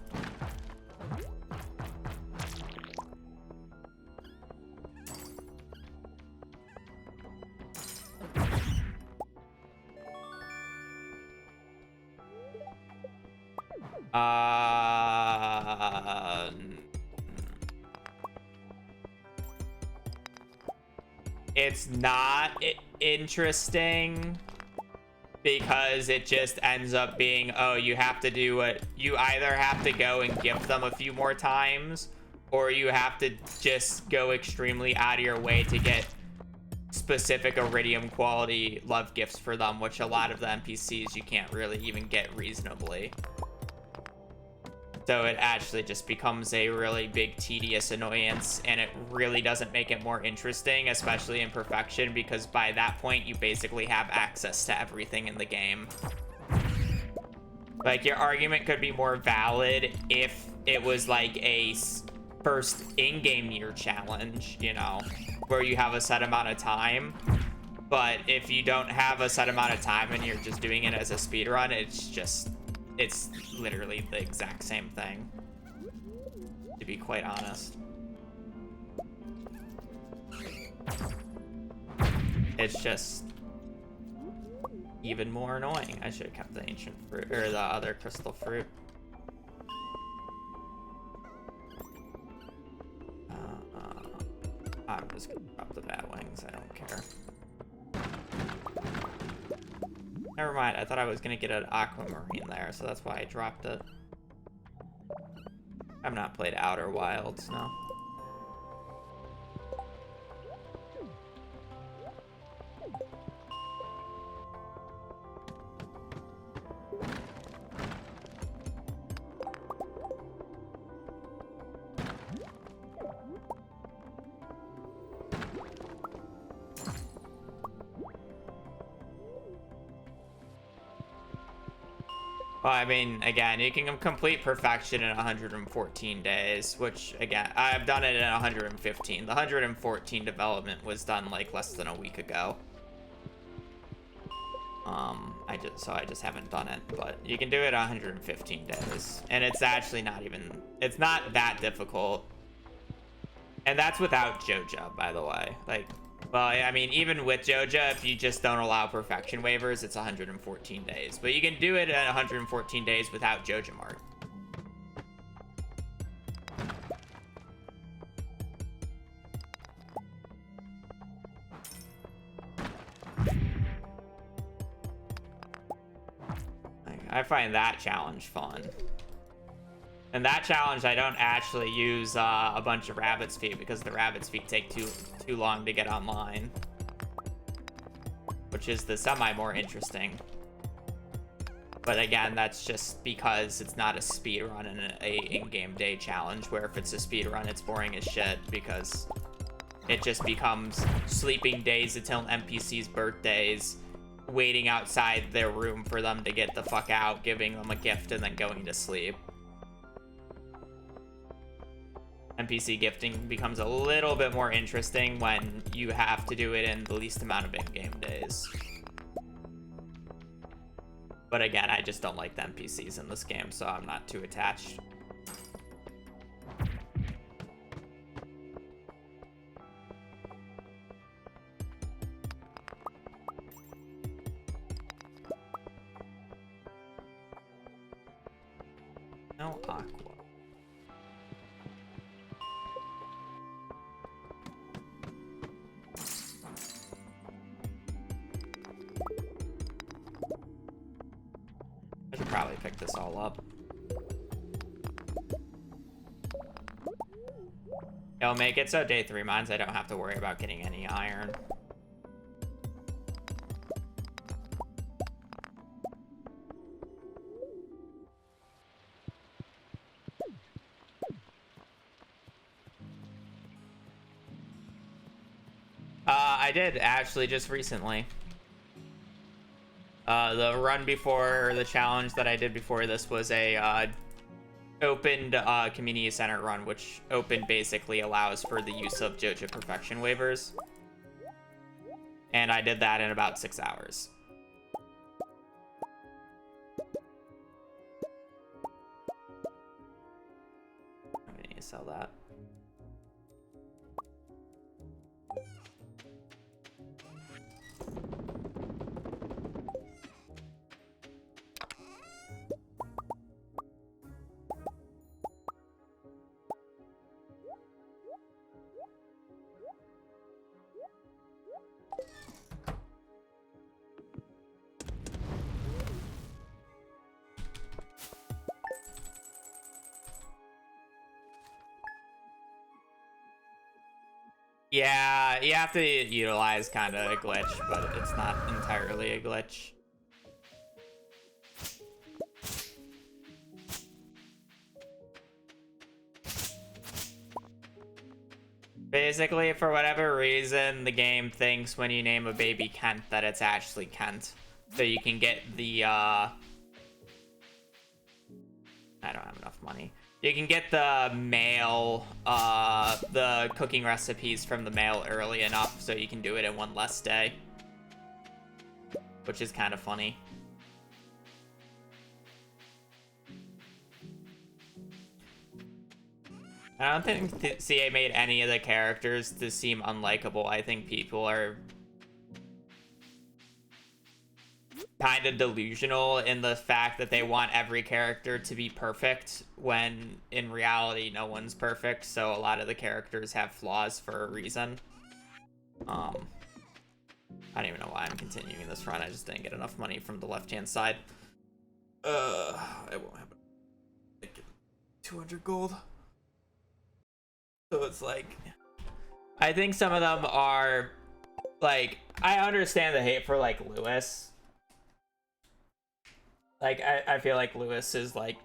It's not interesting because it just ends up being, oh, you have to do it. You either have to go and gift them a few more times, or you have to just go extremely out of your way to get specific iridium quality love gifts for them, which a lot of the NPCs you can't really even get reasonably. So it actually just becomes a really big tedious annoyance, and it really doesn't make it more interesting, especially in perfection, because by that point you basically have access to everything in the game. Like, your argument could be more valid if it was like a first in-game year challenge, you know, where you have a set amount of time. But if you don't have a set amount of time and you're just doing it as a speedrun, it's literally the exact same thing, to be quite honest. It's just even more annoying. I should have kept the ancient fruit, or the other crystal fruit. just gonna drop the bat wings. I don't care. Never mind. I thought I was gonna get an aquamarine there, so that's why I dropped it. I've not played Outer Wilds, no. Well, I mean, again, you can complete perfection in 114 days, which, again, I've done it in 115. The 114 development was done, like, less than a week ago. I just haven't done it, but you can do it 115 days. And it's actually not even, it's not that difficult. And that's without Joja, by the way. Like, well, I mean, even with Joja, if you just don't allow perfection waivers, it's 114 days. But you can do it at 114 days without Joja Mark. I find that challenge fun. And that challenge, I don't actually use a bunch of rabbit's feet because the rabbit's feet take too long to get online, which is the semi more interesting. But again, that's just because it's not a speed run and a in-game day challenge, where if it's a speed run, it's boring as shit because it just becomes sleeping days until NPCs' birthdays, waiting outside their room for them to get the fuck out, giving them a gift, and then going to sleep. NPC gifting becomes a little bit more interesting when you have to do it in the least amount of in-game days. But again, I just don't like the NPCs in this game, so I'm not too attached. No aqua. I should probably pick this all up. It'll make it so day 3 mines I don't have to worry about getting any iron. I did actually just recently. The run before, the challenge that I did before this was a opened community center run, which open basically allows for the use of Joja perfection waivers. And I did that in about 6 hours. I need to sell that. Yeah, you have to utilize kind of a glitch, but it's not entirely a glitch. Basically, for whatever reason, the game thinks when you name a baby Kent that it's actually Kent. So you can get the, I don't have enough money. You can get the mail, the cooking recipes from the mail early enough so you can do it in one less day. Which is kind of funny. I don't think CA made any of the characters to seem unlikable. I think people are kind of delusional in the fact that they want every character to be perfect, when in reality no one's perfect, so a lot of the characters have flaws for a reason. I don't even know why I'm continuing this run. I just didn't get enough money from the left-hand side. It won't happen. 200 gold. So it's like, I think some of them are like, I understand the hate for like Lewis. Like, I feel like Lewis is like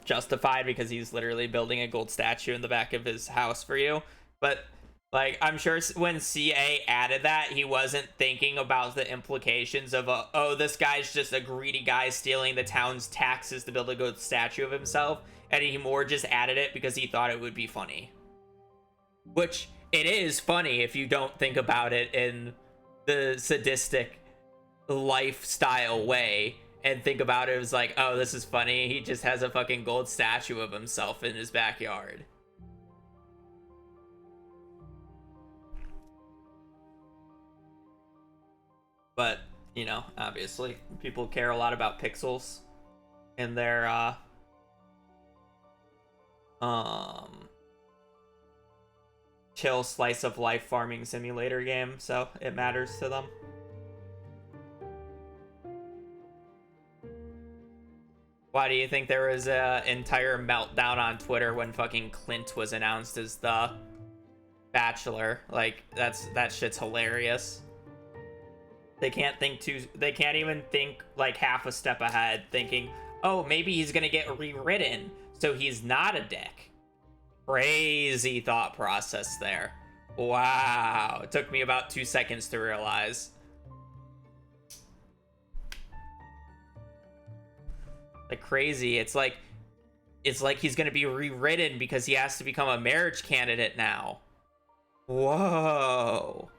justified because he's literally building a gold statue in the back of his house for you. But like, I'm sure when CA added that, he wasn't thinking about the implications of oh, this guy's just a greedy guy stealing the town's taxes to build a gold statue of himself. And he more just added it because he thought it would be funny. Which, it is funny if you don't think about it in the sadistic lifestyle way. And think about it as like, oh, this is funny. He just has a fucking gold statue of himself in his backyard. But, you know, obviously, people care a lot about pixels in their, chill slice of life farming simulator game, so it matters to them. Why do you think there was an entire meltdown on Twitter when fucking Clint was announced as the Bachelor? Like, that shit's hilarious. They can't even think like half a step ahead, thinking, oh, maybe he's gonna get rewritten, so he's not a dick. Crazy thought process there. Wow. It took me about 2 seconds to realize. Like, crazy. It's like he's gonna be rewritten because he has to become a marriage candidate now. Whoa.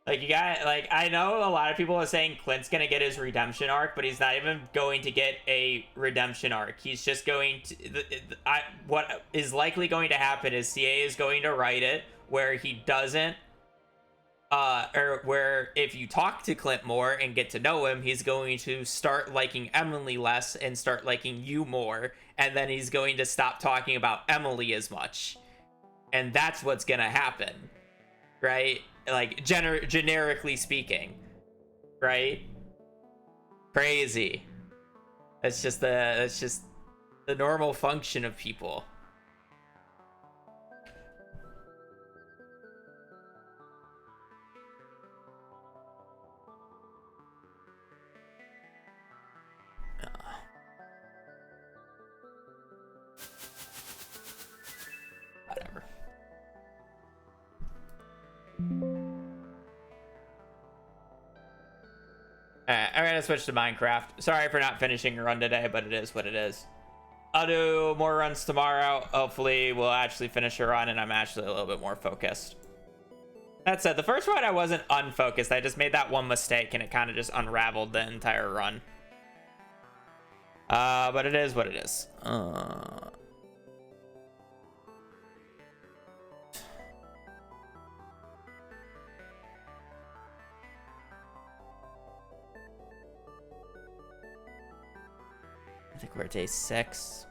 Like, you got, like, I know a lot of people are saying Clint's gonna get his redemption arc, but he's not even going to get a redemption arc. He's just going to, what is likely going to happen is CA is going to write it where he doesn't, or where if you talk to Clint more and get to know him, he's going to start liking Emily less and start liking you more, and then he's going to stop talking about Emily as much. And that's what's gonna happen, right? Like, generically speaking, right? Crazy. That's just the normal function of people. Whatever. Alright, I'm gonna switch to Minecraft. Sorry for not finishing a run today, but it is what it is. I'll do more runs tomorrow. Hopefully we'll actually finish a run and I'm actually a little bit more focused. That said, the first run I wasn't unfocused. I just made that one mistake and it kind of just unraveled the entire run. But it is what it is. I think we're at day 6.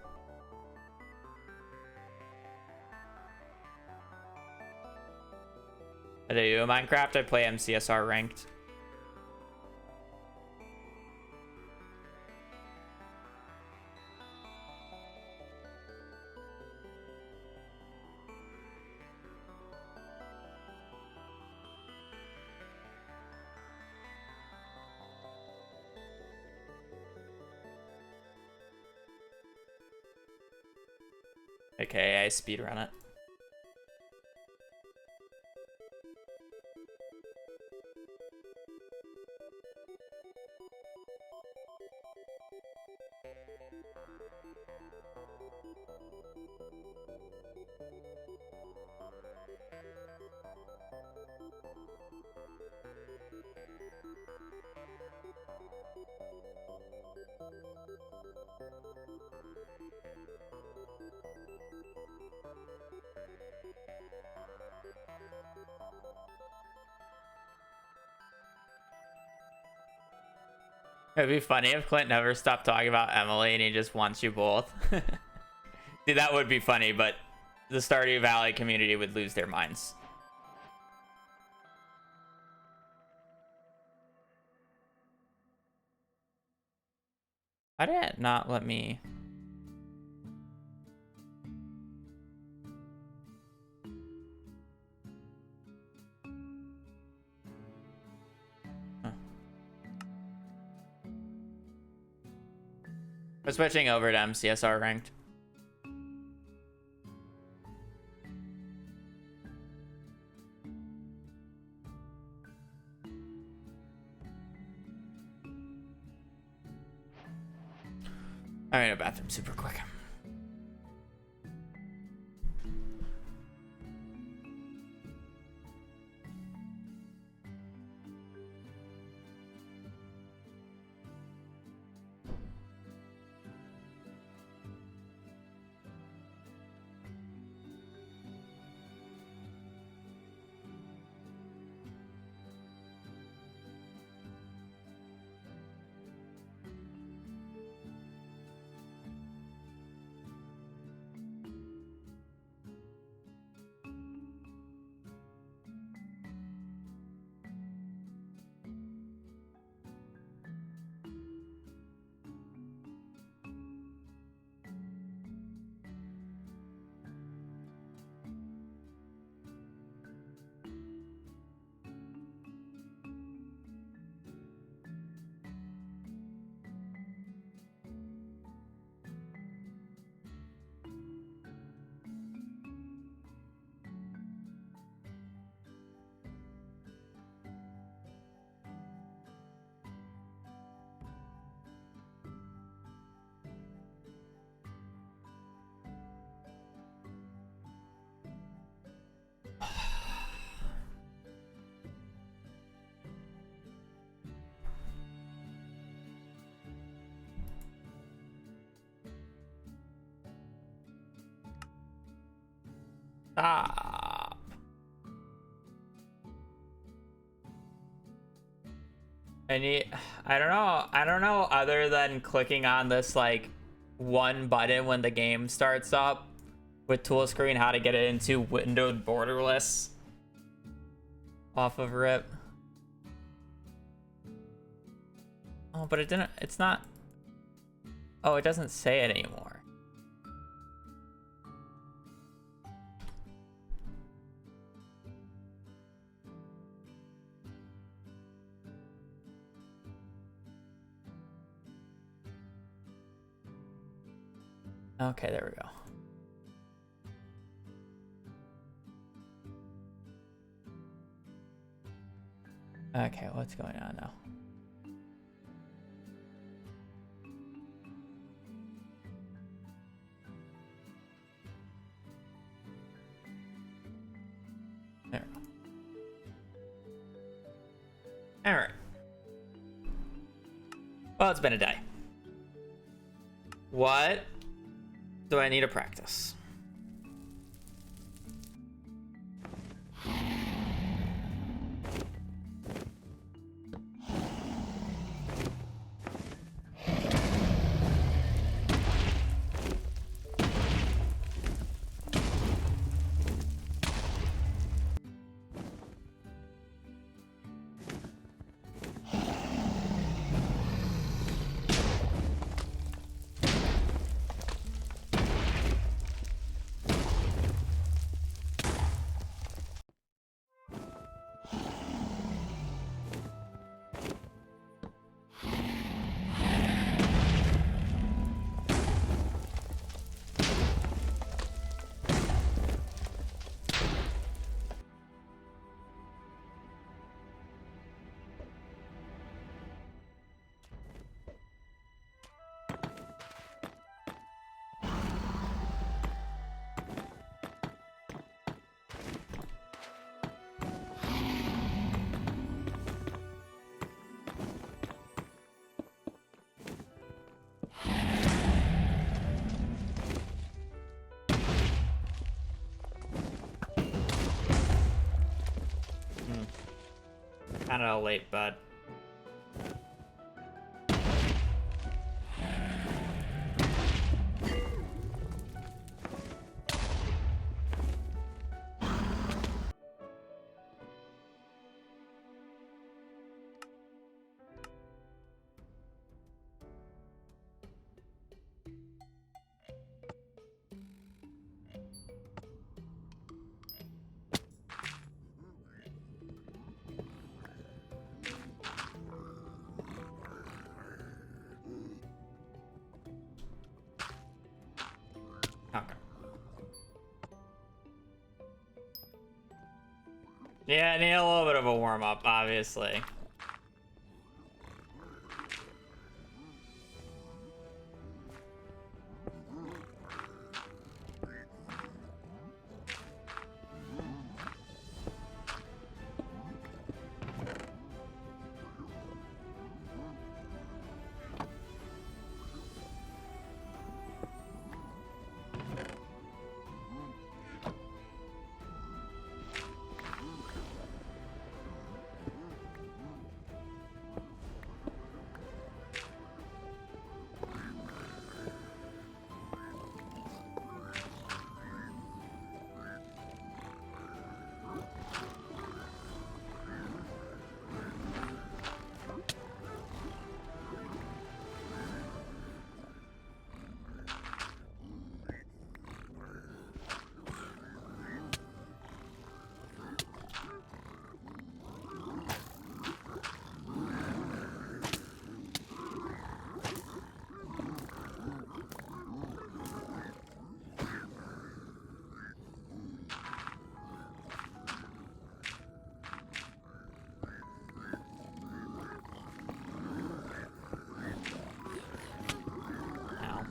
I do Minecraft. I play MCSR ranked. Okay, I speedrun it. It'd be funny if Clint never stopped talking about Emily and he just wants you both. Dude, that would be funny, but the Stardew Valley community would lose their minds. Why did it not let me? Huh. We're switching over to MCSR ranked. I'm in a bathroom super quick. Stop. I don't know other than clicking on this like one button when the game starts up with tool screen how to get it into windowed borderless off of RIP. Oh, but it's not. Oh, it doesn't say it anymore. Okay, there we go. Okay, what's going on now? There we go. All right. Well, it's been a day. What do I need to practice? Kind of late, bud. Yeah, I need a little bit of a warm-up, obviously. Ow.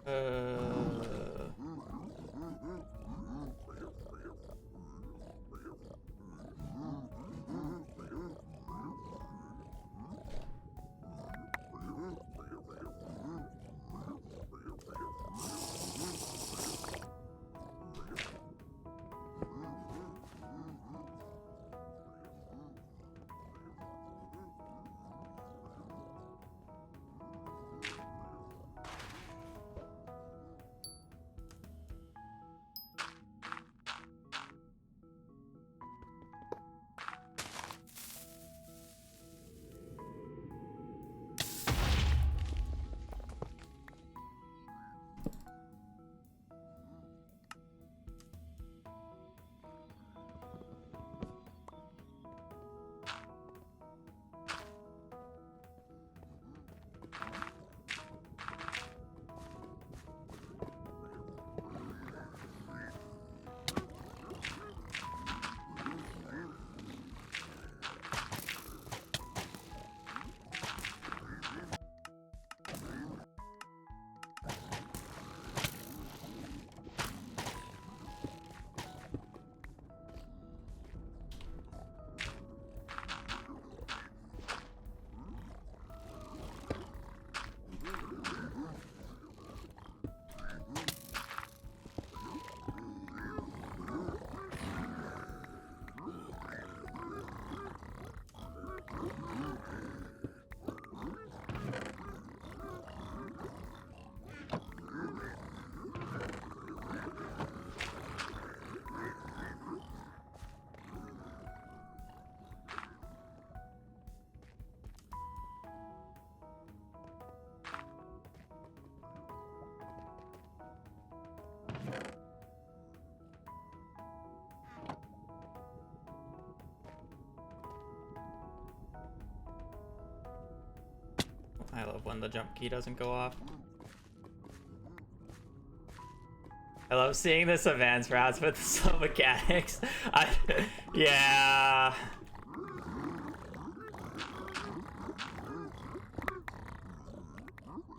Uh... I love when the jump key doesn't go off. I love seeing this advanced routes with the slow mechanics. Yeah.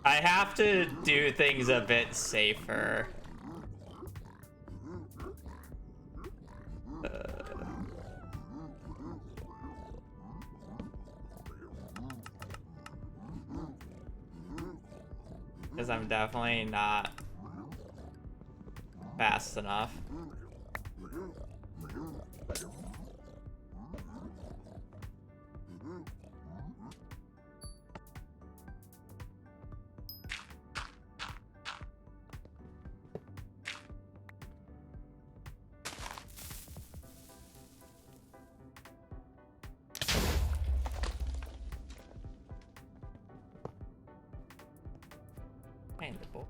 I have to do things a bit safer. Because I'm definitely not fast enough. Handable.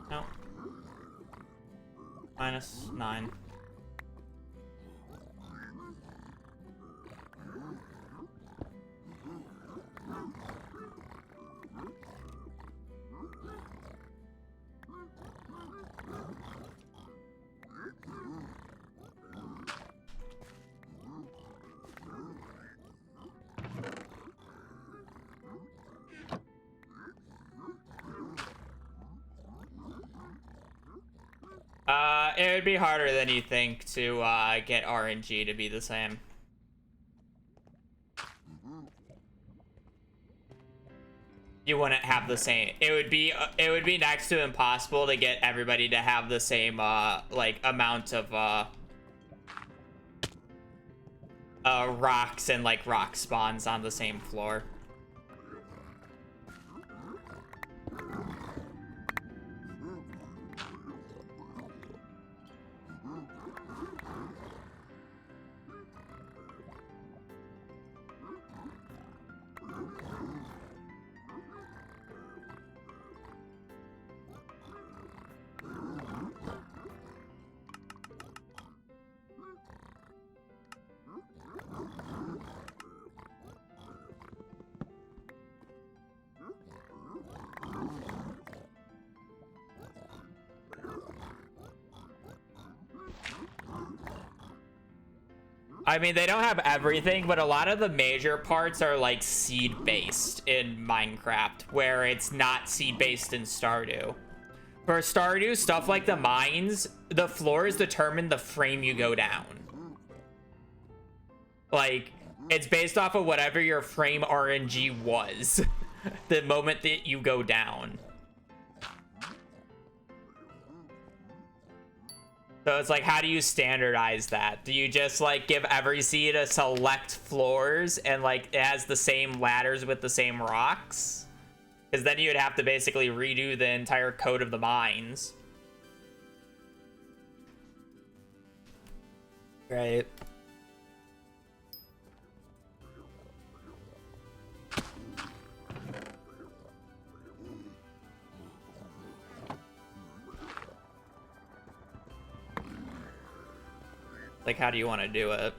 No. -9. It would be harder than you think to get RNG to be the same. You wouldn't have the same. It would be next to impossible to get everybody to have the same like amount of rocks and like rock spawns on the same floor. I mean, they don't have everything, but a lot of the major parts are like seed-based in Minecraft, where it's not seed-based in Stardew. For Stardew, stuff like the mines, the floors determine the frame you go down. Like, it's based off of whatever your frame RNG was the moment that you go down. So it's like, how do you standardize that? Do you just like give every seed a select floors and like it has the same ladders with the same rocks? Because then you'd have to basically redo the entire code of the mines. Right. Like, how do you want to do it?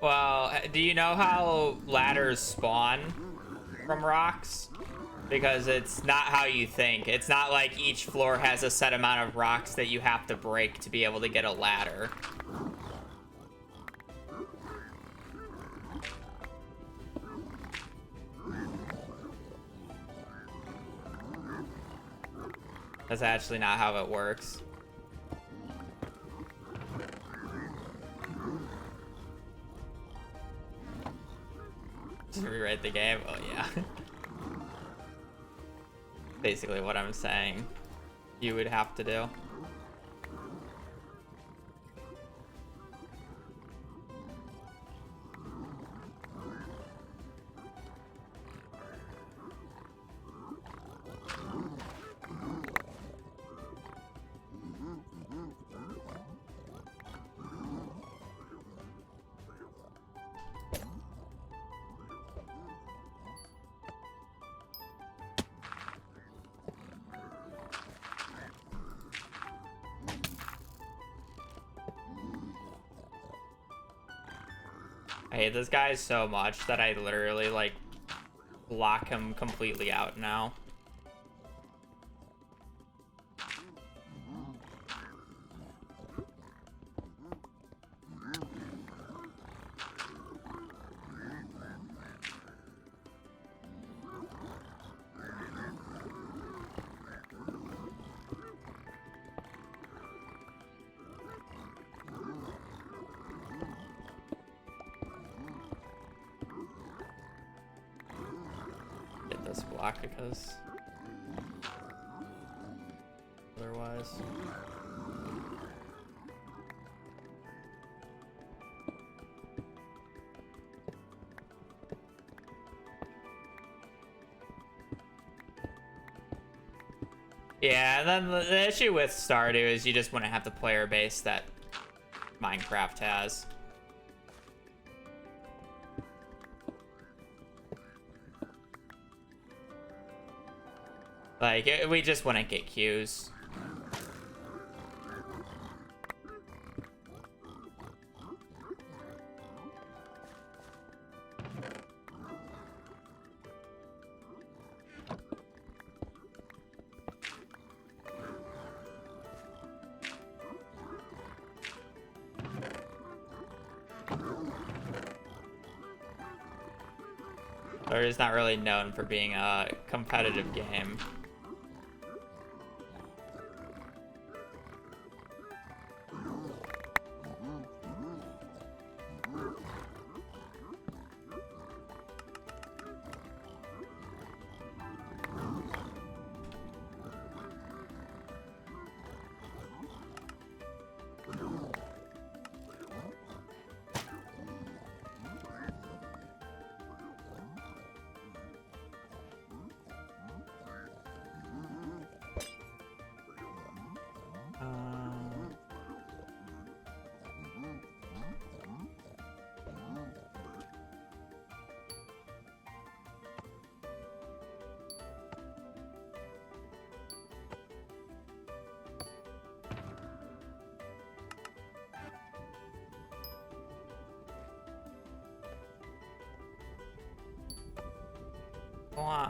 Well, do you know how ladders spawn from rocks? Because it's not how you think. It's not like each floor has a set amount of rocks that you have to break to be able to get a ladder. That's actually not how it works. Just rewrite the game? Oh, yeah. Basically what I'm saying you would have to do. I hate this guy so much that I literally, like, block him completely out now. This block because otherwise. Yeah, and then the issue with Stardew is you just want to have the player base that Minecraft has. Like, we just wouldn't get queues. Or is not really known for being a competitive game.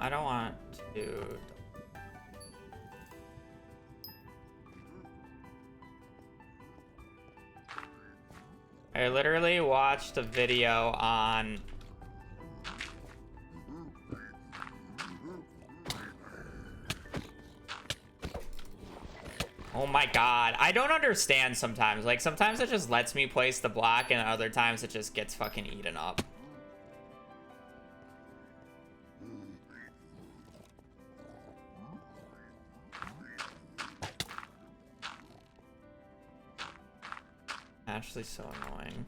I don't want to. I literally watched a video on oh my god, I don't understand sometimes. Like, sometimes it just lets me place the block, and other times it just gets fucking eaten up. Actually so annoying.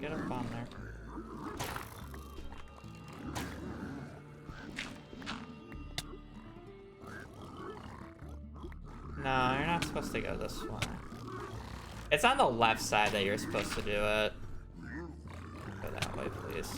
Get up on there. No, you're not supposed to go this way. It's on the left side that you're supposed to do it. Go that way, please.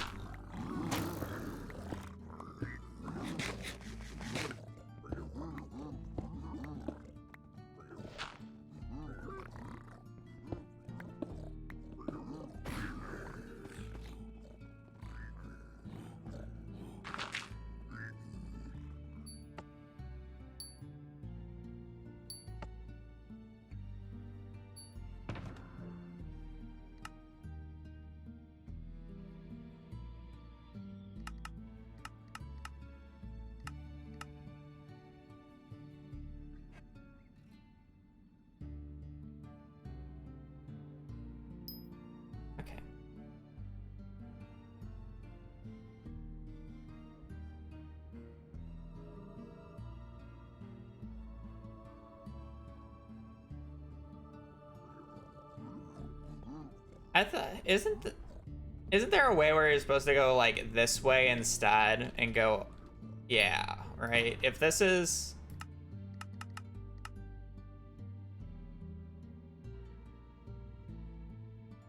I thought isn't there a way where you're supposed to go like this way instead and go, yeah, right? If this is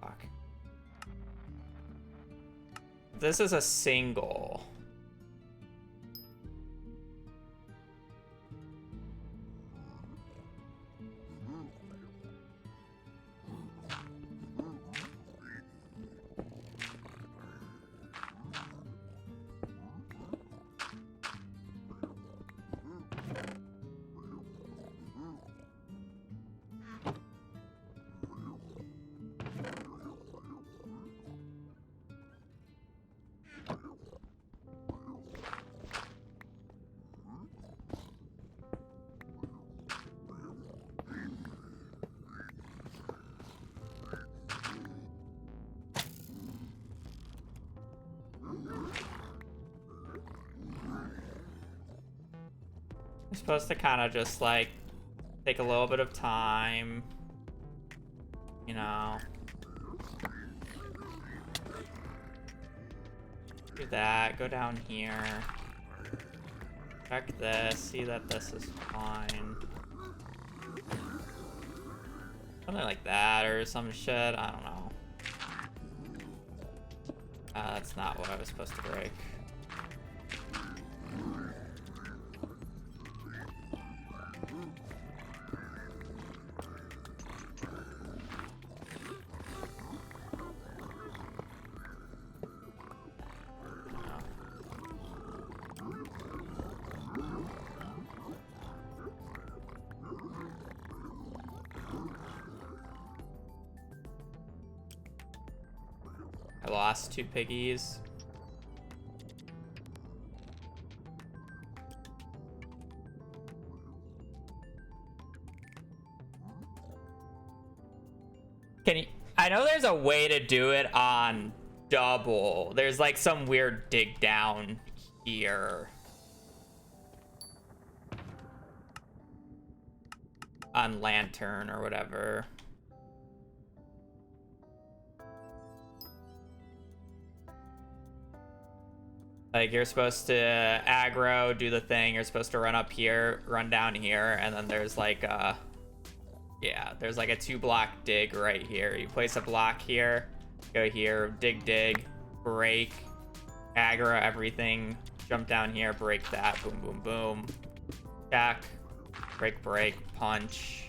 fuck. If this is a single. You're supposed to kind of just like take a little bit of time, you know. Do that, go down here. Check this, see that this is fine. Something like that or some shit, I don't know. That's not what I was supposed to break. I lost 2 piggies. Can you? I know there's a way to do it on double. There's like some weird dig down here. On lantern or whatever. Like, you're supposed to aggro, do the thing, you're supposed to run up here, run down here, and then there's like a... Yeah, there's like a 2-block dig right here. You place a block here, go here, dig, break, aggro everything, jump down here, break that, boom, boom, boom. Jack, break, punch.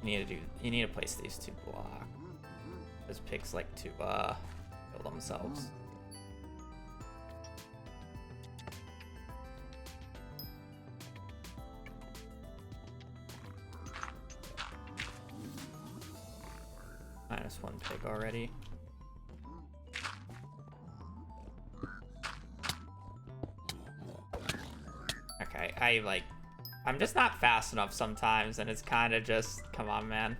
You need to place these 2 blocks. Those pigs like to kill themselves. -1 pig already. Okay, I'm just not fast enough sometimes, and it's kind of just, come on, man.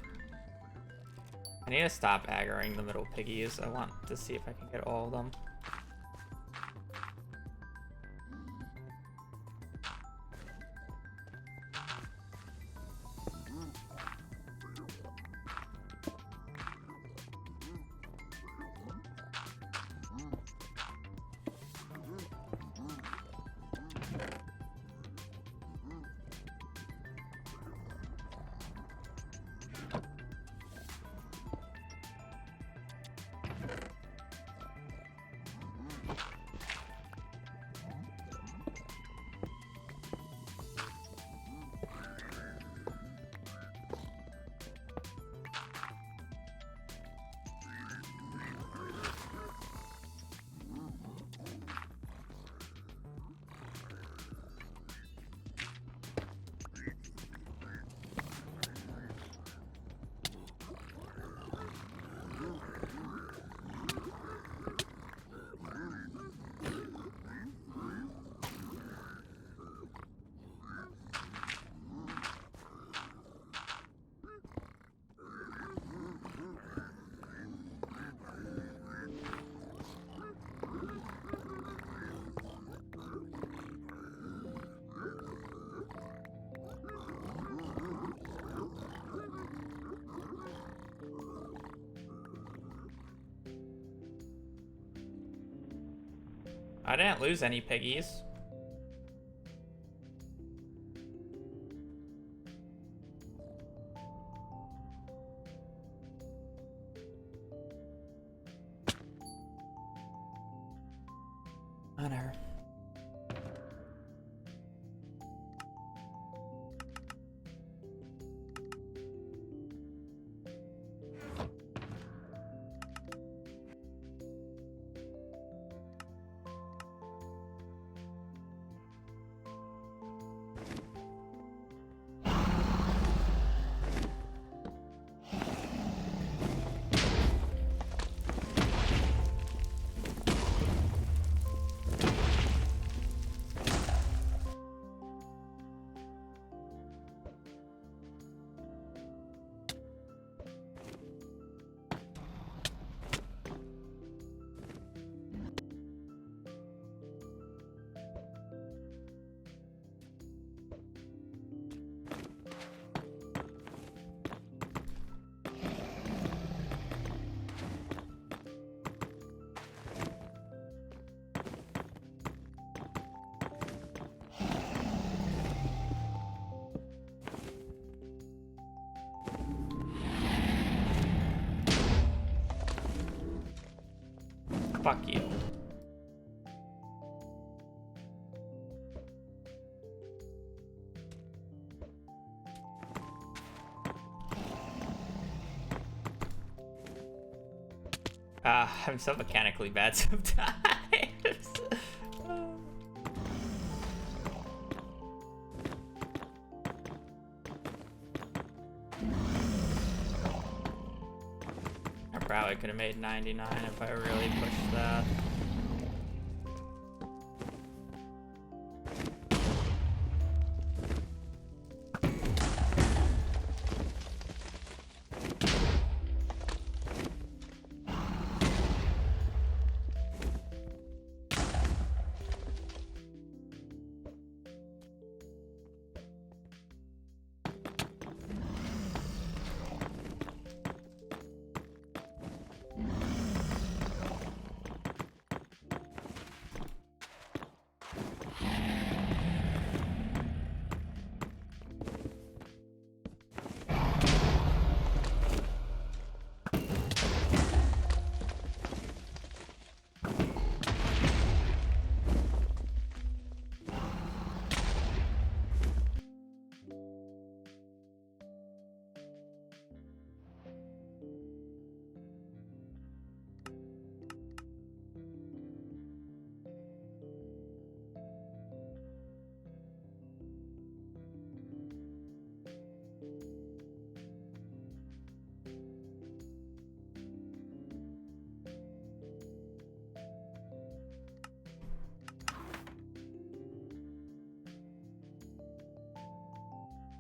I need to stop aggroing the middle piggies. I want to see if I can get all of them. I didn't lose any piggies. Honor. Fuck you. I'm so mechanically bad sometimes. I probably could have made 99 if I really pushed that.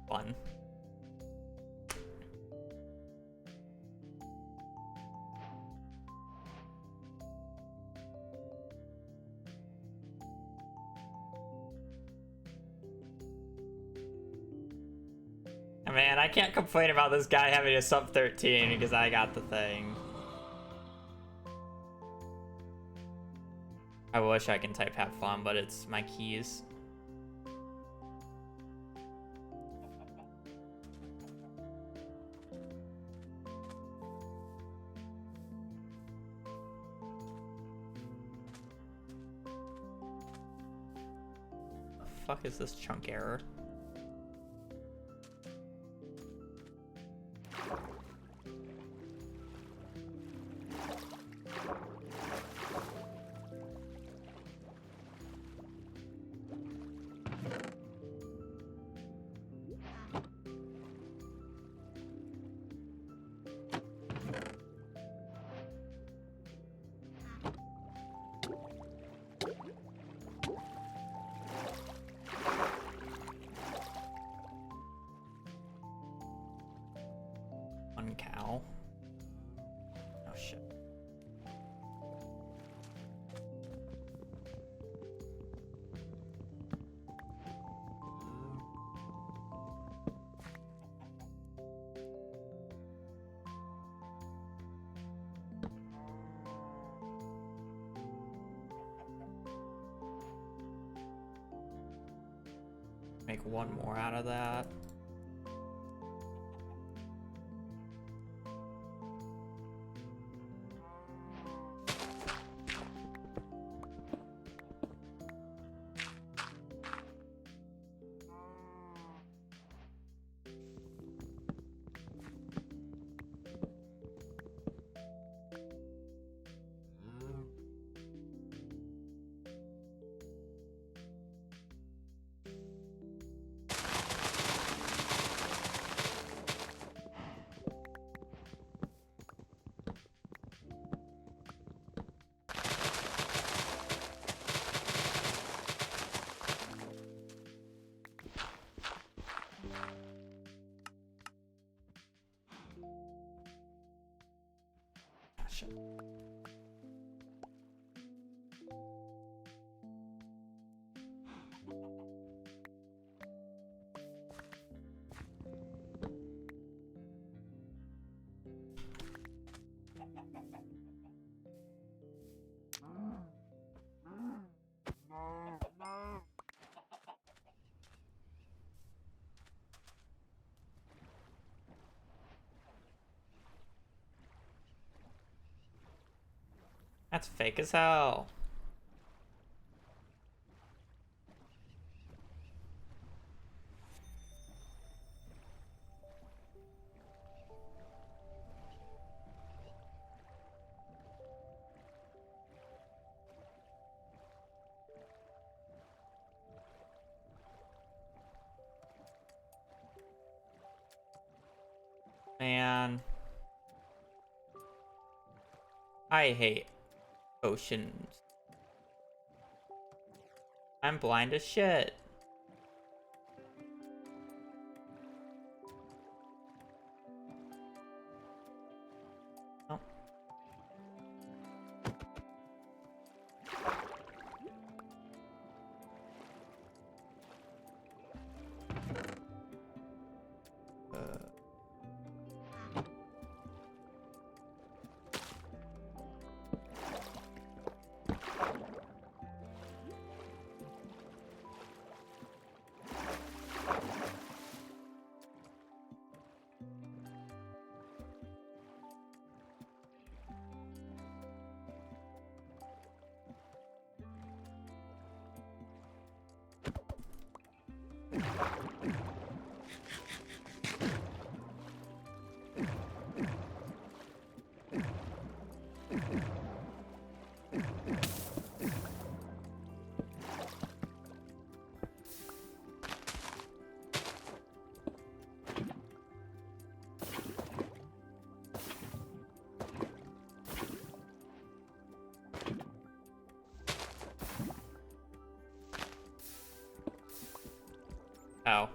Fun. Man, I can't complain about this guy having a sub 13 because I got the thing. I wish I can type have fun, but it's my keys. The fuck is this chunk error? Make one more out of that. Gotcha. That's fake as hell. Man. I hate oceans. I'm blind as shit. Oh. Oh.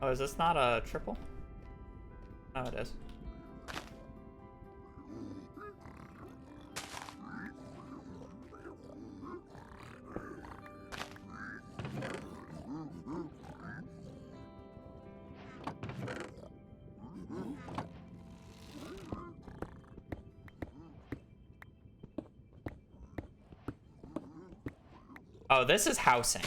Oh, is this not a triple? No, it is. Oh, this is housing.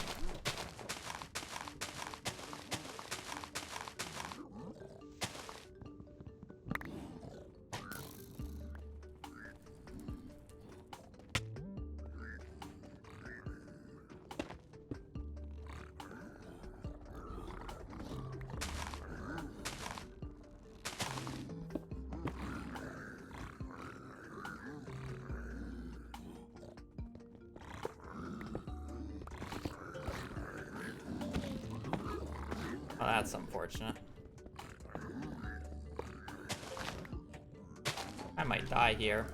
Oh, that's unfortunate. I might die here.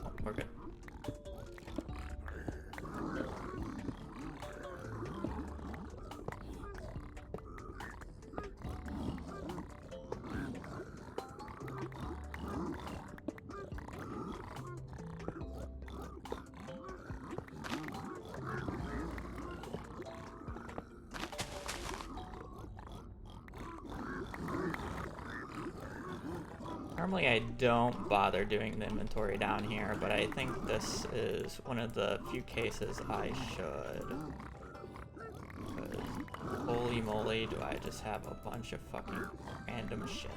Oh, we're good. Normally I don't bother doing the inventory down here, but I think this is one of the few cases I should. Because holy moly, do I just have a bunch of fucking random shit.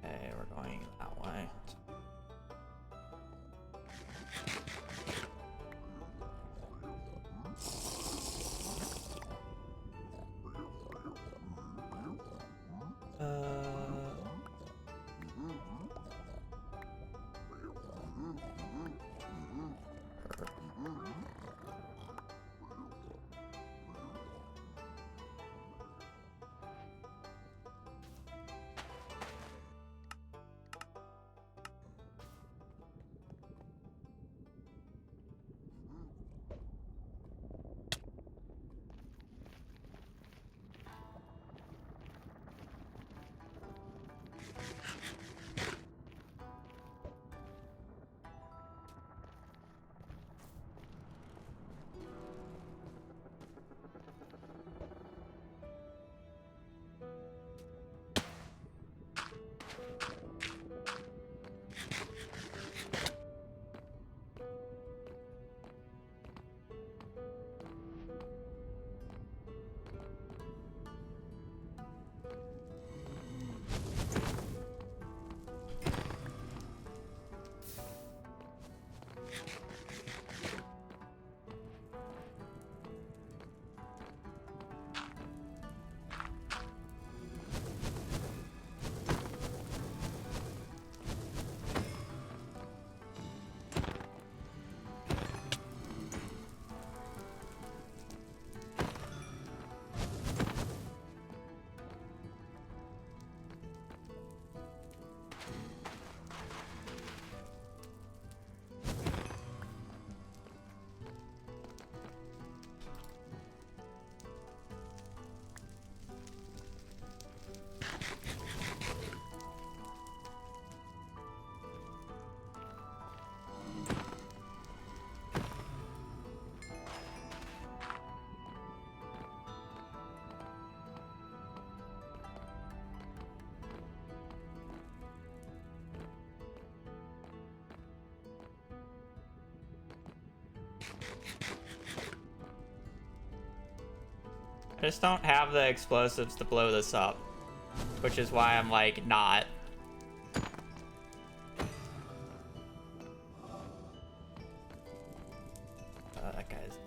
Okay, we're going that way. I just don't have the explosives to blow this up, which is why I'm like not. That guy's.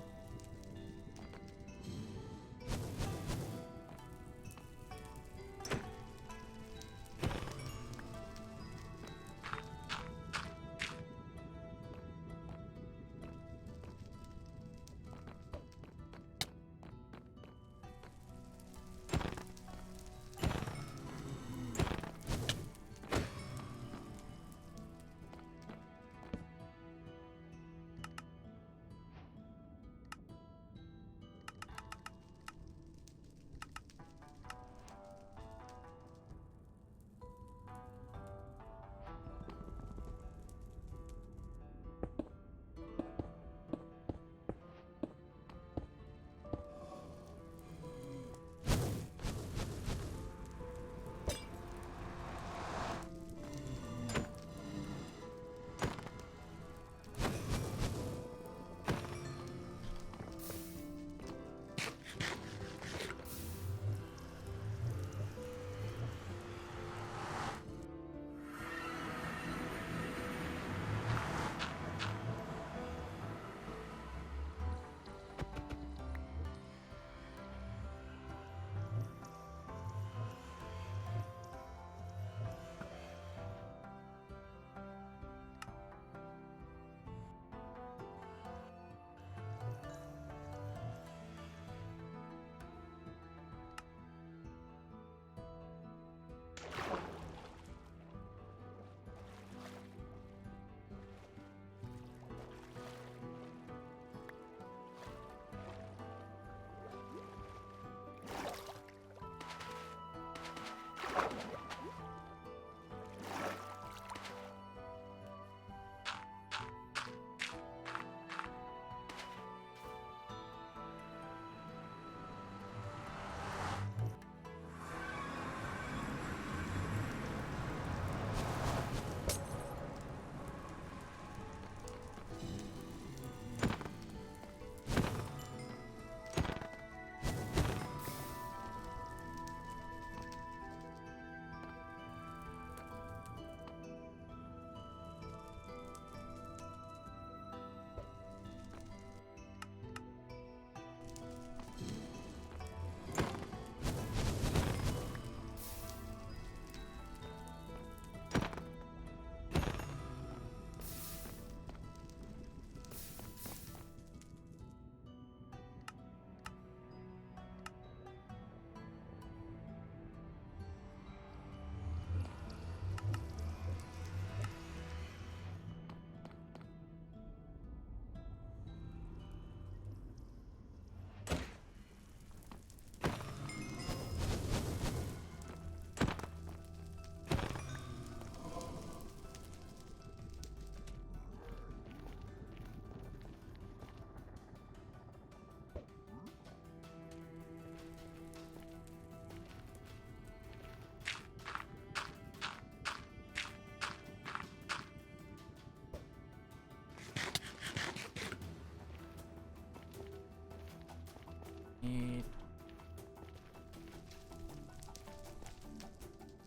Need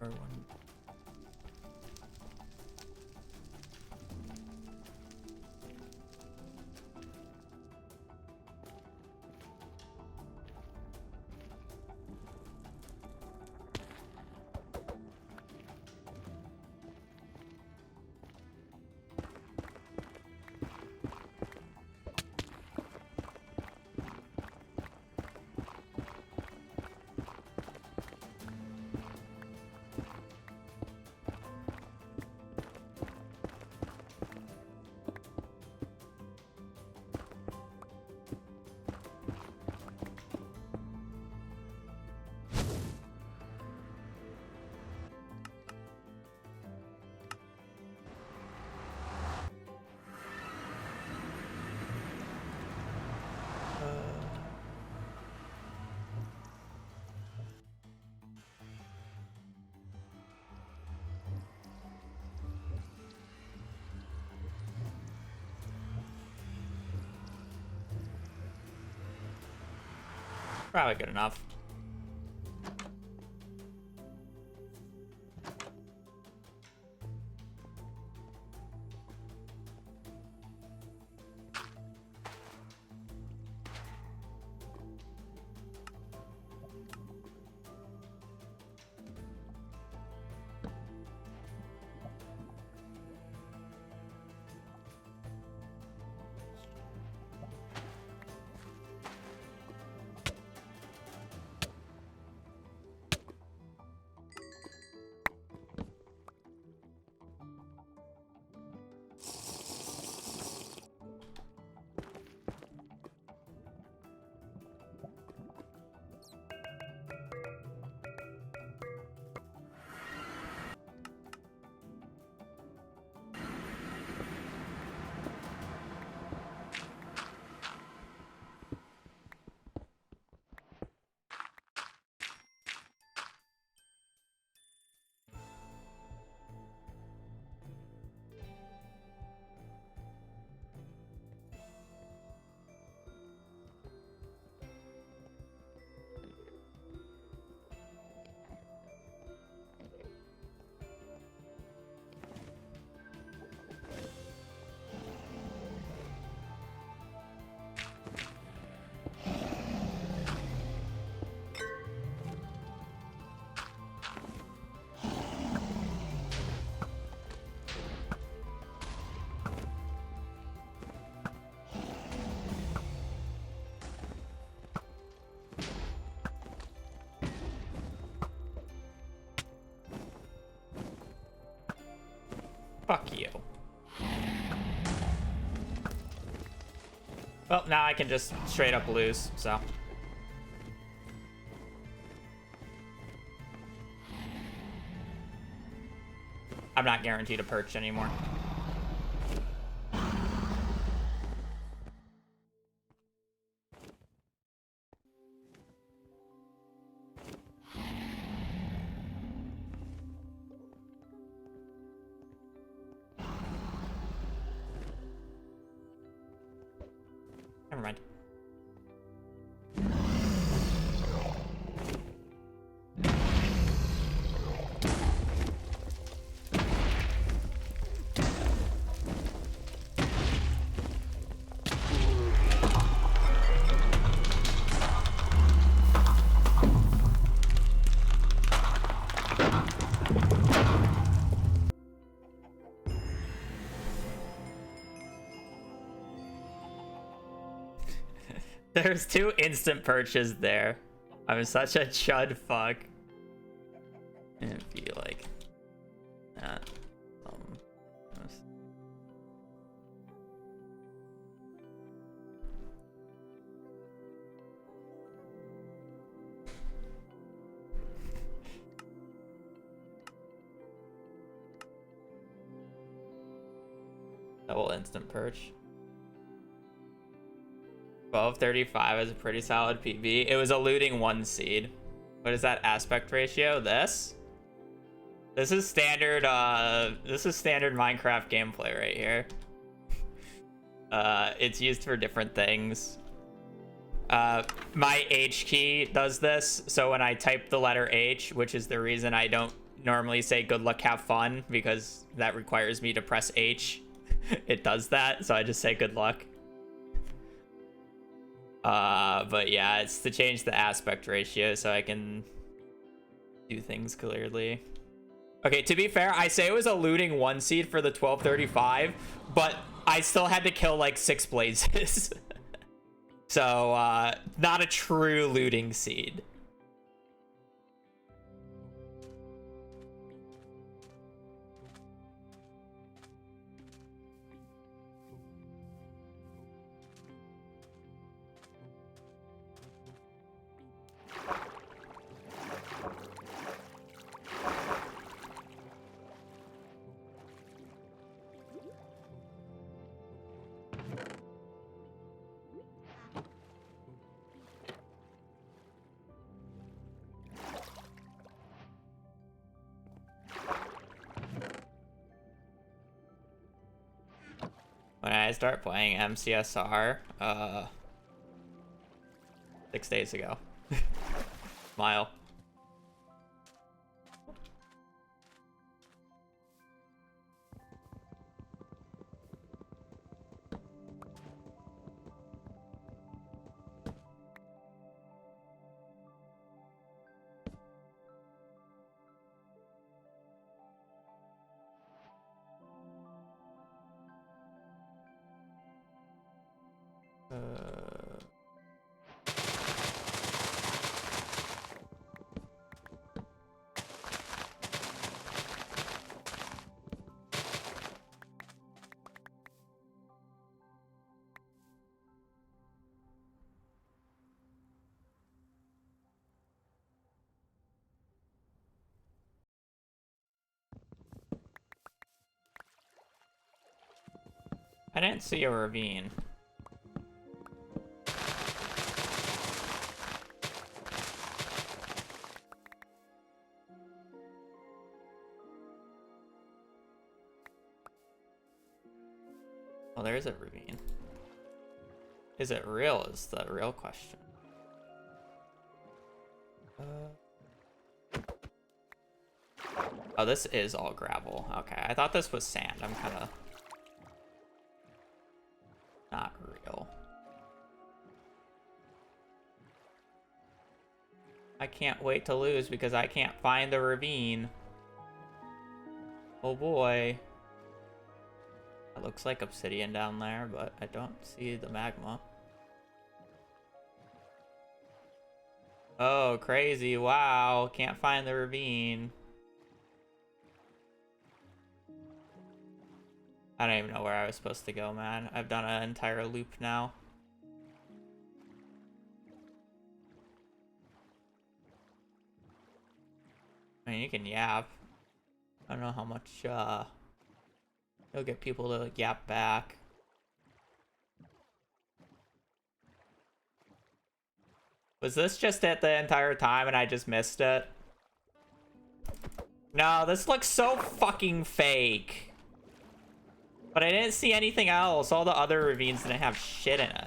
or one. Probably good enough. Fuck you. Well, now I can just straight up lose, so. I'm not guaranteed a perch anymore. Never mind. There's 2 instant perches there. I'm such a chud fuck. And be like that. Double instant perch. 1235 is a pretty solid PB. It was a looting 1 seed. What is that aspect ratio? This is standard Minecraft gameplay right here. It's used for different things. My H key does this, so when I type the letter H, which is the reason I don't normally say good luck, have fun, because that requires me to press H. It does that, so I just say good luck. But yeah, it's to change the aspect ratio so I can do things clearly. Okay, to be fair, I say it was a looting 1 seed for the 1235, but I still had to kill like 6 blazes. So, not a true looting seed. When I start playing MCSR, 6 days ago. Smile. I didn't see a ravine. Oh, there's a ravine. Is it real is the real question. Oh, this is all gravel. Okay, I thought this was sand. I'm kind of not real. I can't wait to lose because I can't find the ravine. Oh boy. It looks like obsidian down there, but I don't see the magma. Oh, crazy. Wow. Can't find the ravine. I don't even know where I was supposed to go, man. I've done an entire loop now. I mean, you can yap. I don't know how much, you'll get people to yap back. Was this just it the entire time and I just missed it? No, this looks so fucking fake. But I didn't see anything else. All the other ravines didn't have shit in it.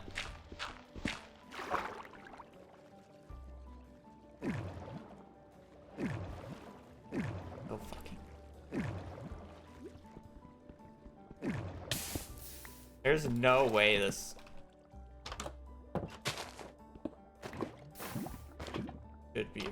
Oh, fucking. There's no way this should be.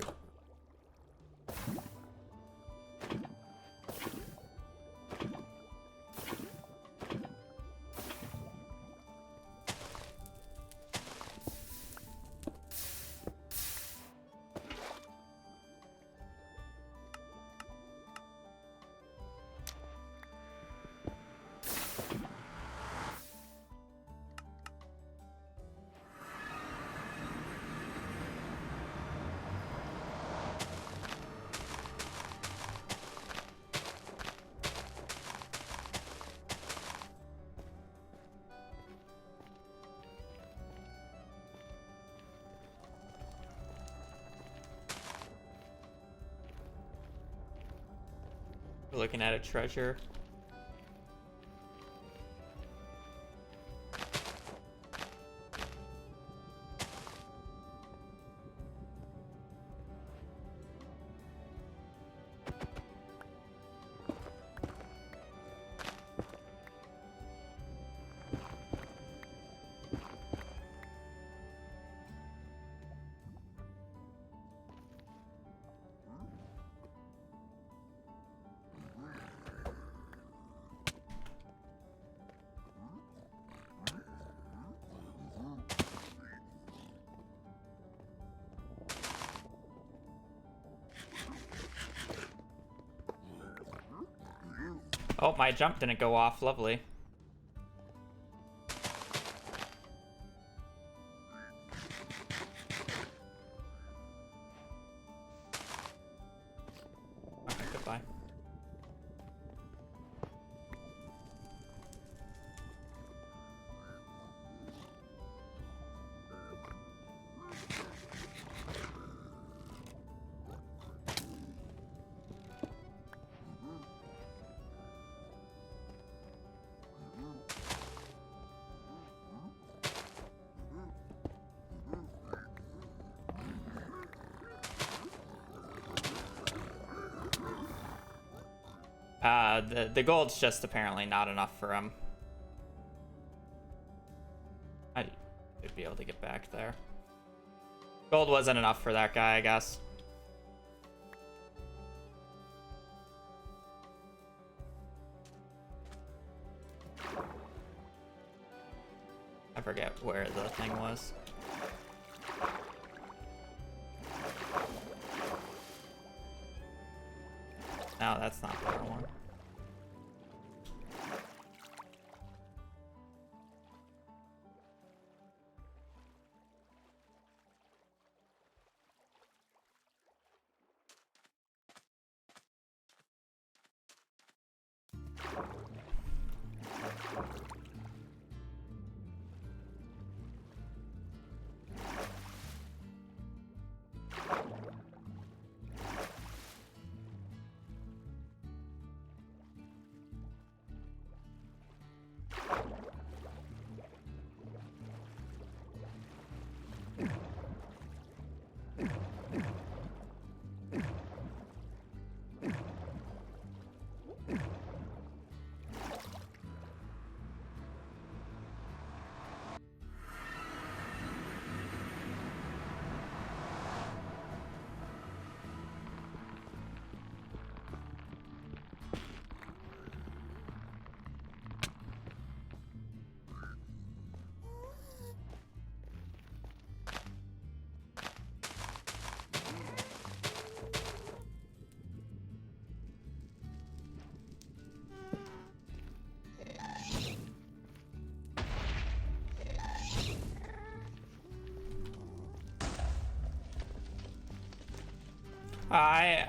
We're looking at a treasure. Oh, my jump didn't go off. Lovely. Okay, goodbye. The gold's just apparently not enough for him. I should be able to get back there. Gold wasn't enough for that guy, I guess. I forget where the thing was. No, that's not the one.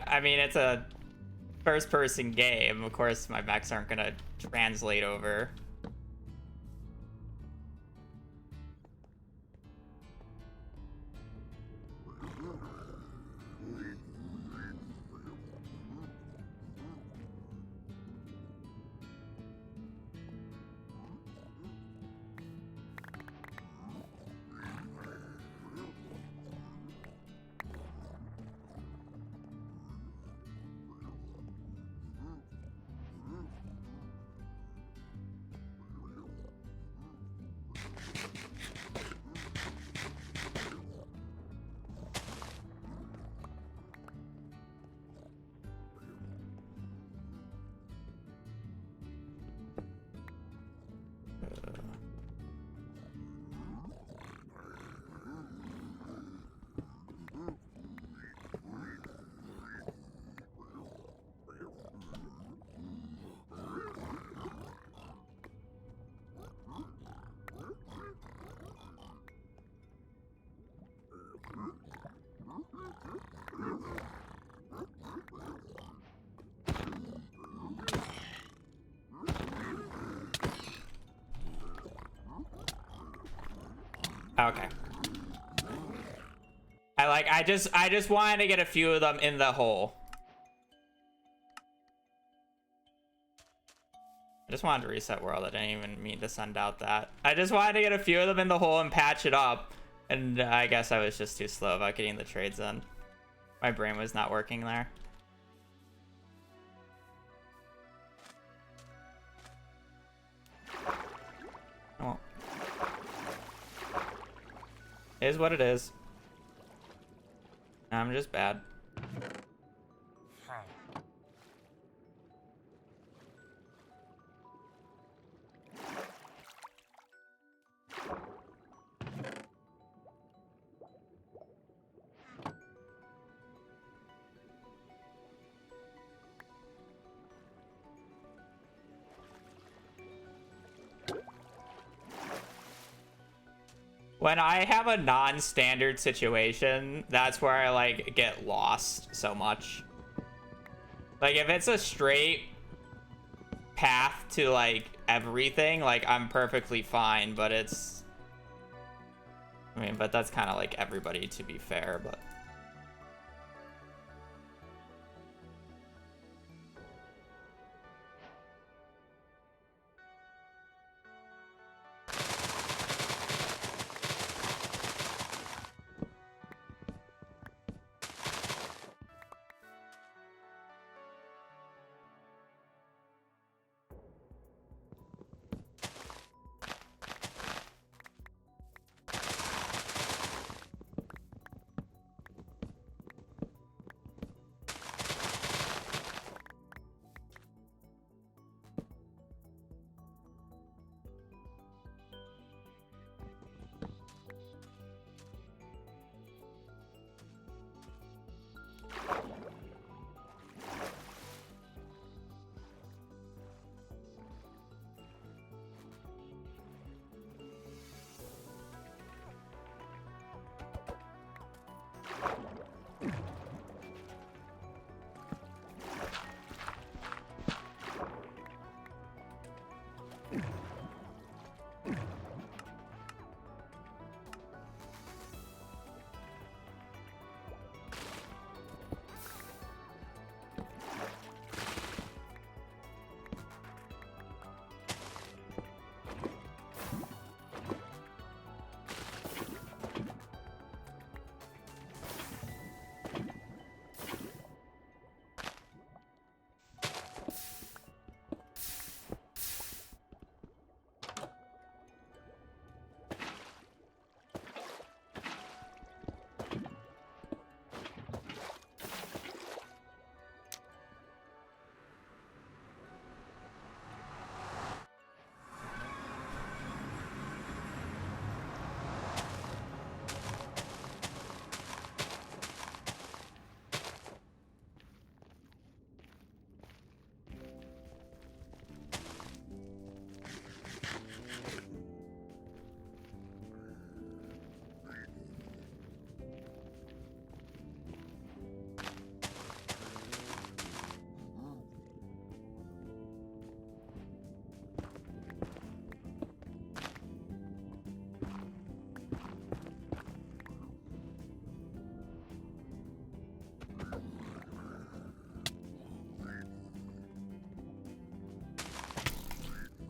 I mean, it's a first-person game. Of course, my mechs aren't gonna translate over. Okay. I just wanted to get a few of them in the hole. I just wanted to reset world. I didn't even mean to send out that. I just wanted to get a few of them in the hole and patch it up. And I guess I was just too slow about getting the trades in. My brain was not working there. Well, it is what it is. I'm just bad. When I have a non-standard situation, that's where I like get lost so much. Like if it's a straight path to like everything, like I'm perfectly fine, but it's, I mean, but that's kind of like everybody, to be fair, but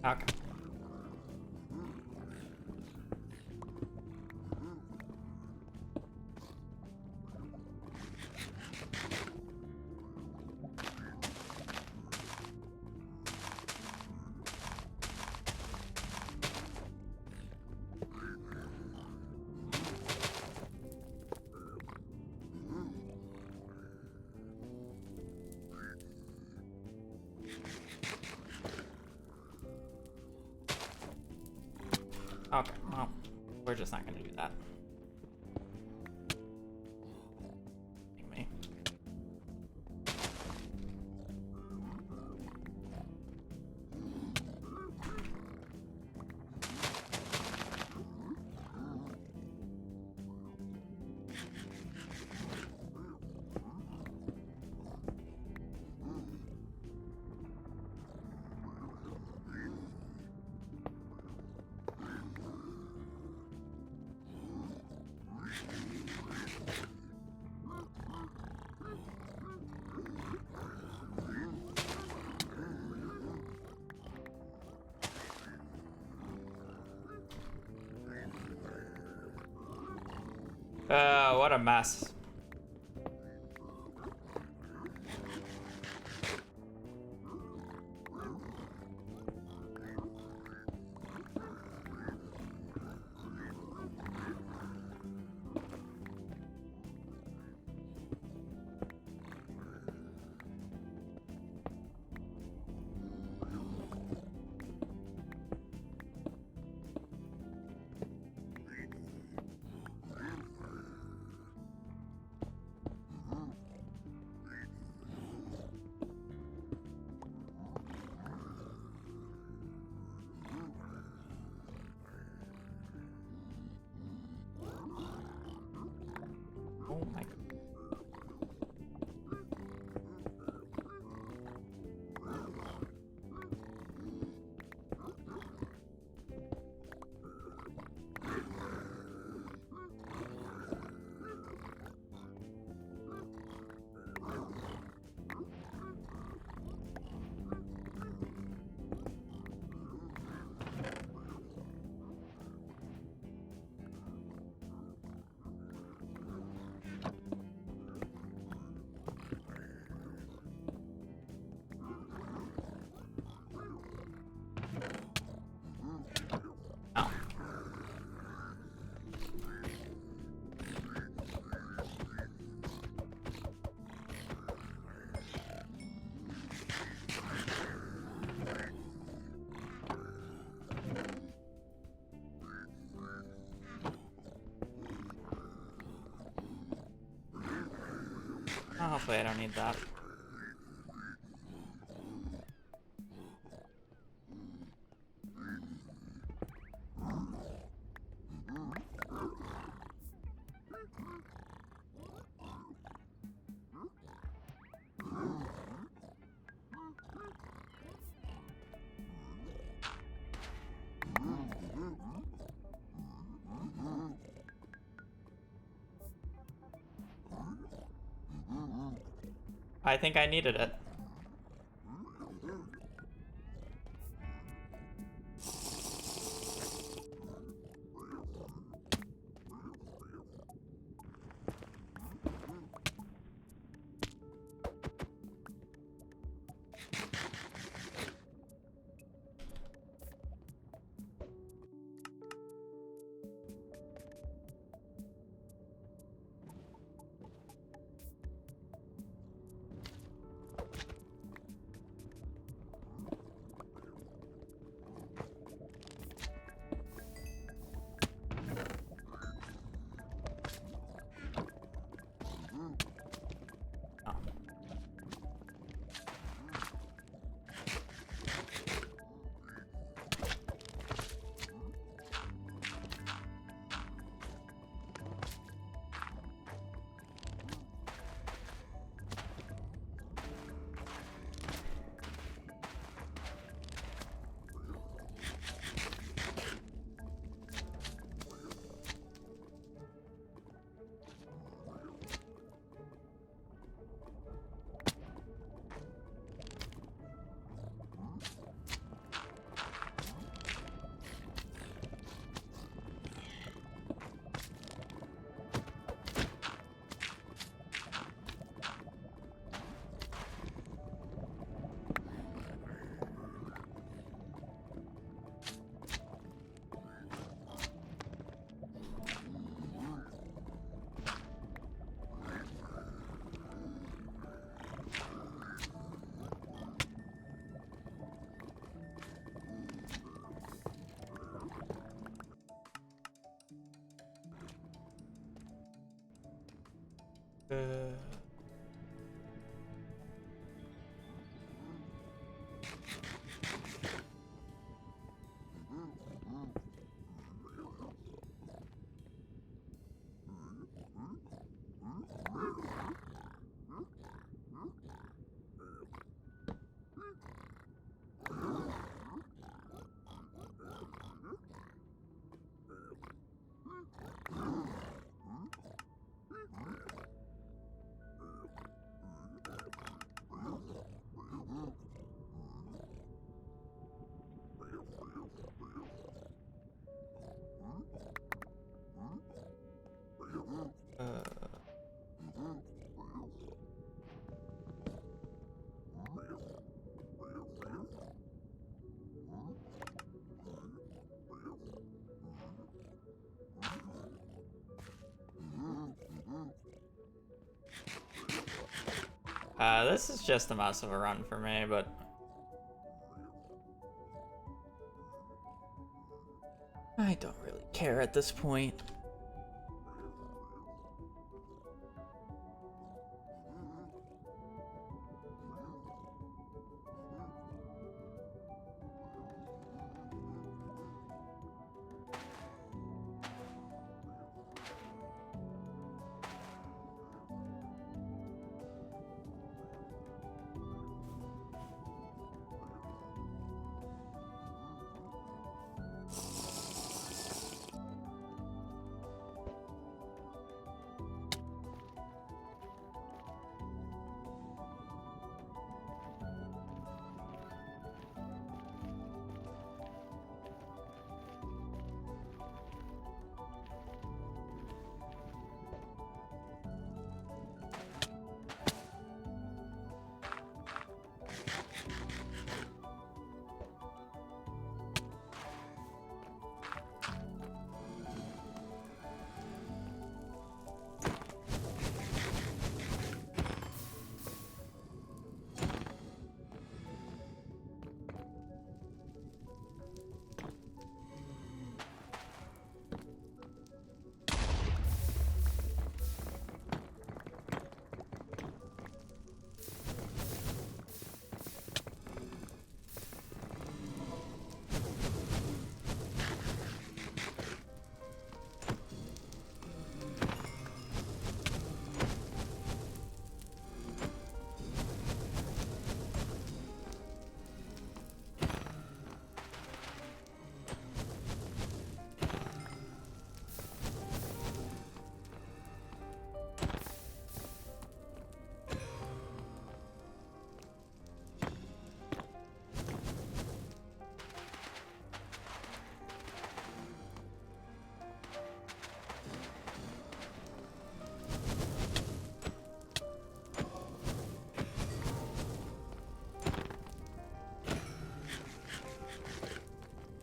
Okay. Okay, well, we're just not gonna do that. Me. What a mess. Oh my god. Oh. Oh, hopefully I don't need that. I think I needed it. Uh, this is just a mess of a run for me, but I don't really care at this point.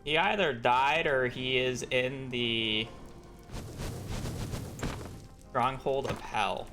He either died or he is in the stronghold of hell.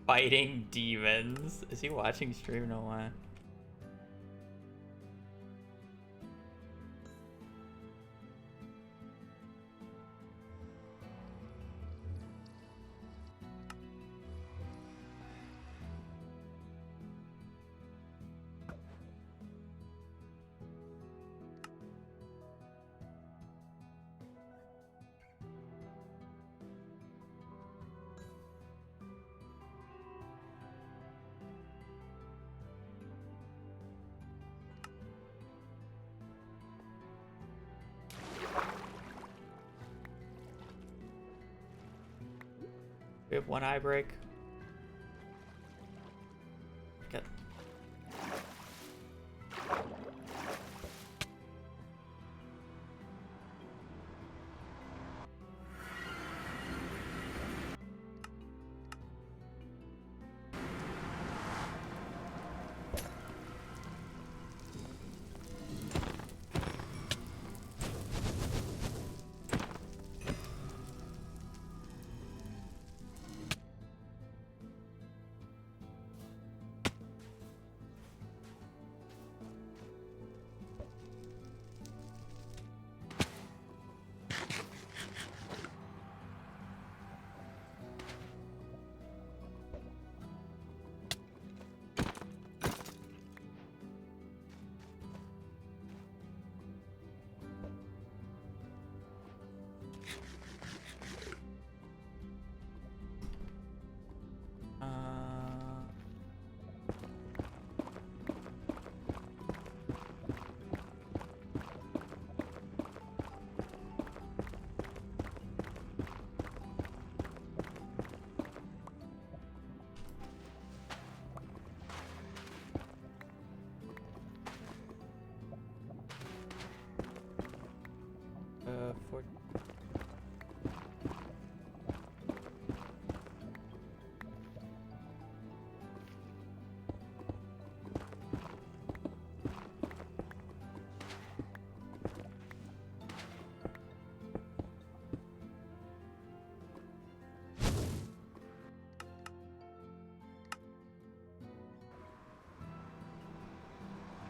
Fighting demons. Is he watching stream? No way. We have one eye break. Good. For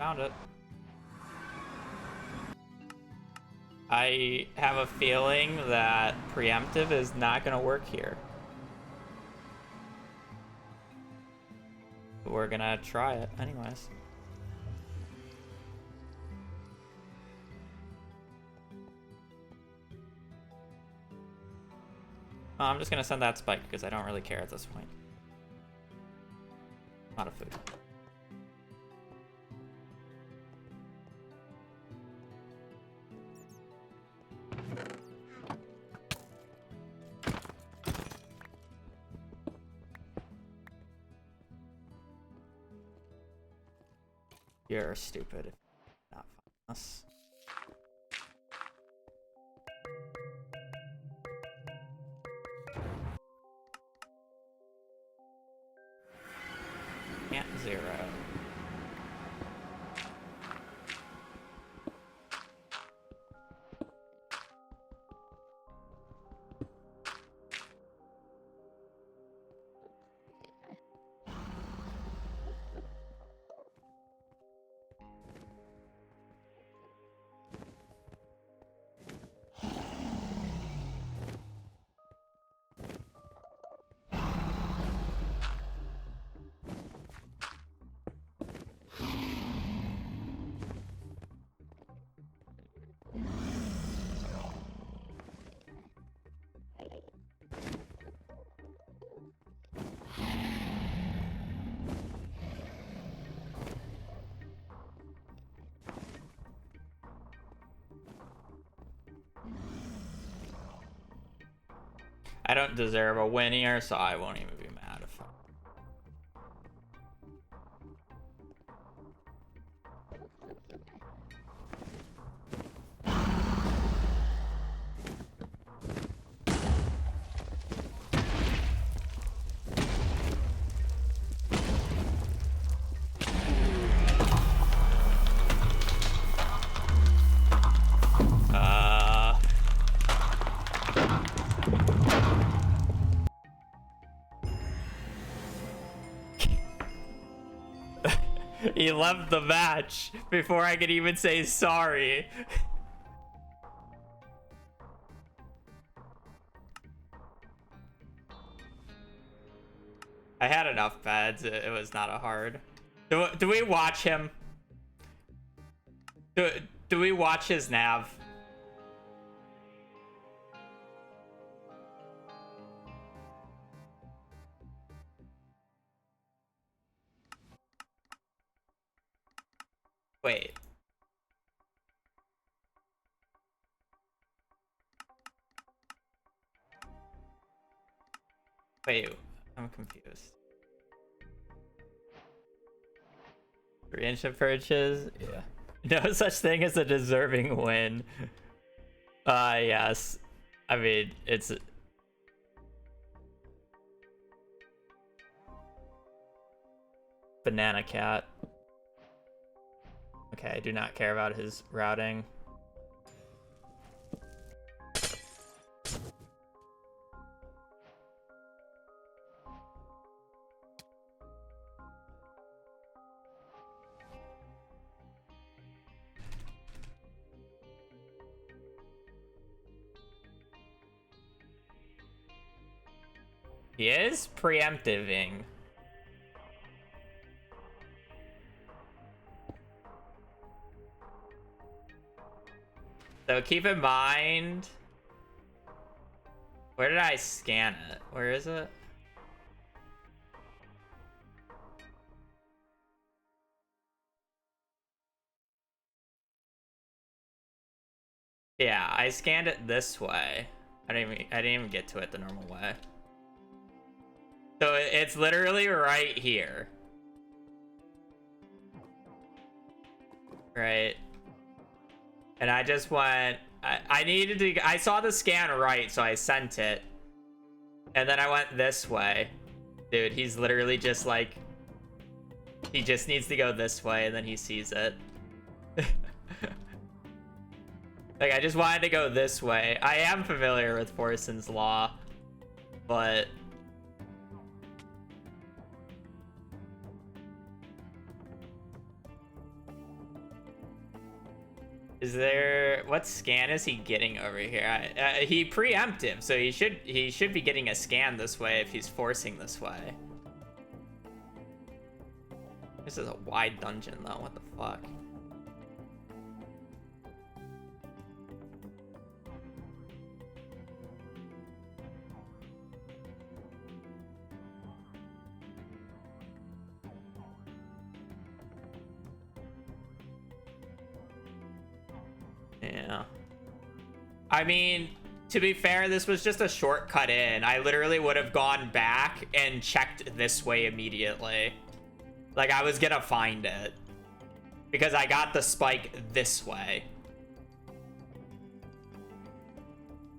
found it. I have a feeling that preemptive is not going to work here. We're going to try it anyways. I'm just going to send that spike because I don't really care at this point. Not a food. You're stupid if you're not finding us. Can't zero. I don't deserve a win here, so I won't even be mad if He left the match before I could even say sorry. I had enough beds. It was not a hard. Do we watch him? Do we watch his nav? Wait. Wait, I'm confused. 3-inch purchase? Yeah. No such thing as a deserving win. Yes. I mean, it's... Banana cat. Okay, I do not care about his routing. He is preemptiving. So keep in mind... Where did I scan it? Where is it? Yeah, I scanned it this way. I didn't even get to it the normal way. So it's literally right here. Right. And I just went, I needed to, I saw the scan right, so I sent it. And then I went this way. Dude, he's literally just like, he just needs to go this way and then he sees it. Like, I just wanted to go this way. I am familiar with Forson's Law, but... Is there... What scan is he getting over here? He preemptive, so he should be getting a scan this way if he's forcing this way. This is a wide dungeon, though. What the fuck? Yeah. I mean, to be fair, this was just a shortcut in. I literally would have gone back and checked this way immediately. Like, I was gonna find it. Because I got the spike this way.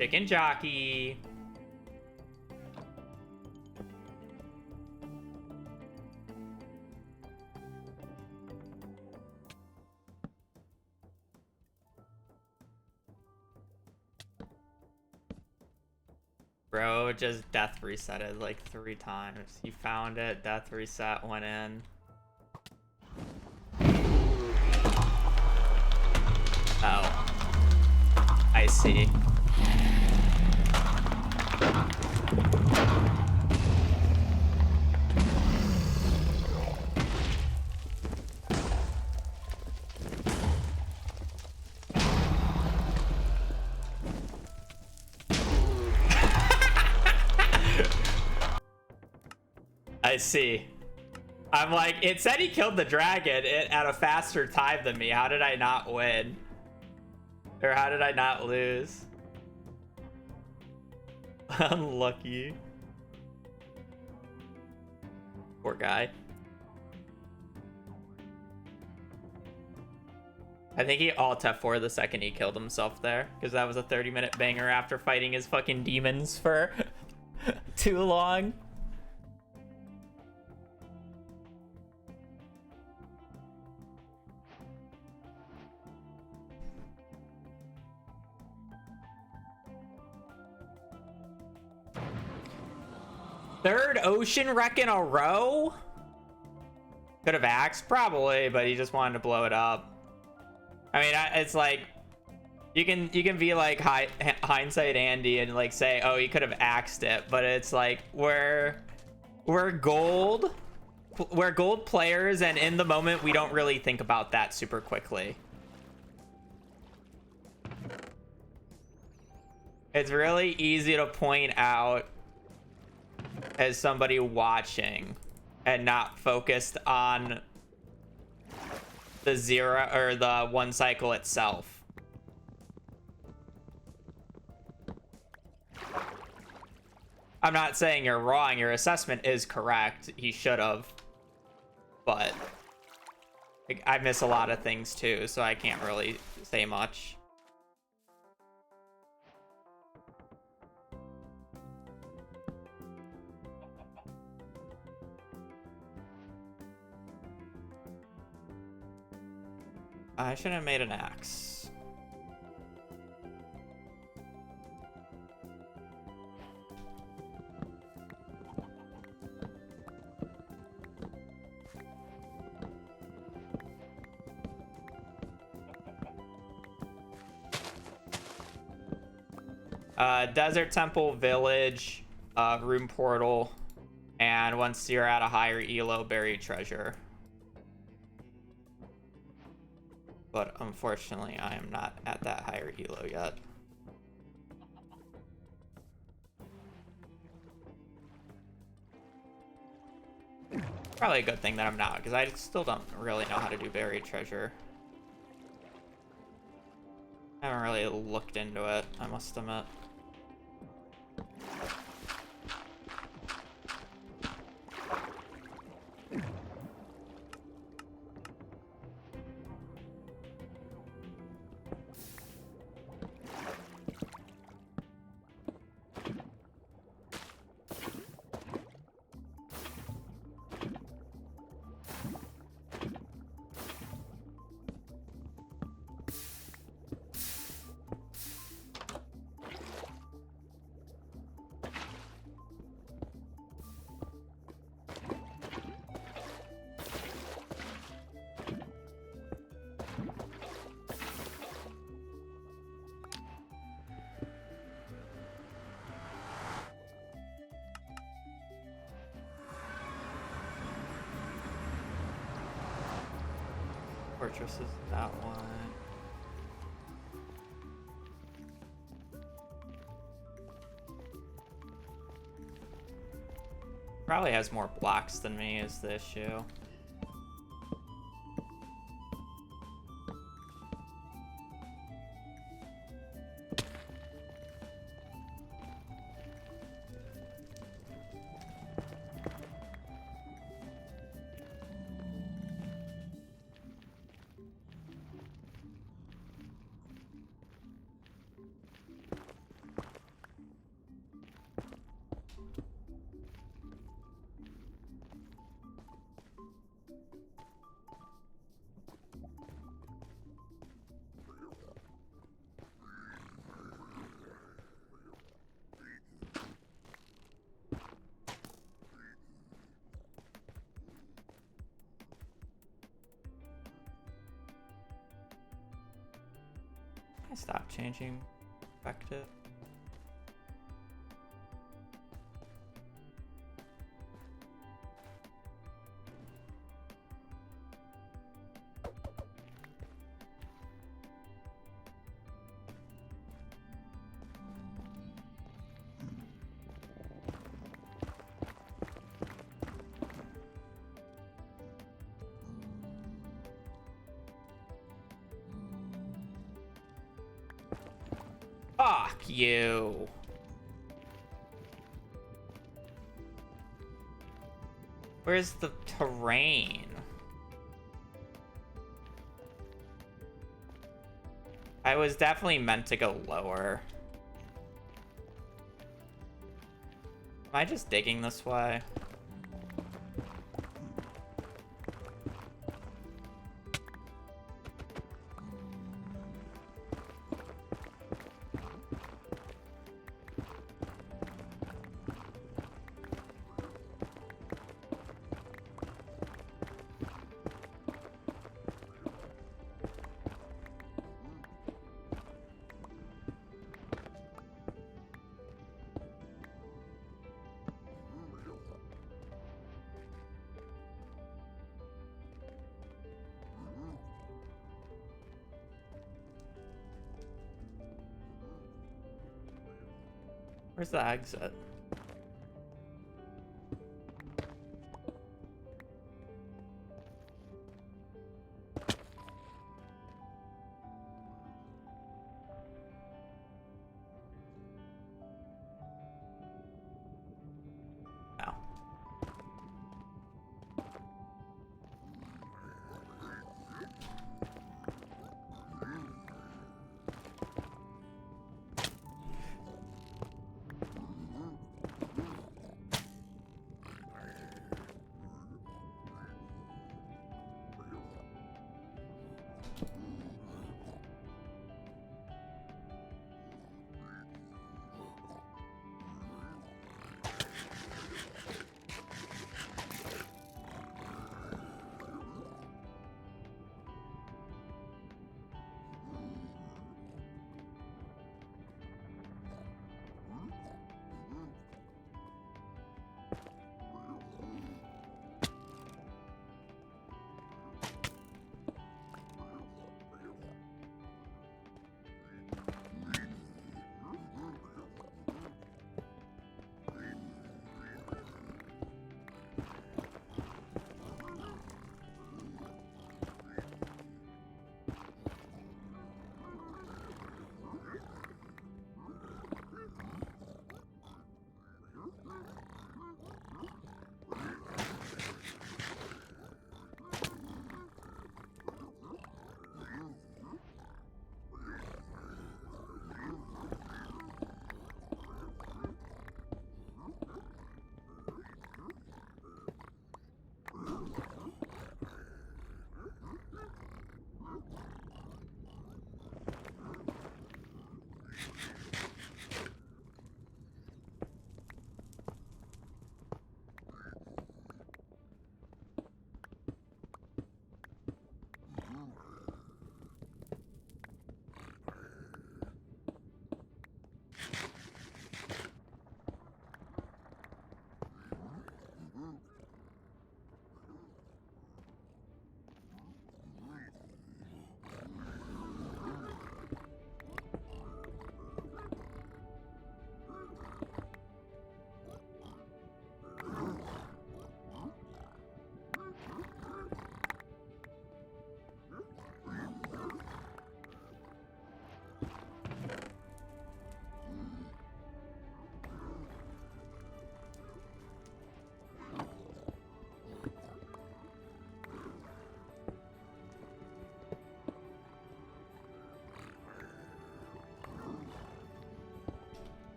Chicken jockey. Bro just death resetted like 3 times. He found it, death reset, went in. Oh. I see. I see. I'm like, it said he killed the dragon at a faster time than me. How did I not win? Or how did I not lose? Unlucky. Poor guy. I think he alt F4 the second he killed himself there. Because that was a 30-minute banger after fighting his fucking demons for too long. Third ocean wreck in a row? Could have axed, probably, but he just wanted to blow it up. I mean, it's like you can be like hindsight Andy and like say, oh, he could have axed it, but it's like we're gold players, and in the moment we don't really think about that super quickly. It's really easy to point out as somebody watching and not focused on the 0 or the 1 cycle itself. I'm not saying you're wrong. Your assessment is correct. He should have. But I miss a lot of things too, so I can't really say much. I should have made an axe. Desert Temple Village, room portal, and once you're at a higher elo, buried treasure. But unfortunately, I am not at that higher elo yet. Probably a good thing that I'm not, because I still don't really know how to do buried treasure. I haven't really looked into it, I must admit. Fortress is that one. Probably has more blocks than me is the issue. I stopped changing perspective. Fuck you. Where's the terrain? I was definitely meant to go lower. Am I just digging this way? Where's the exit? No.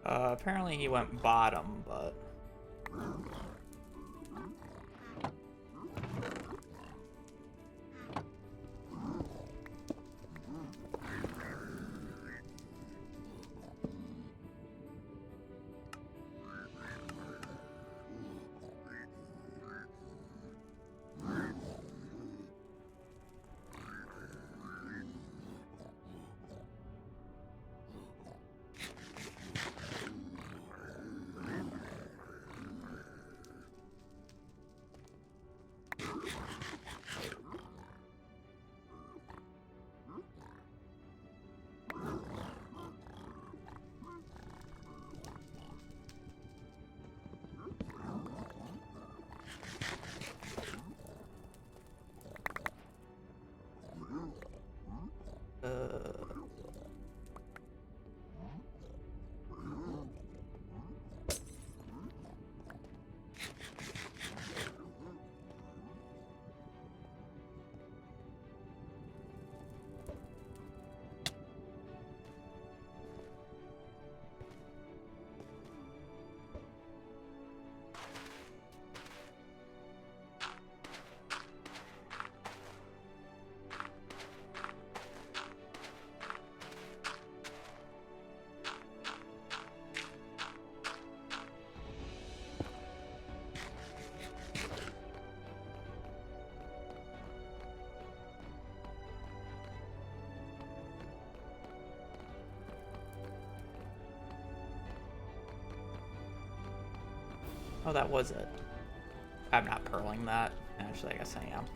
Apparently he went bottom, but... Oh, that was it. I'm not purling that. Actually, I guess I am.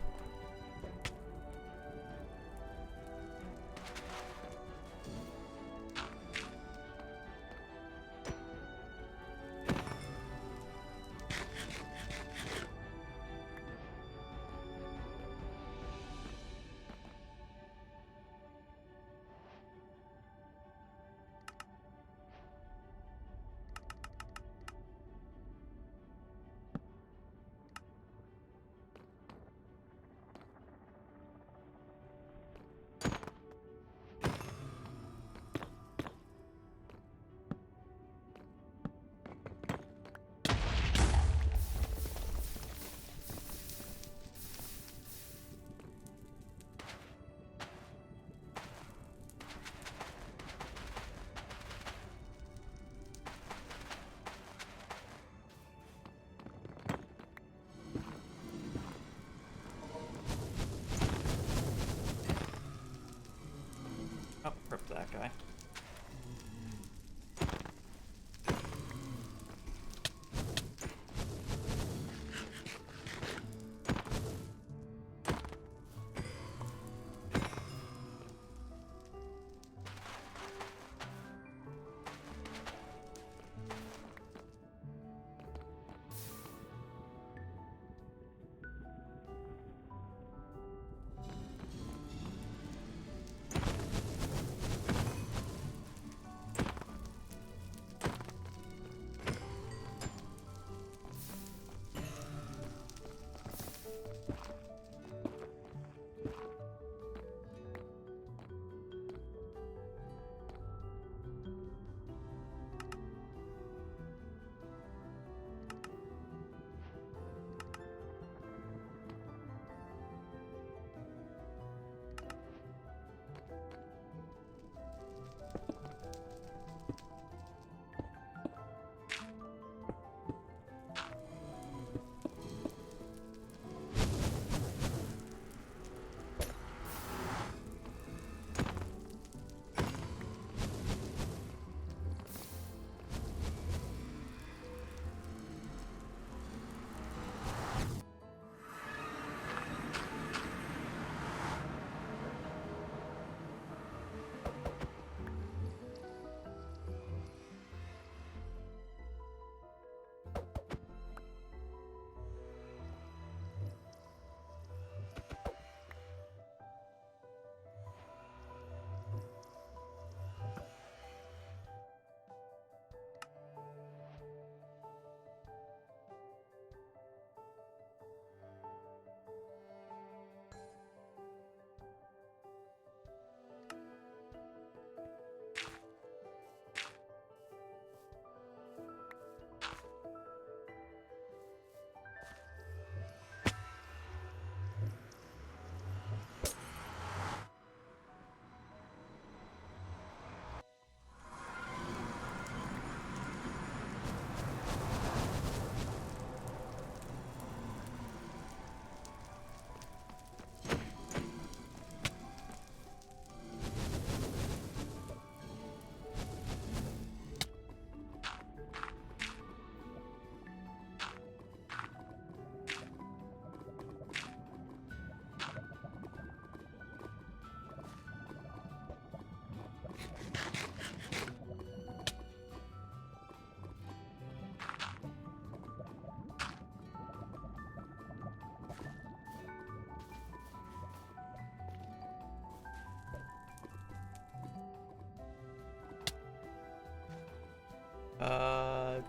Uh,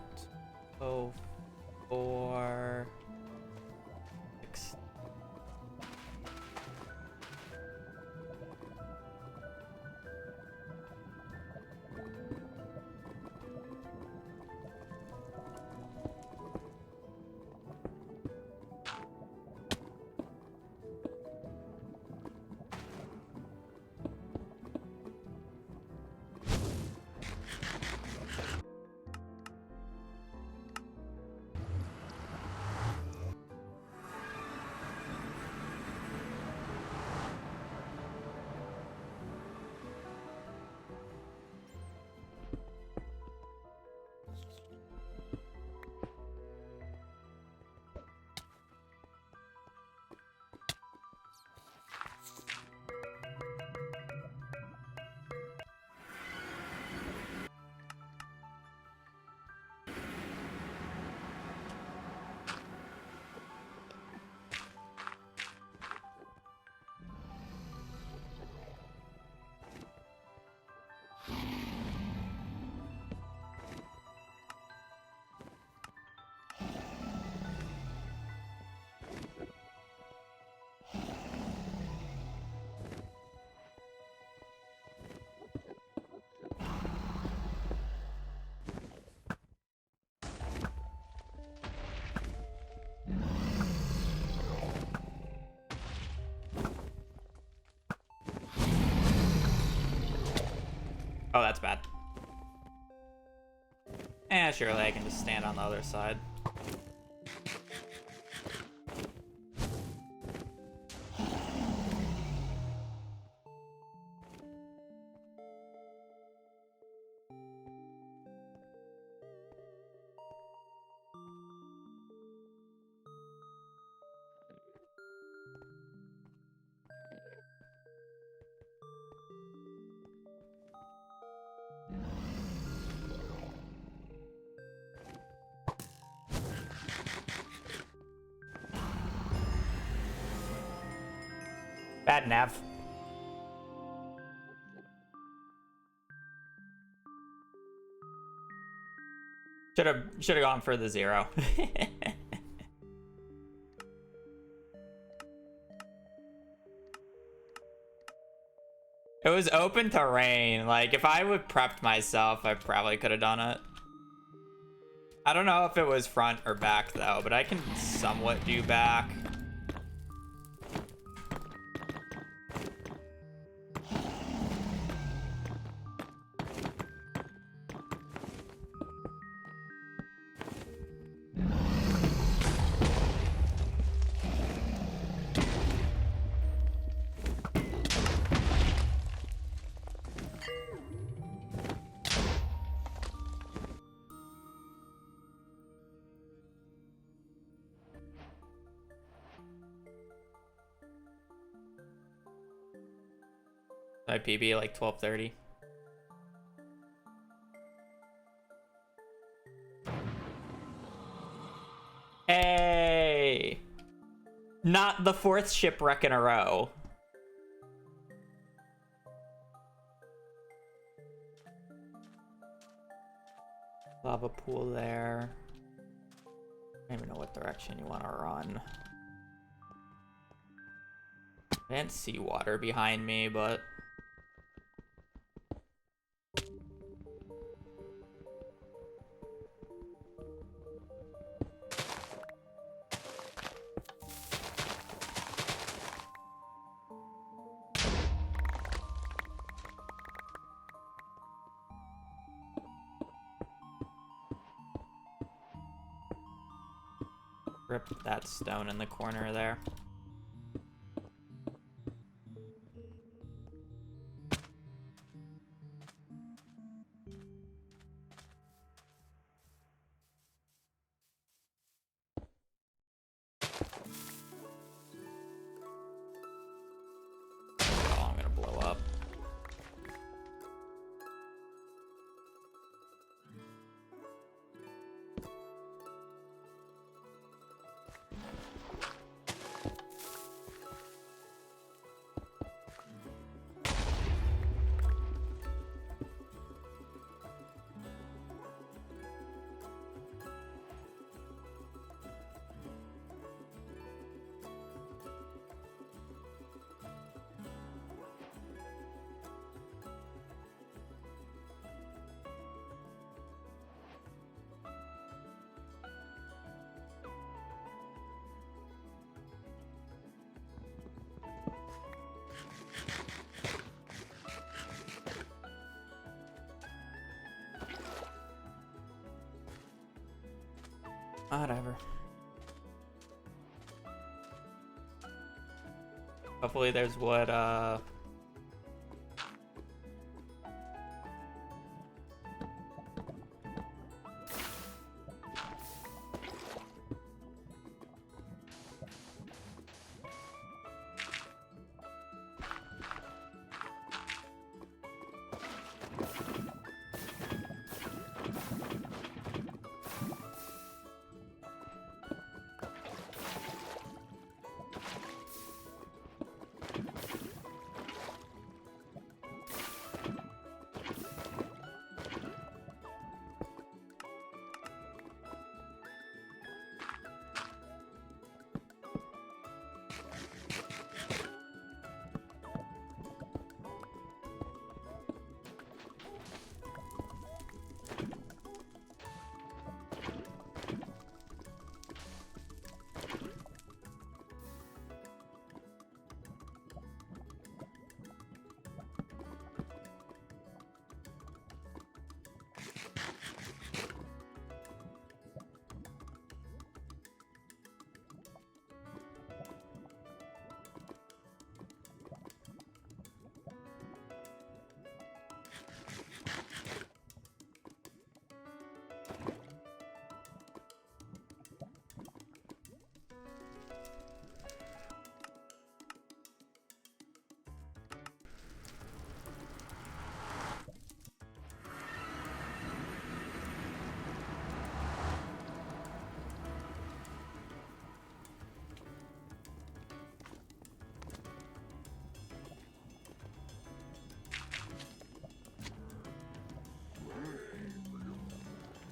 oh, 4, 6. Oh, that's bad. Surely I can just stand on the other side. Bad nav. Should have gone for the 0. It was open terrain. Like, if I would prepped myself, I probably could have done it. I don't know if it was front or back, though, but I can somewhat do back. My PB like 12:30. Hey! Not the 4th shipwreck in a row. Lava pool there. I don't even know what direction you want to run. I didn't see water behind me, but... Rip that stone in the corner there. Oh, I'm gonna blow up. Whatever. Hopefully there's wood,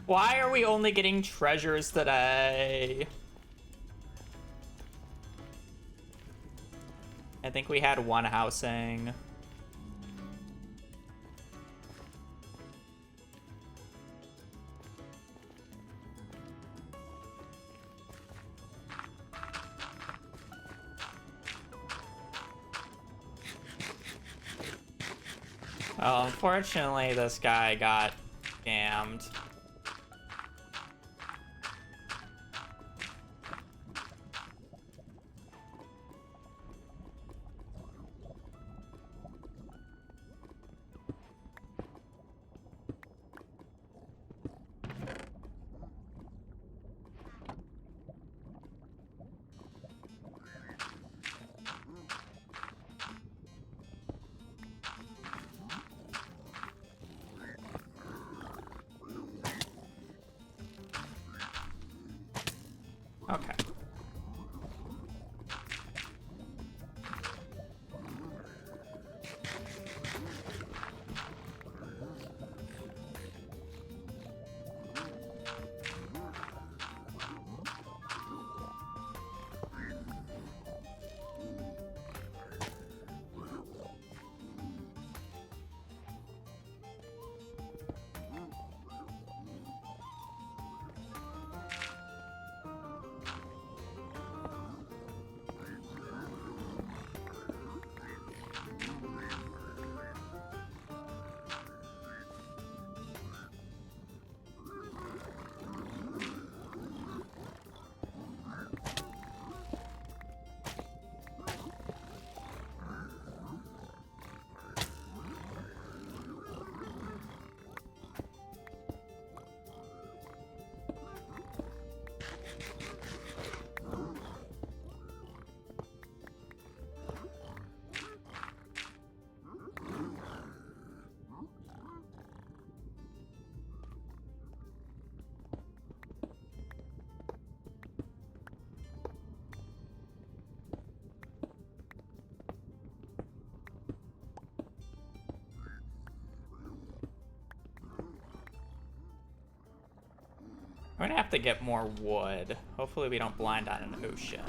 why are we only getting treasures today? I think we had one housing. Well, unfortunately, this guy got scammed. Okay. I'm gonna have to get more wood. Hopefully we don't blind on an ocean.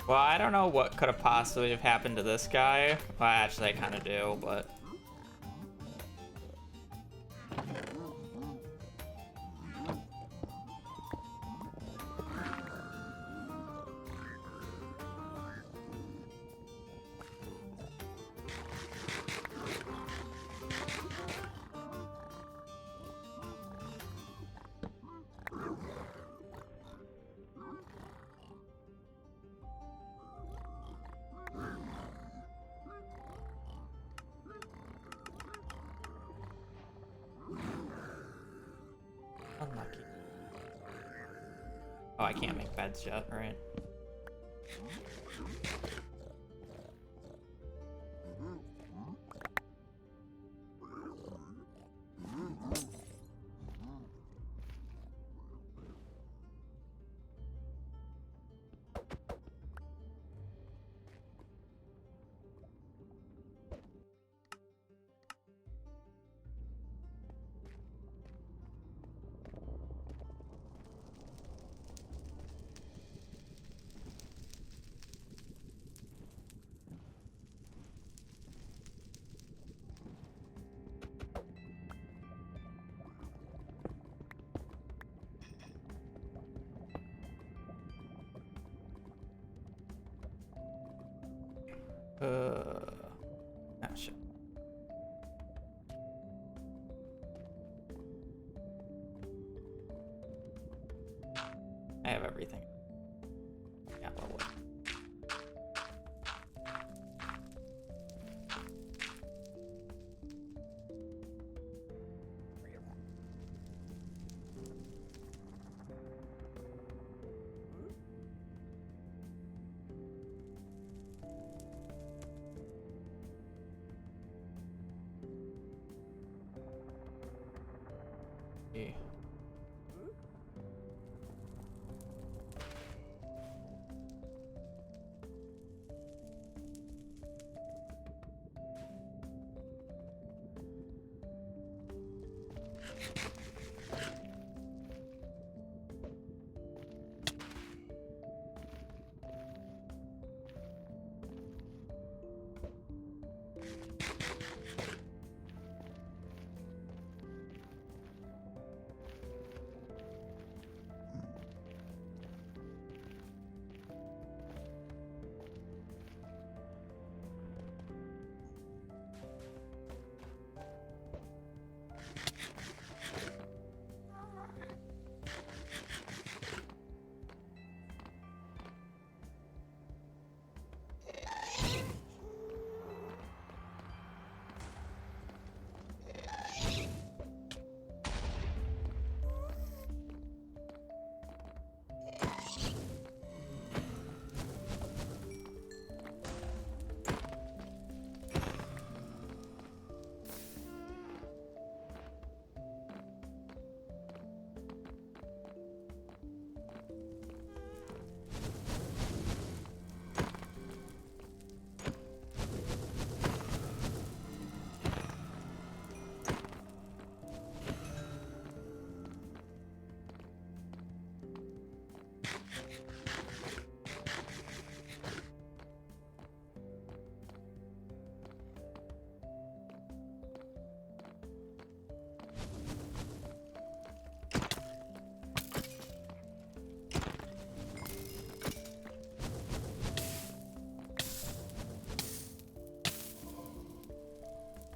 Well, I don't know what could have possibly have happened to this guy. Well, actually, I kind of do, but... Unlucky. Oh, I can't make beds yet, right? Oh, shit. I have everything. Yeah, lovely. Yeah.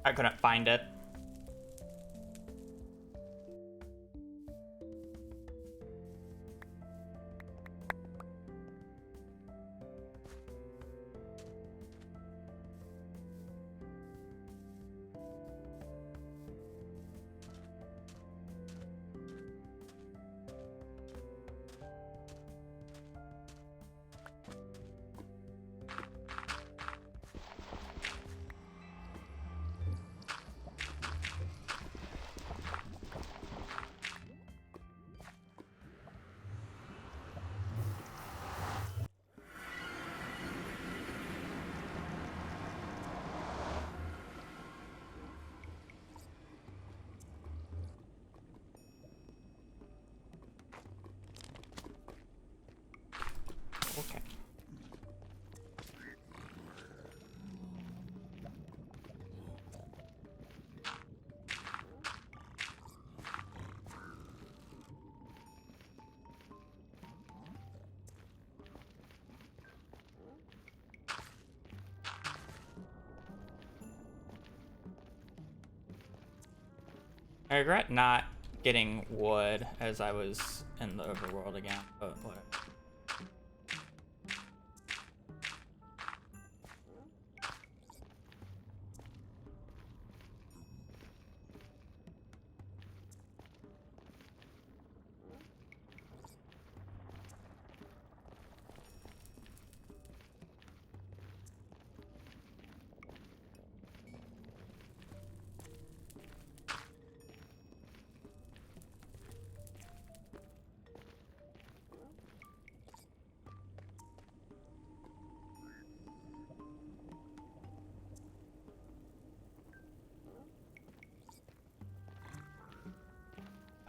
I couldn't find it. I regret not getting wood as I was in the overworld again, but whatever.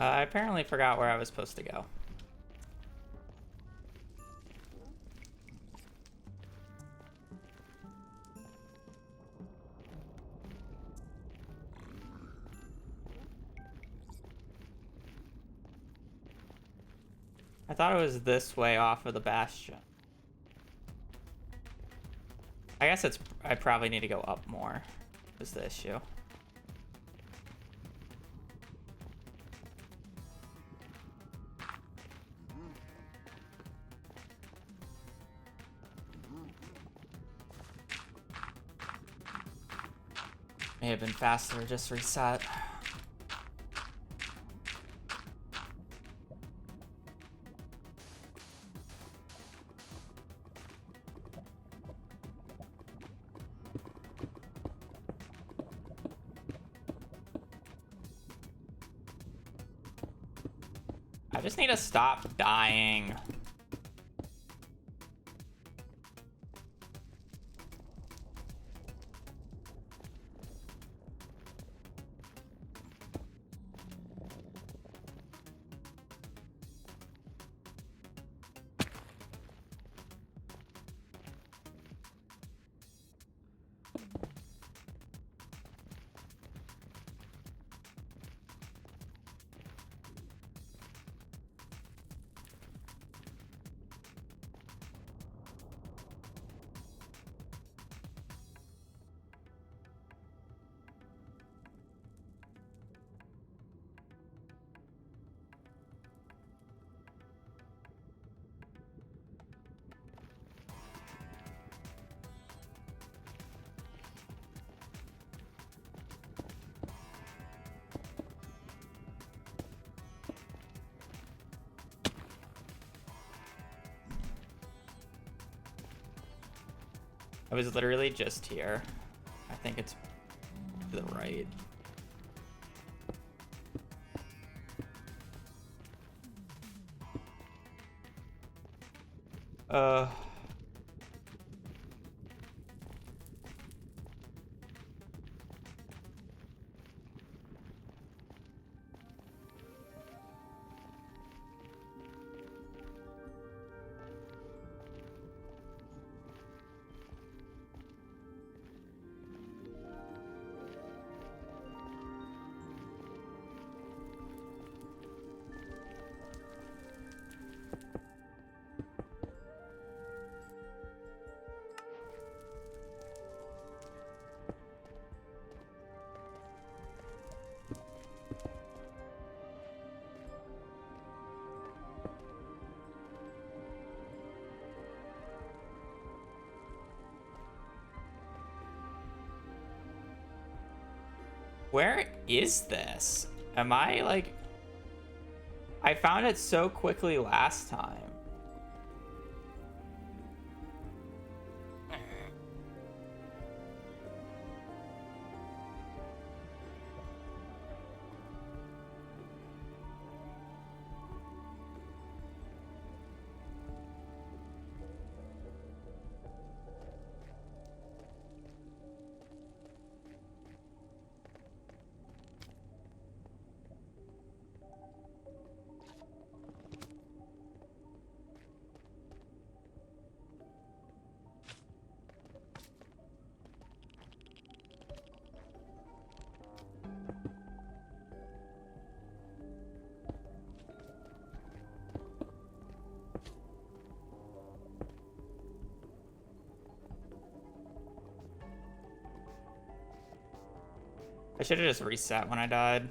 I apparently forgot where I was supposed to go. I thought it was this way off of the bastion. I guess I probably need to go up more, is the issue. May have been faster, just reset. I just need to stop dying. I was literally just here. I think it's to the right. Uh... Where is this? Am I like... I found it so quickly last time. I should have just reset when I died.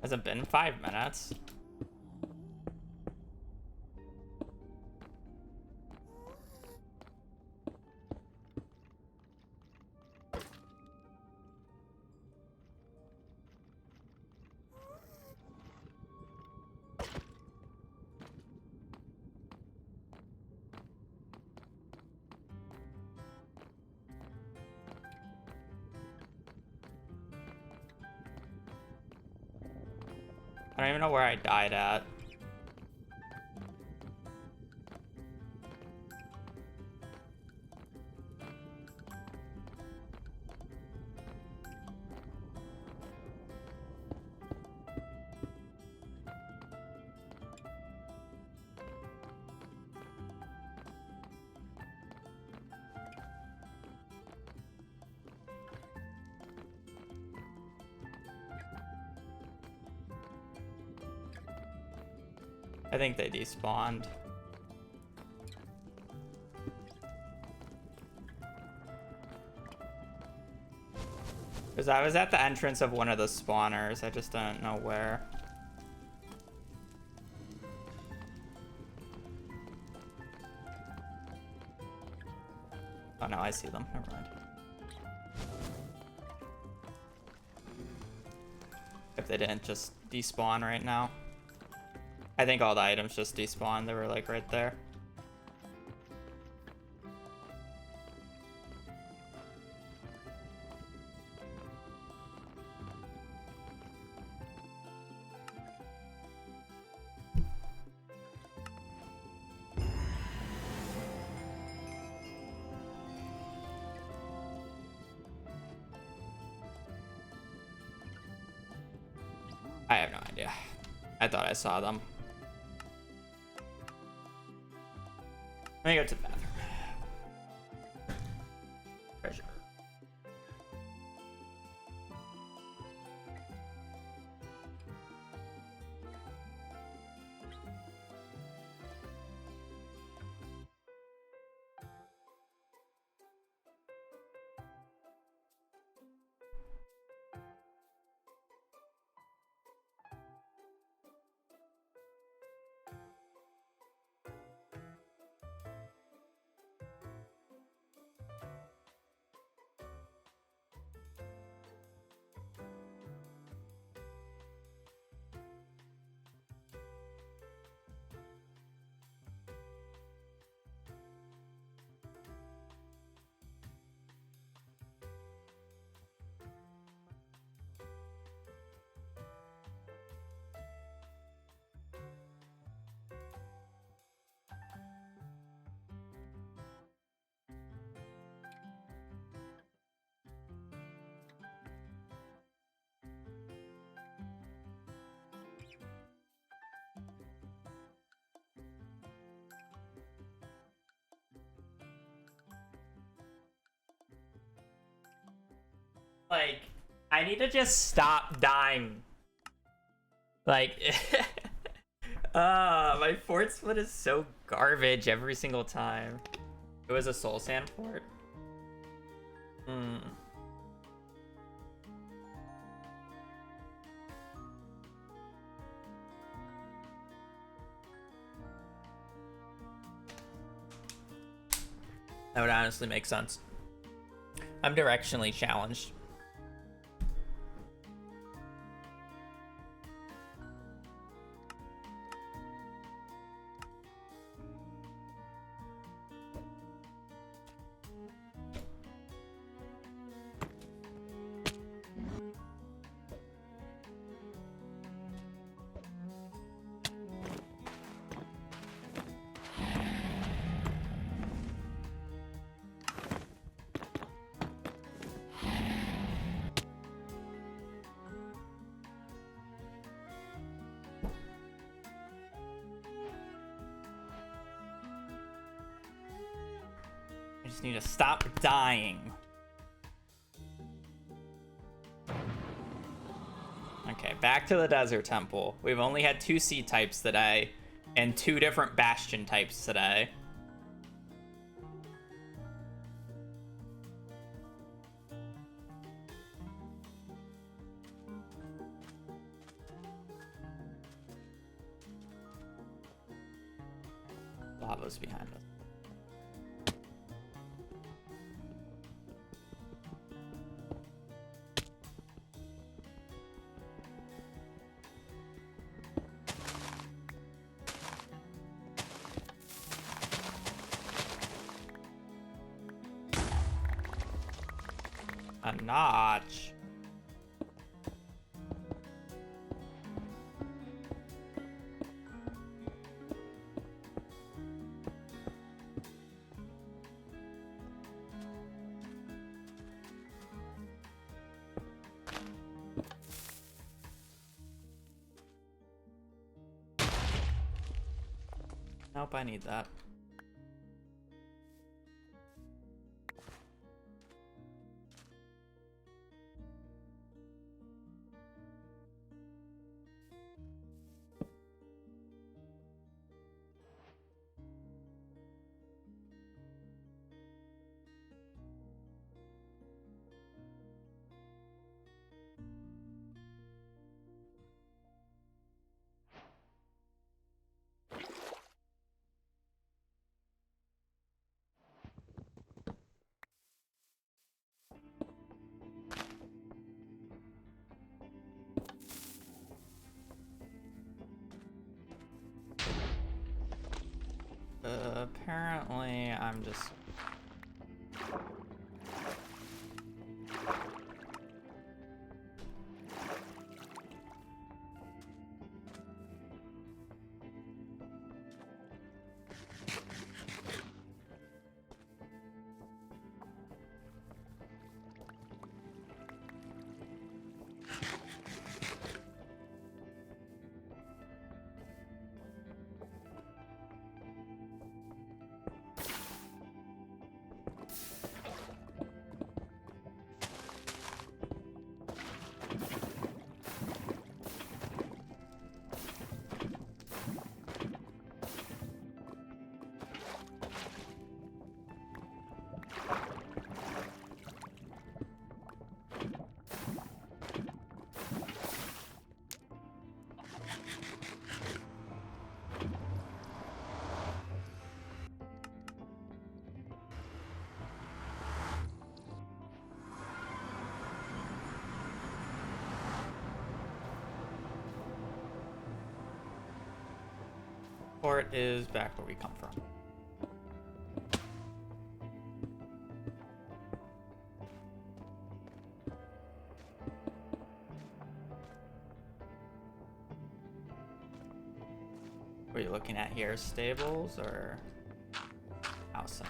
Has it been 5 minutes? I don't even know where I died at. I think they despawned. Because I was at the entrance of one of the spawners. I just don't know where. Oh no, I see them. Never mind. If they didn't just despawn right now. I think all the items just despawned. They were like right there. I have no idea. I thought I saw them. Let me go to the bathroom. Treasure. Like, I need to just stop dying. Like, my fort split is so garbage every single time. It was a soul sand fort. That would honestly make sense. I'm directionally challenged. I just need to stop dying. Okay, back to the desert temple. We've only had 2 sea types today and 2 different bastion types today. Lava's behind us. A notch. Nope, I need that. Apparently, I'm just... Port is back where we come from. What are you looking at here? Stables or outside?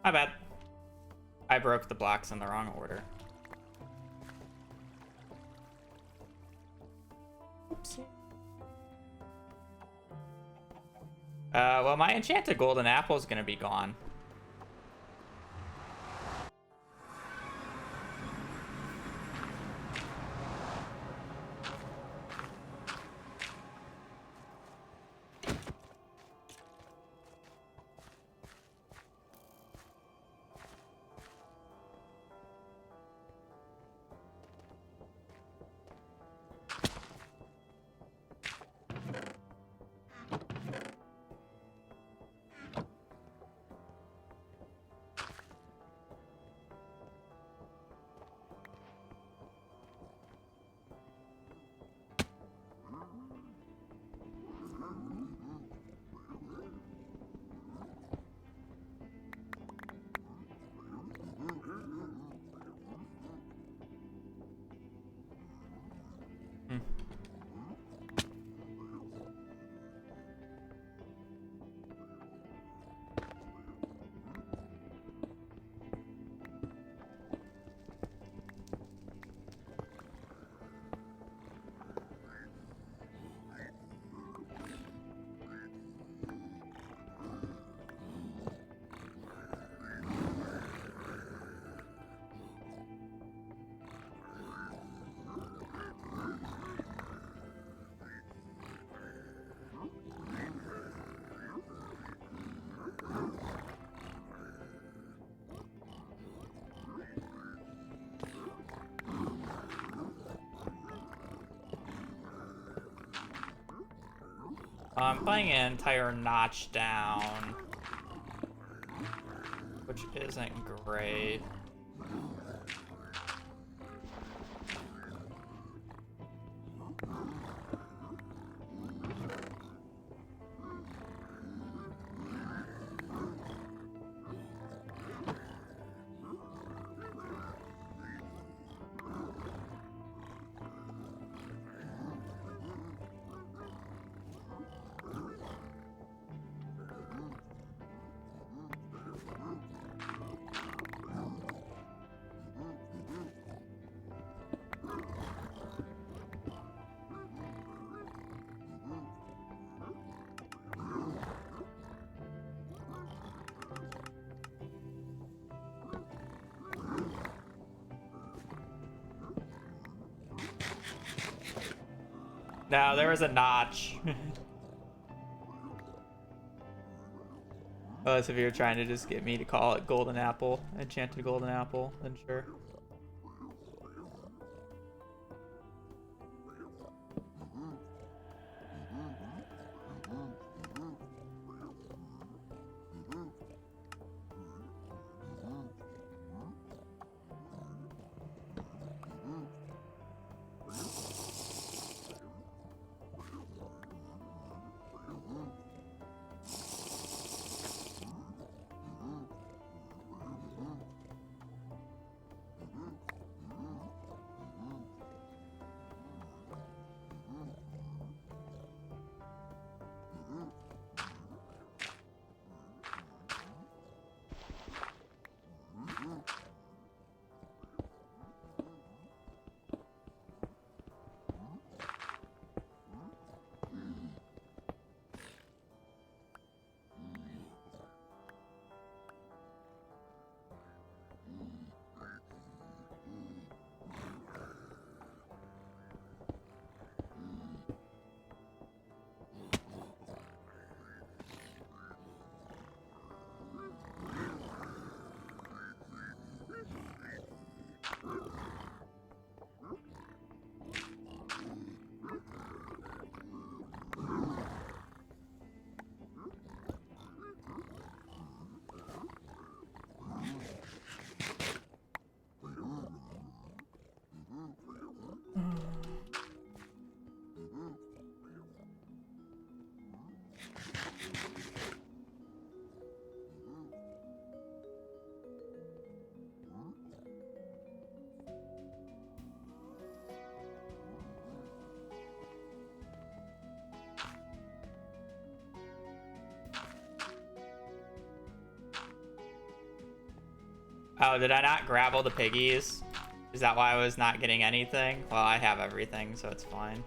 My bad. I broke the blocks in the wrong order. Oopsie. Well, my enchanted golden apple is gonna be gone. I'm playing an entire notch down, which isn't great. No, there was a notch. Unless if you're trying to just get me to call it golden apple, enchanted golden apple, then sure. Oh, did I not grab all the piggies? Is that why I was not getting anything? Well, I have everything, so it's fine.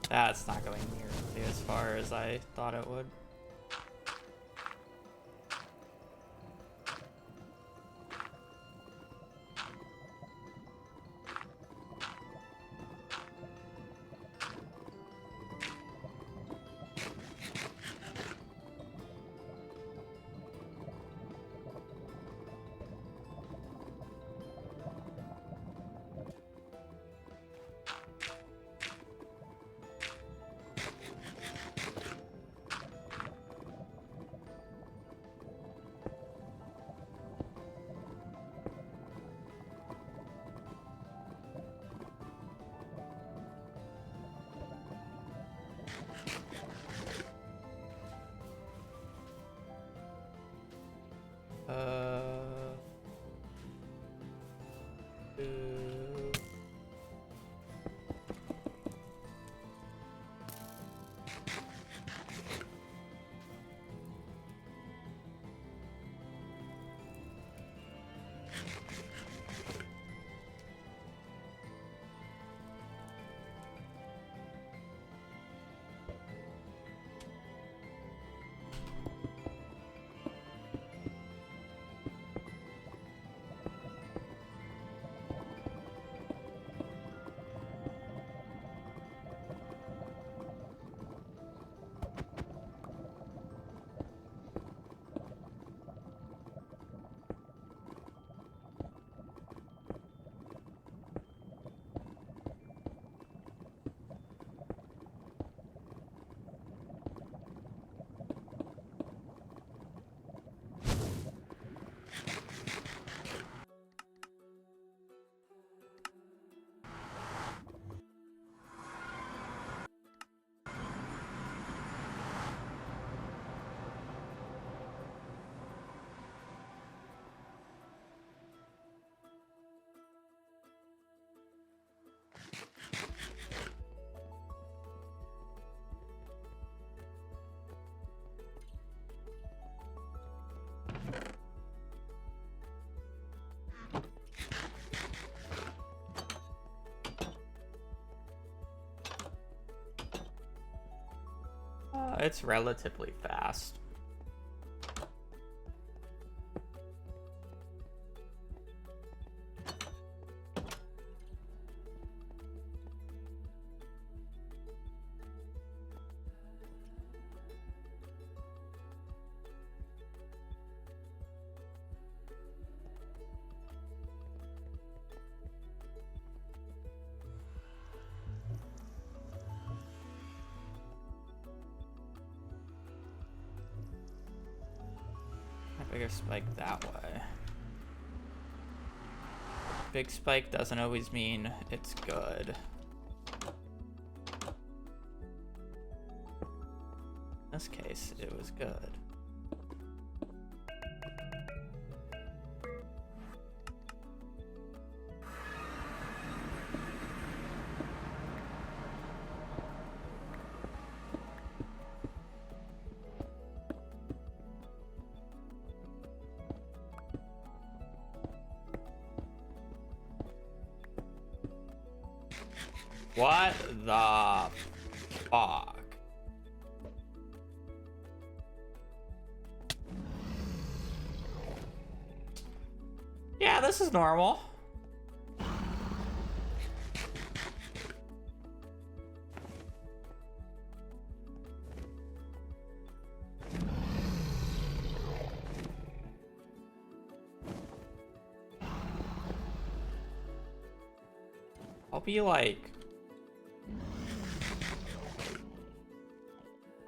That's not going nearly as far as I thought it would. Two. It's relatively fast. Bigger spike that way. Big spike doesn't always mean it's good. In this case, it was good. What the fuck? Yeah, this is normal.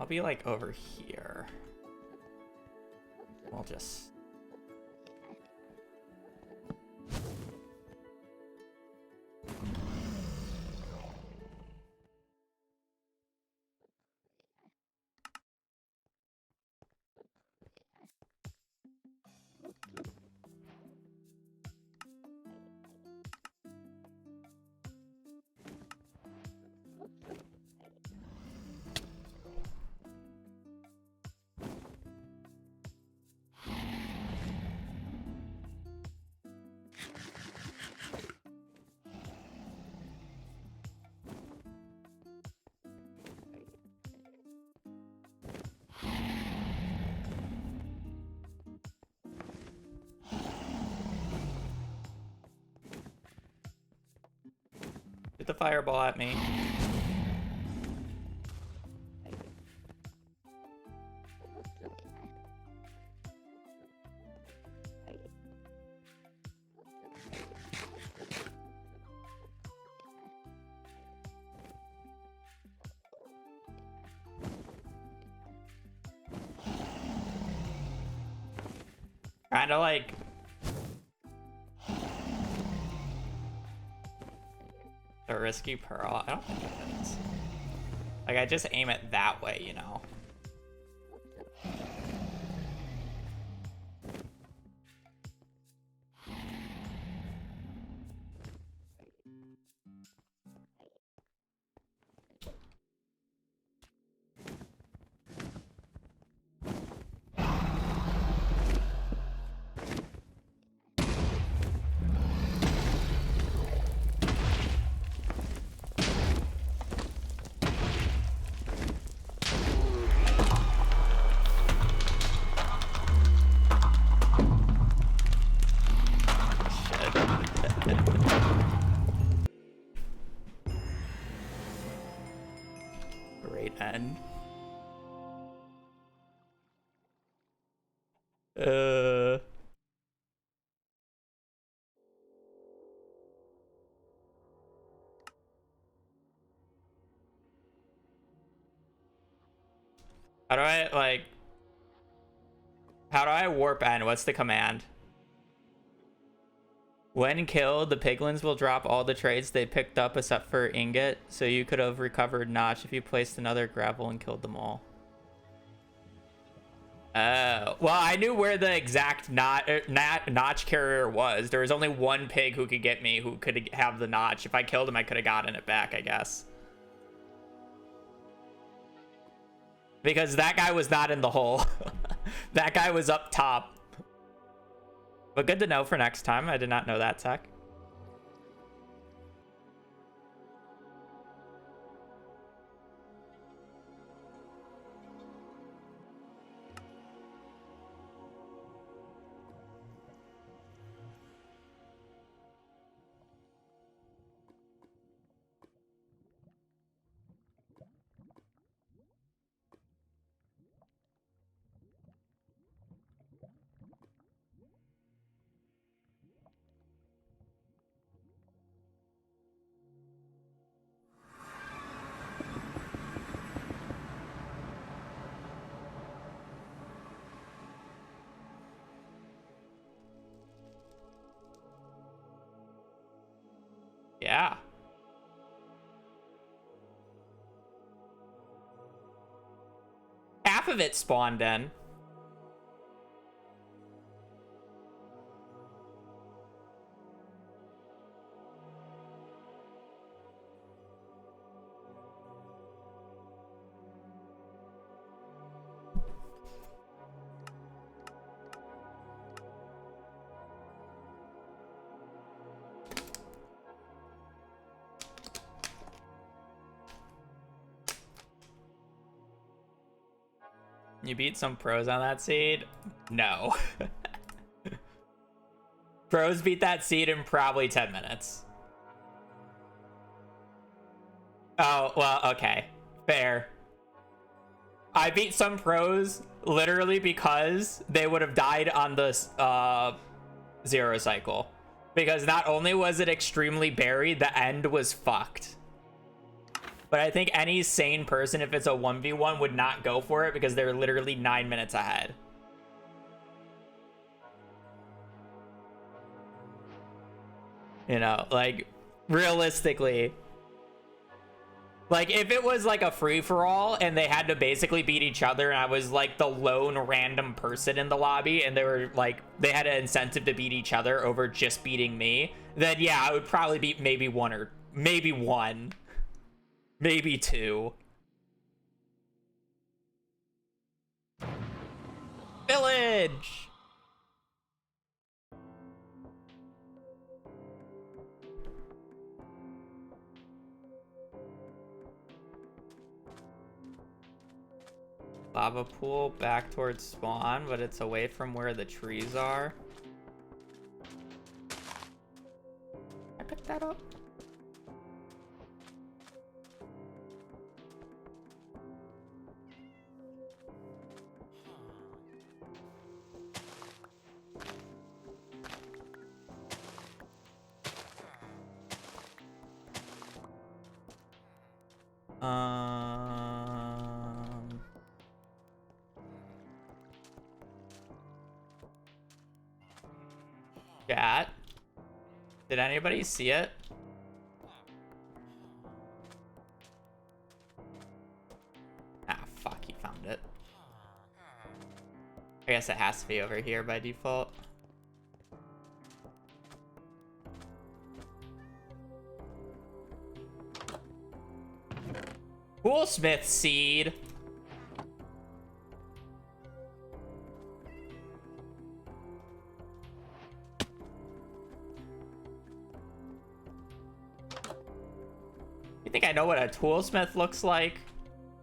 I'll be like over here. We'll just... the fireball at me. Kind of like a risky pearl. I don't think it is. Like, I just aim it that way, you know. Great end. How do I, like... How do I warp end? What's the command? When killed, the piglins will drop all the trades they picked up except for ingot, so you could have recovered notch if you placed another gravel and killed them all. Oh, well, I knew where the exact notch carrier was. There was only one pig who could get me, who could have the notch. If I killed him, I could have gotten it back, I guess. Because that guy was not in the hole. That guy was up top. But good to know for next time. I did not know that tech. Yeah. Half of it spawned in. You beat some pros on that seed? No. Pros beat that seed in probably 10 minutes. Oh, well, okay. Fair. I beat some pros literally because they would have died on the zero cycle. Because not only was it extremely buried, the end was fucked. But I think any sane person, if it's a 1v1, would not go for it because they're literally 9 minutes ahead. You know, like, realistically. Like, if it was like a free-for-all and they had to basically beat each other and I was like the lone random person in the lobby and they were like, they had an incentive to beat each other over just beating me, then yeah, I would probably beat maybe one. Maybe two. Village! Lava pool back towards spawn, but it's away from where the trees are. I picked that up. Chat. Did anybody see it? Ah, fuck, he found it. I guess it has to be over here by default. Toolsmith seed. You think I know what a toolsmith looks like?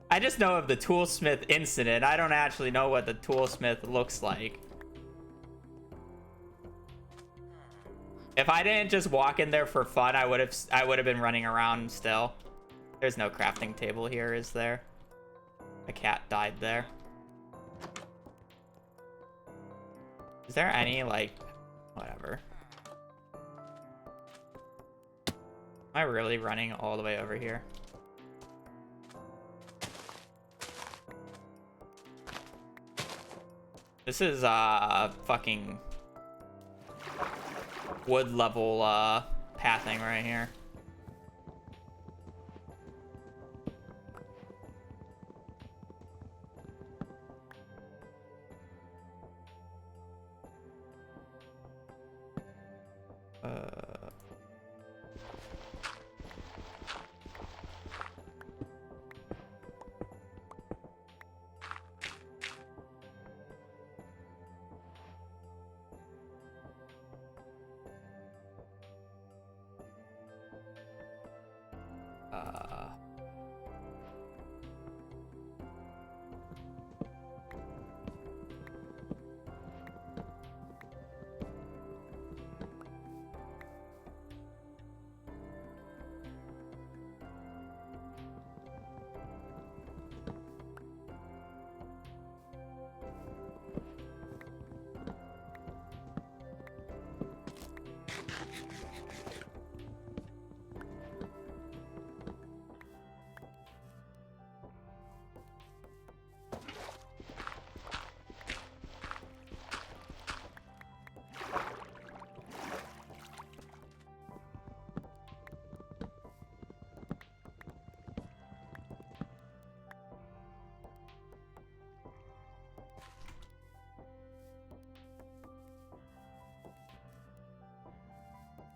I just know of the toolsmith incident. I don't actually know what the toolsmith looks like. If I didn't just walk in there for fun, I would have been running around still. There's no crafting table here, is there? A cat died there. Is there any, like, whatever? Am I really running all the way over here? This is, fucking wood level, pathing right here.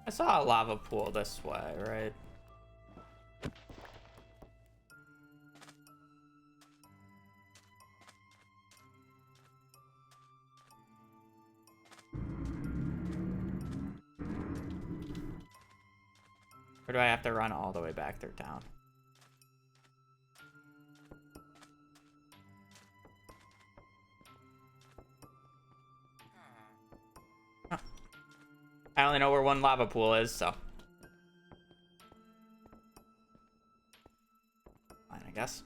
I saw a lava pool this way, right? Or do I have to run all the way back through town? Huh. I only know where one lava pool is, so. Fine, I guess.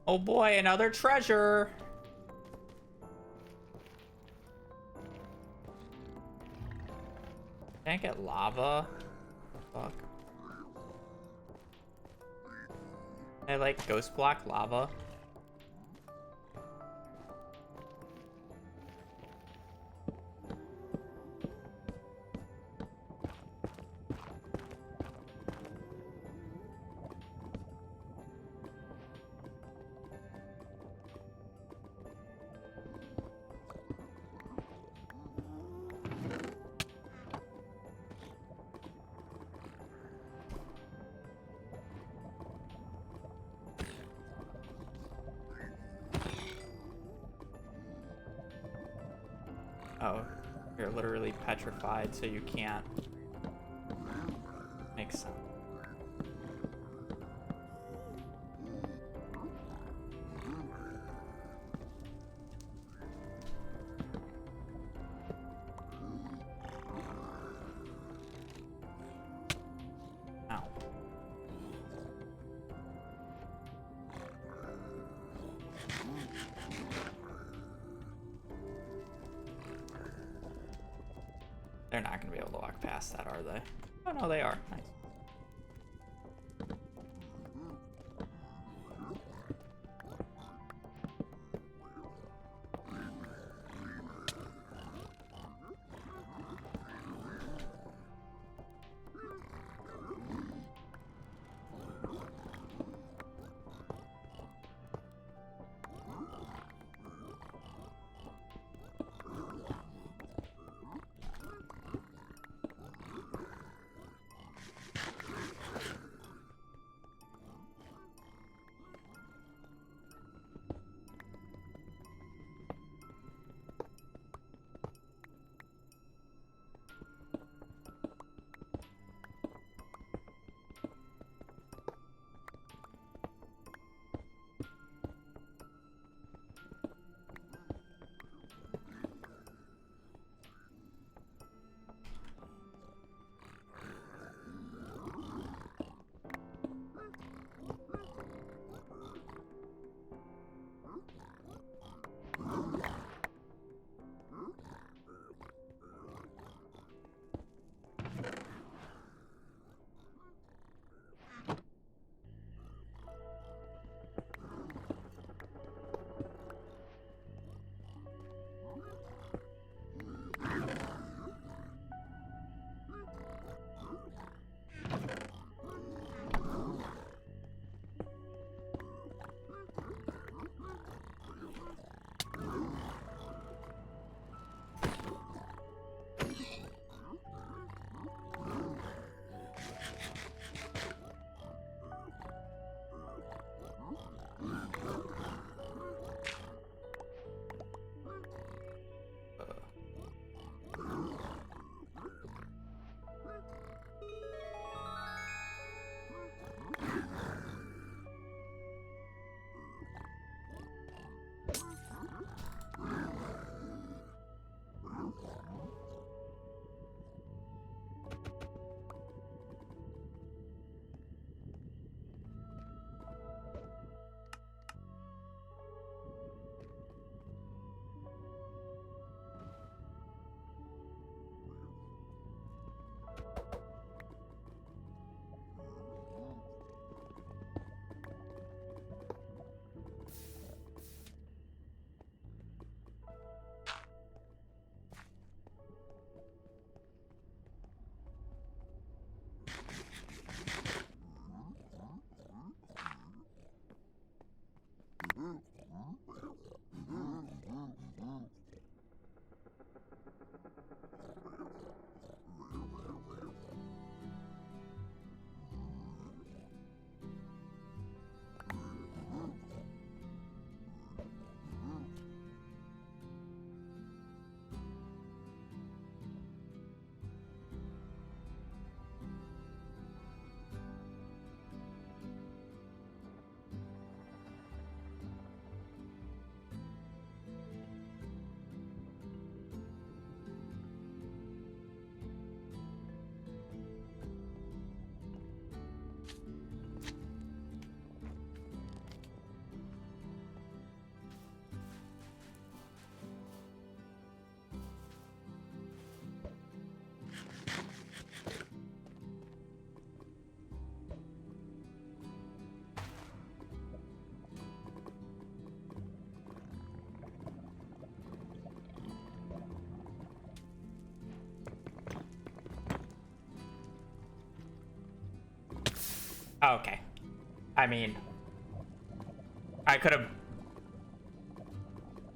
Oh boy, another treasure. Can't get lava. Fuck. I like ghost block lava. Oh, you're literally petrified, so you can't. Makes sense. Ow. They're not gonna be able to walk past that, are they? Oh no, they are. Nice. Oh, okay. I mean, I could have.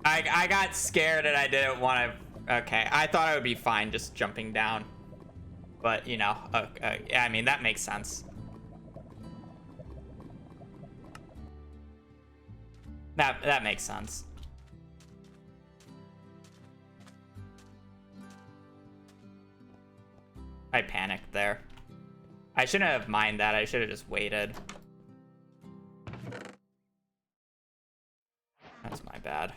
I got scared and I didn't want to. Okay, I thought I would be fine just jumping down, but you know, yeah, I mean that makes sense. That makes sense. I panicked there. I shouldn't have minded that. I should have just waited. That's my bad.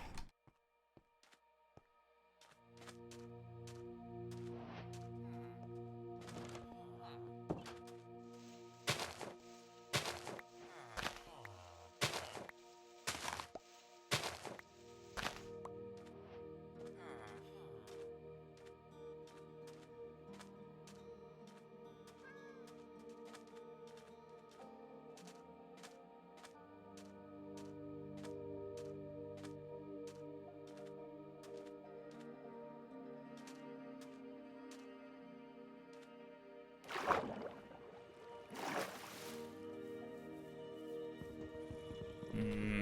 Hmm.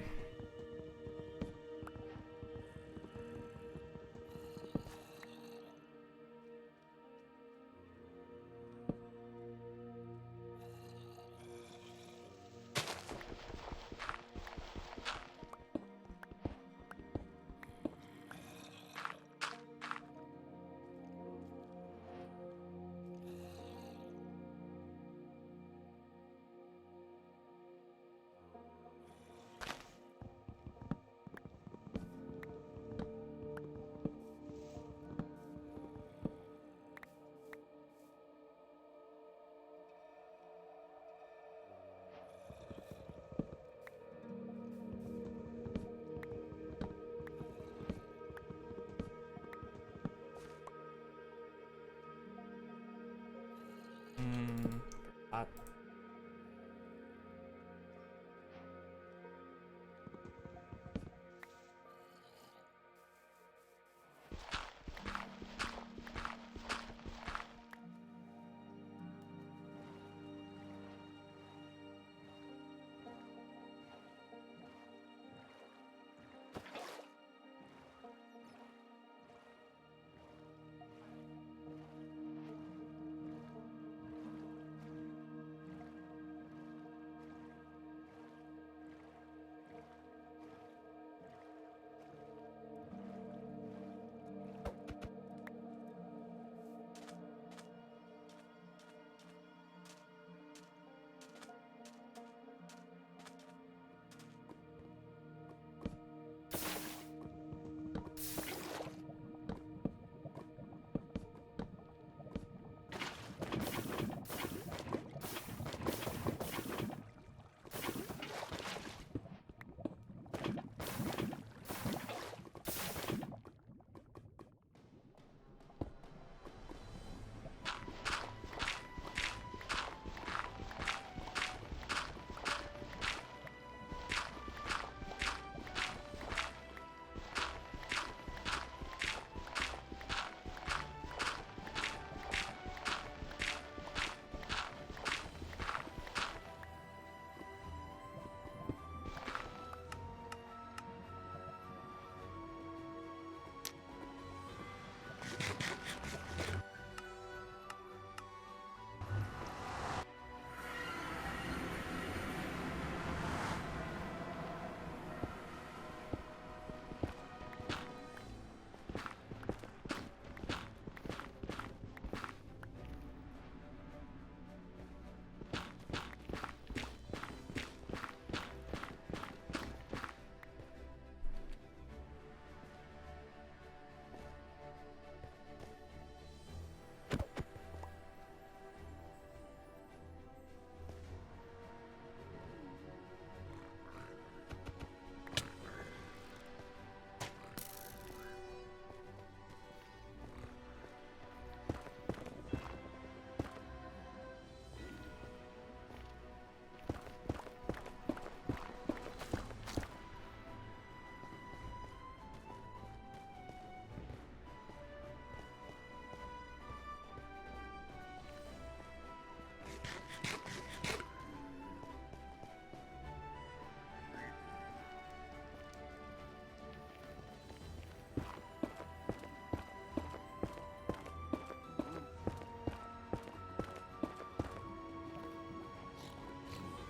Forgot.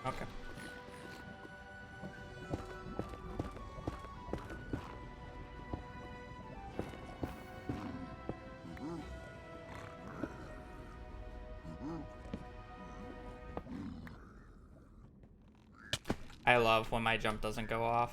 Okay. I love when my jump doesn't go off.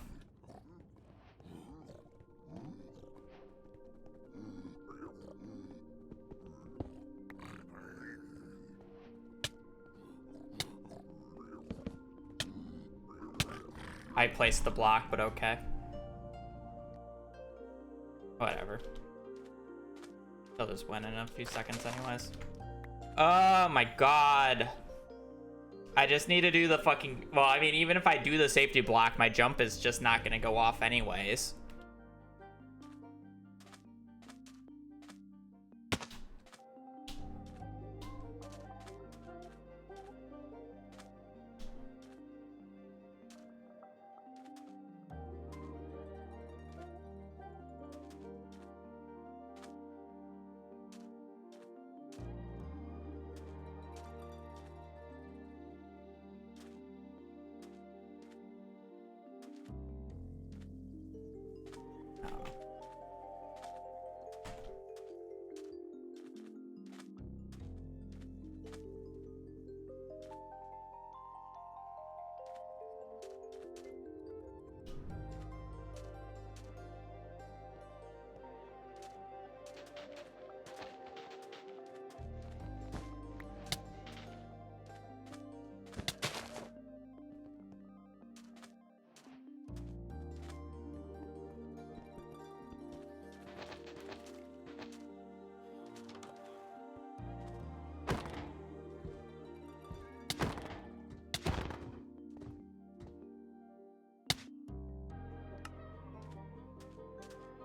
I placed the block, but okay. Whatever. They'll just win in a few seconds anyways. Oh my god. I just need to do the fucking... Well, I mean, even if I do the safety block, my jump is just not going to go off anyways.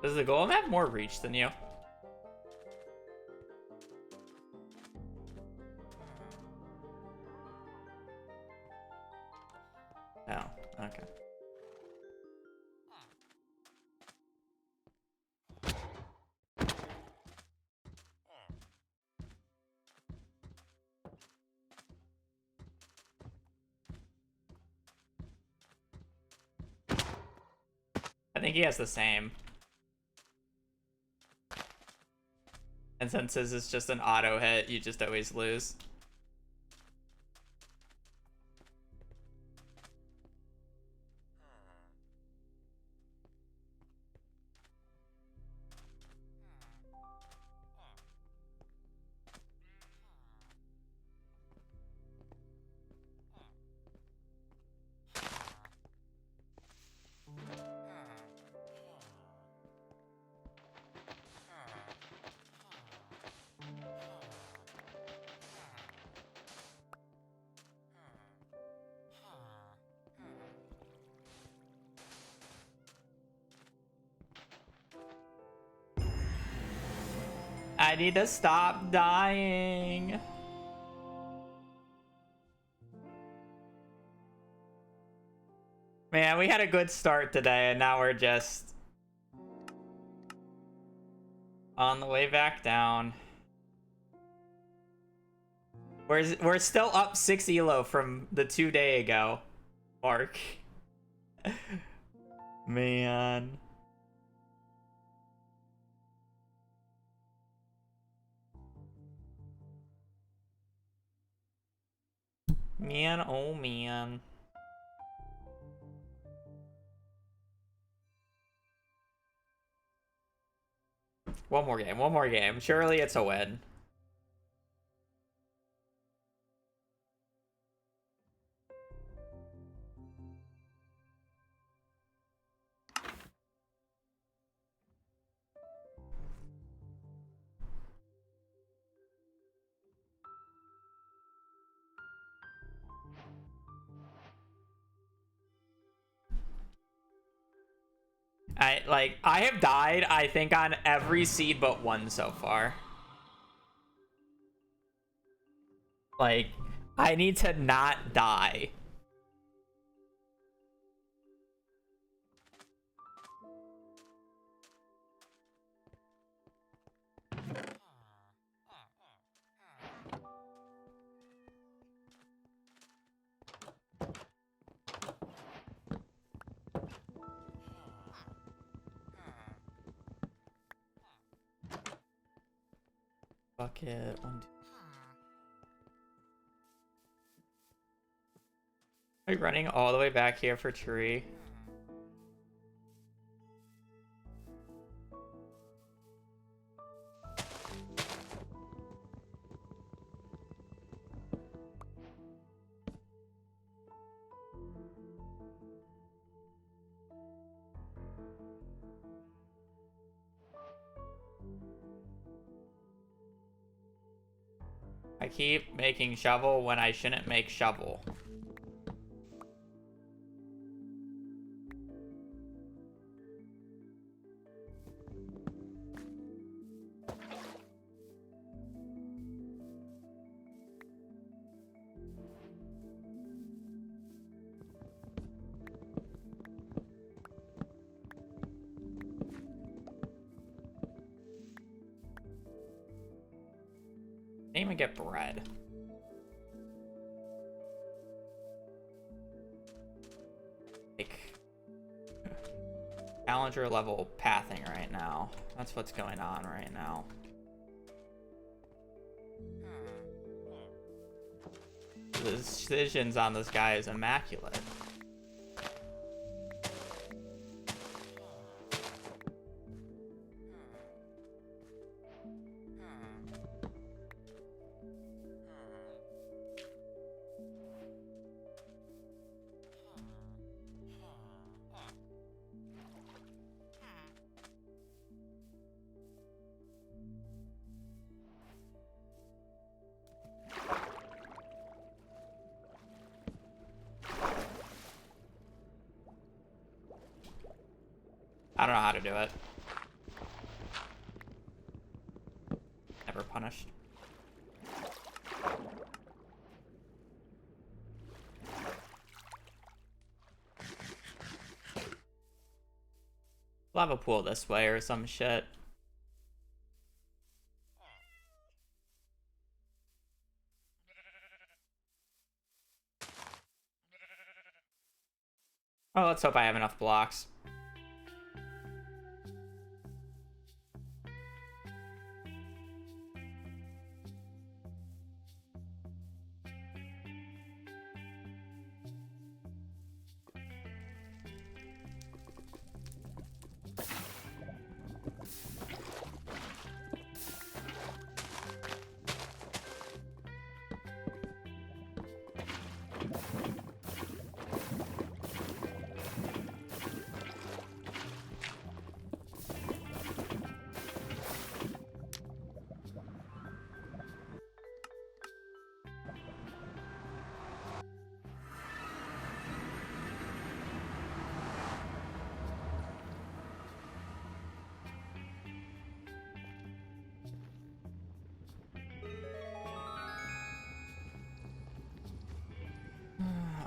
Does the golem have more reach than you? Oh, okay. I think he has the same. And since his is just an auto hit, you just always lose. I need to stop dying. Man, we had a good start today, and now we're just on the way back down. We're still up 6 elo from the 2 day ago mark. Man. Man, oh man. One more game, one more game. Surely it's a win. I have died, I think, on every seed but one so far. Like, I need to not die. Bucket, one, two. Are we running all the way back here for tree? I keep making shovel when I shouldn't make shovel. Didn't even get bread. Like, challenger level pathing right now. That's what's going on right now. The decisions on this guy is immaculate. I don't know how to do it. Never punished. Lava pool this way or some shit. Oh, let's hope I have enough blocks.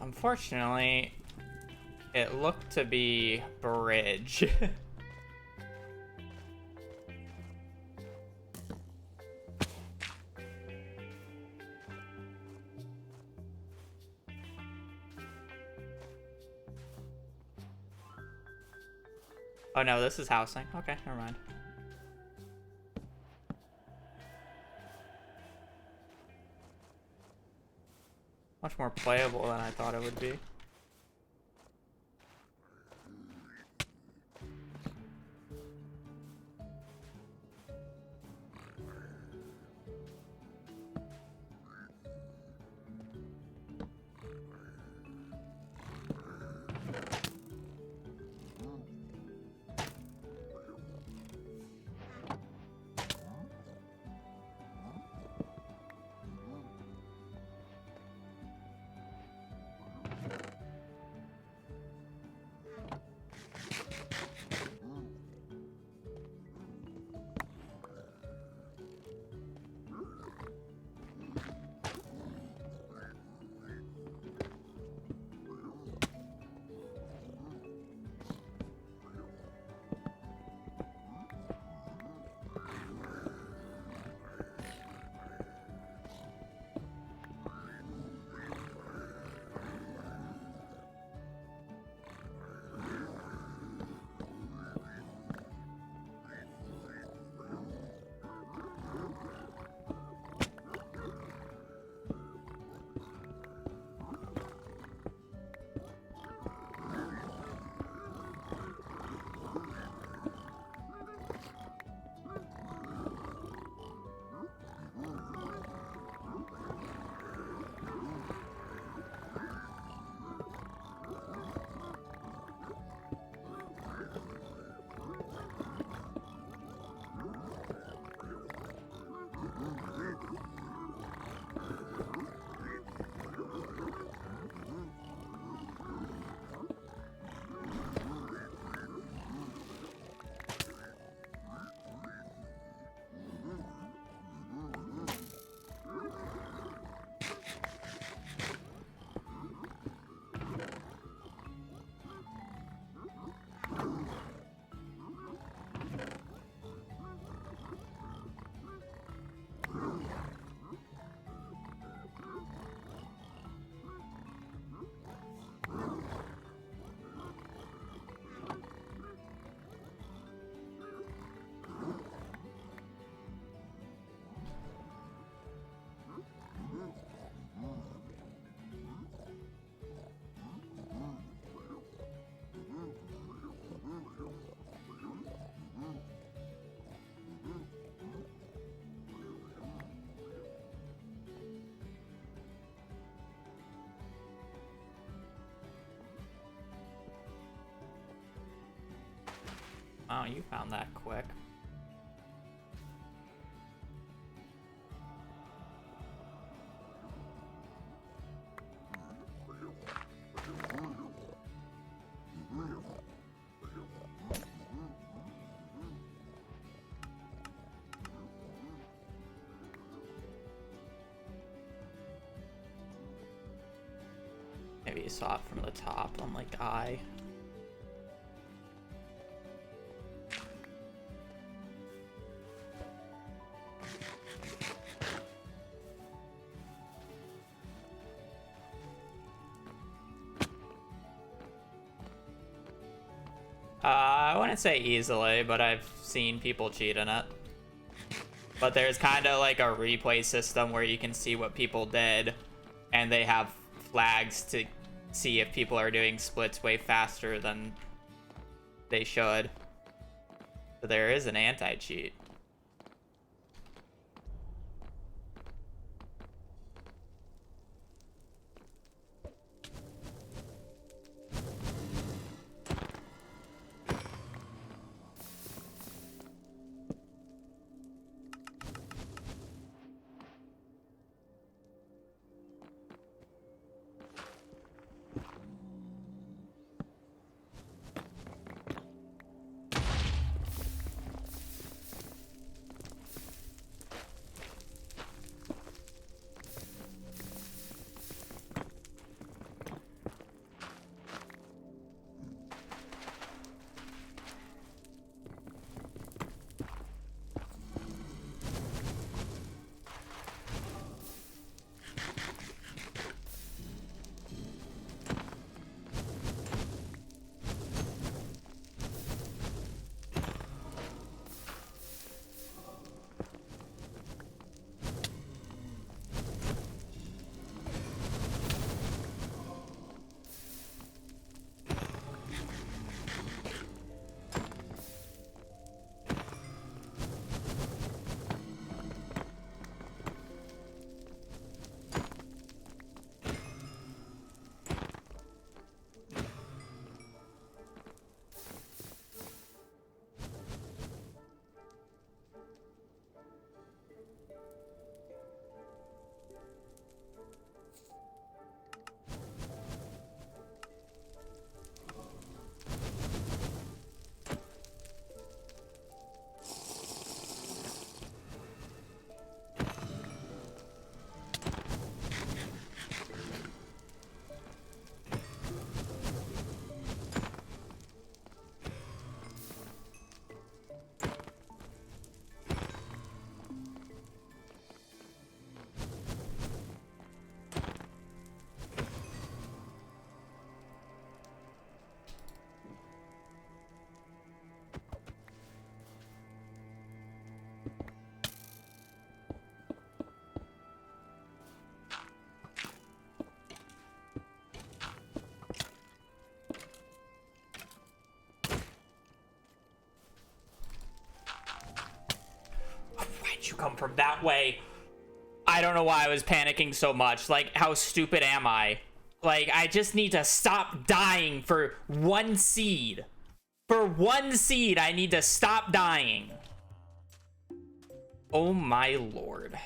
Unfortunately, it looked to be bridge. Oh no, this is housing. Okay, never mind. Much more playable than I thought it would be. Wow, you found that quick. Maybe you saw it from the top, unlike I. I wouldn't say easily, but I've seen people cheat in it. But there's kind of like a replay system where you can see what people did, and they have flags to see if people are doing splits way faster than they should. So there is an anti-cheat. Why'd you come from that way? I don't know why I was panicking so much. Like, how stupid am I? Like, I just need to stop dying for one seed. For one seed, I need to stop dying. Oh my lord.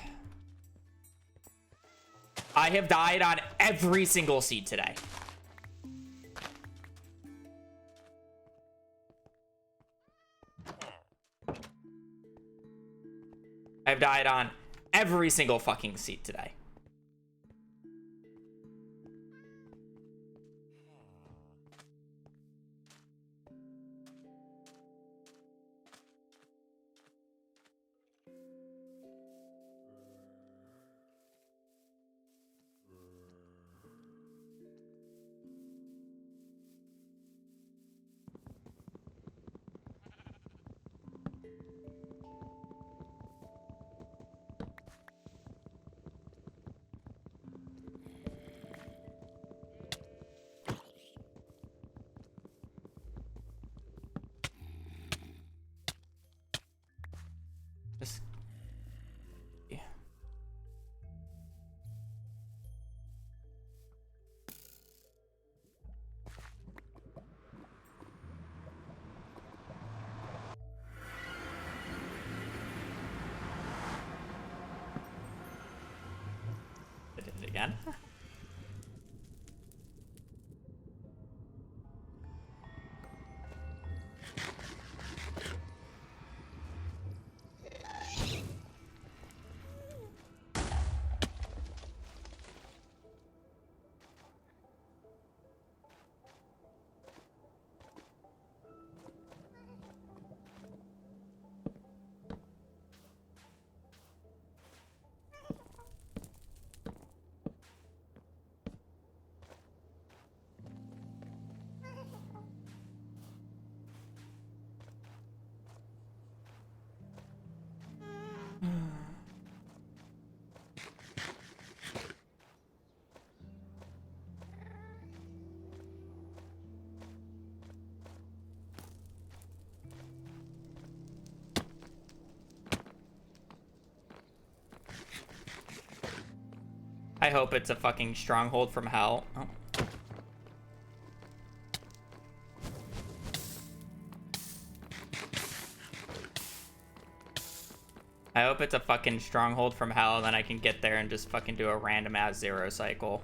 I have died on every single seed today. I've died on every single fucking seed today. again. I hope it's a fucking stronghold from hell. Oh. I hope it's a fucking stronghold from hell, and then I can get there and just fucking do a random ass 0 cycle.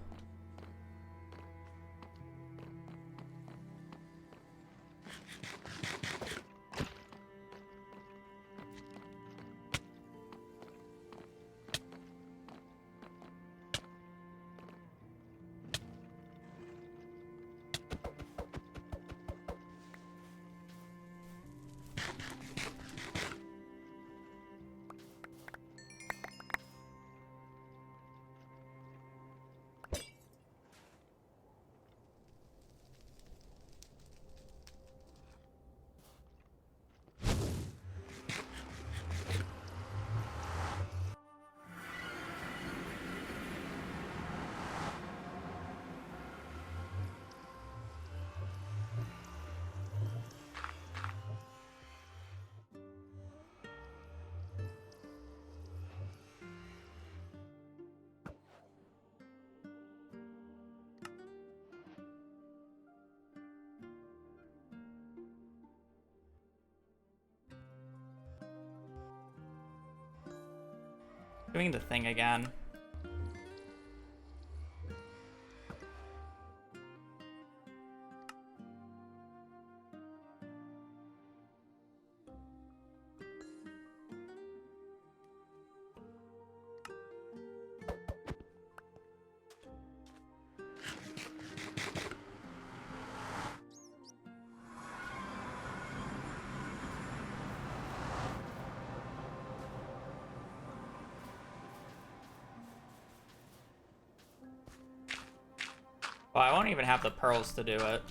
Doing the thing again. Well, I won't even have the pearls to do it.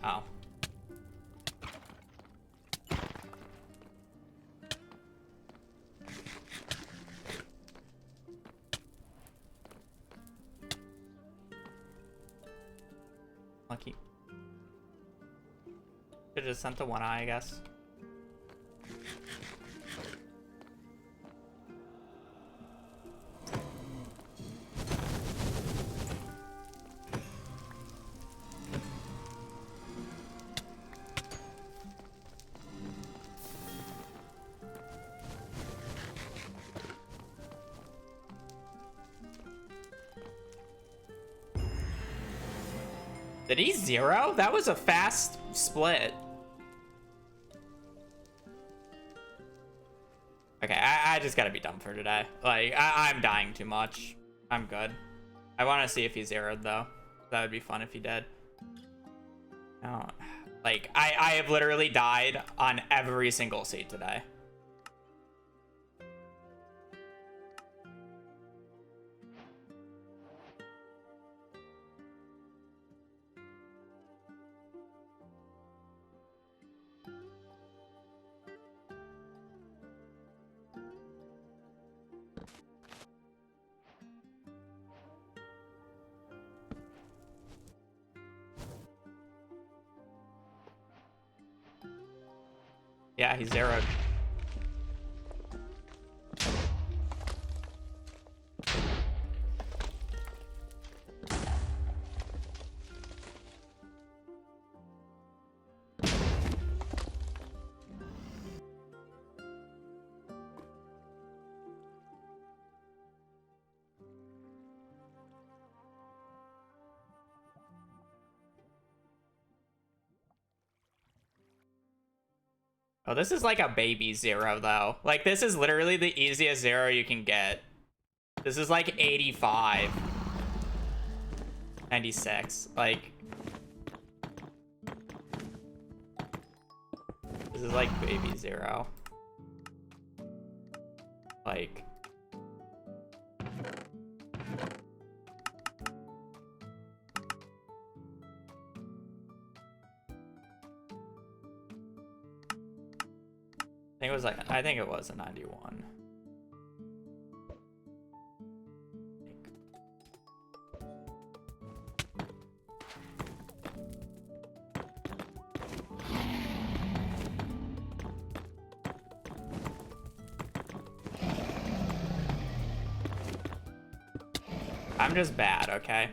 Oh. Lucky. Should've just sent the one eye, I guess. Did he 0? That was a fast split. Okay, I just gotta be done for today. Like, I'm dying too much. I'm good. I want to see if he 0'd, though. That would be fun if he did. No, like, I have literally died on every single seat today. Yeah, he 0'd. Oh, this is like a baby 0 though. Like this is literally the easiest 0 you can get. This is like 85. 96. Like this is like baby 0. Like I think it was a 91. I'm just bad, okay?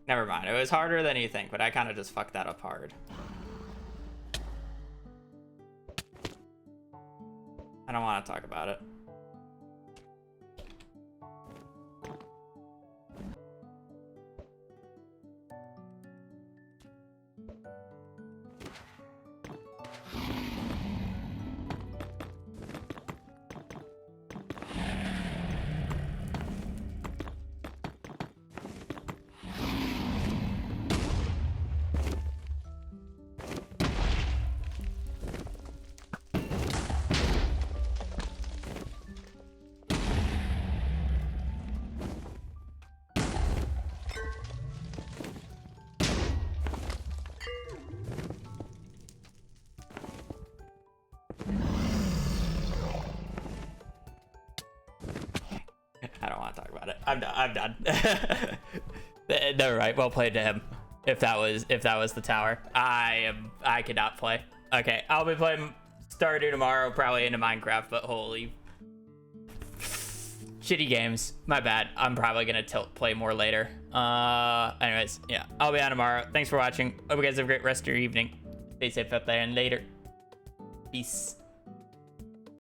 Never mind. It was harder than you think, but I kind of just fucked that up hard. I don't want to talk about it. I don't want to talk about it. I'm done. I'm done. Never mind. Well played to him. If that was the tower, I could not play. Okay, I'll be playing Stardew tomorrow, probably into Minecraft. But holy shitty games. My bad. I'm probably gonna play more later. Anyways, yeah, I'll be on tomorrow. Thanks for watching. Hope you guys have a great rest of your evening. Stay safe out there and later. Peace.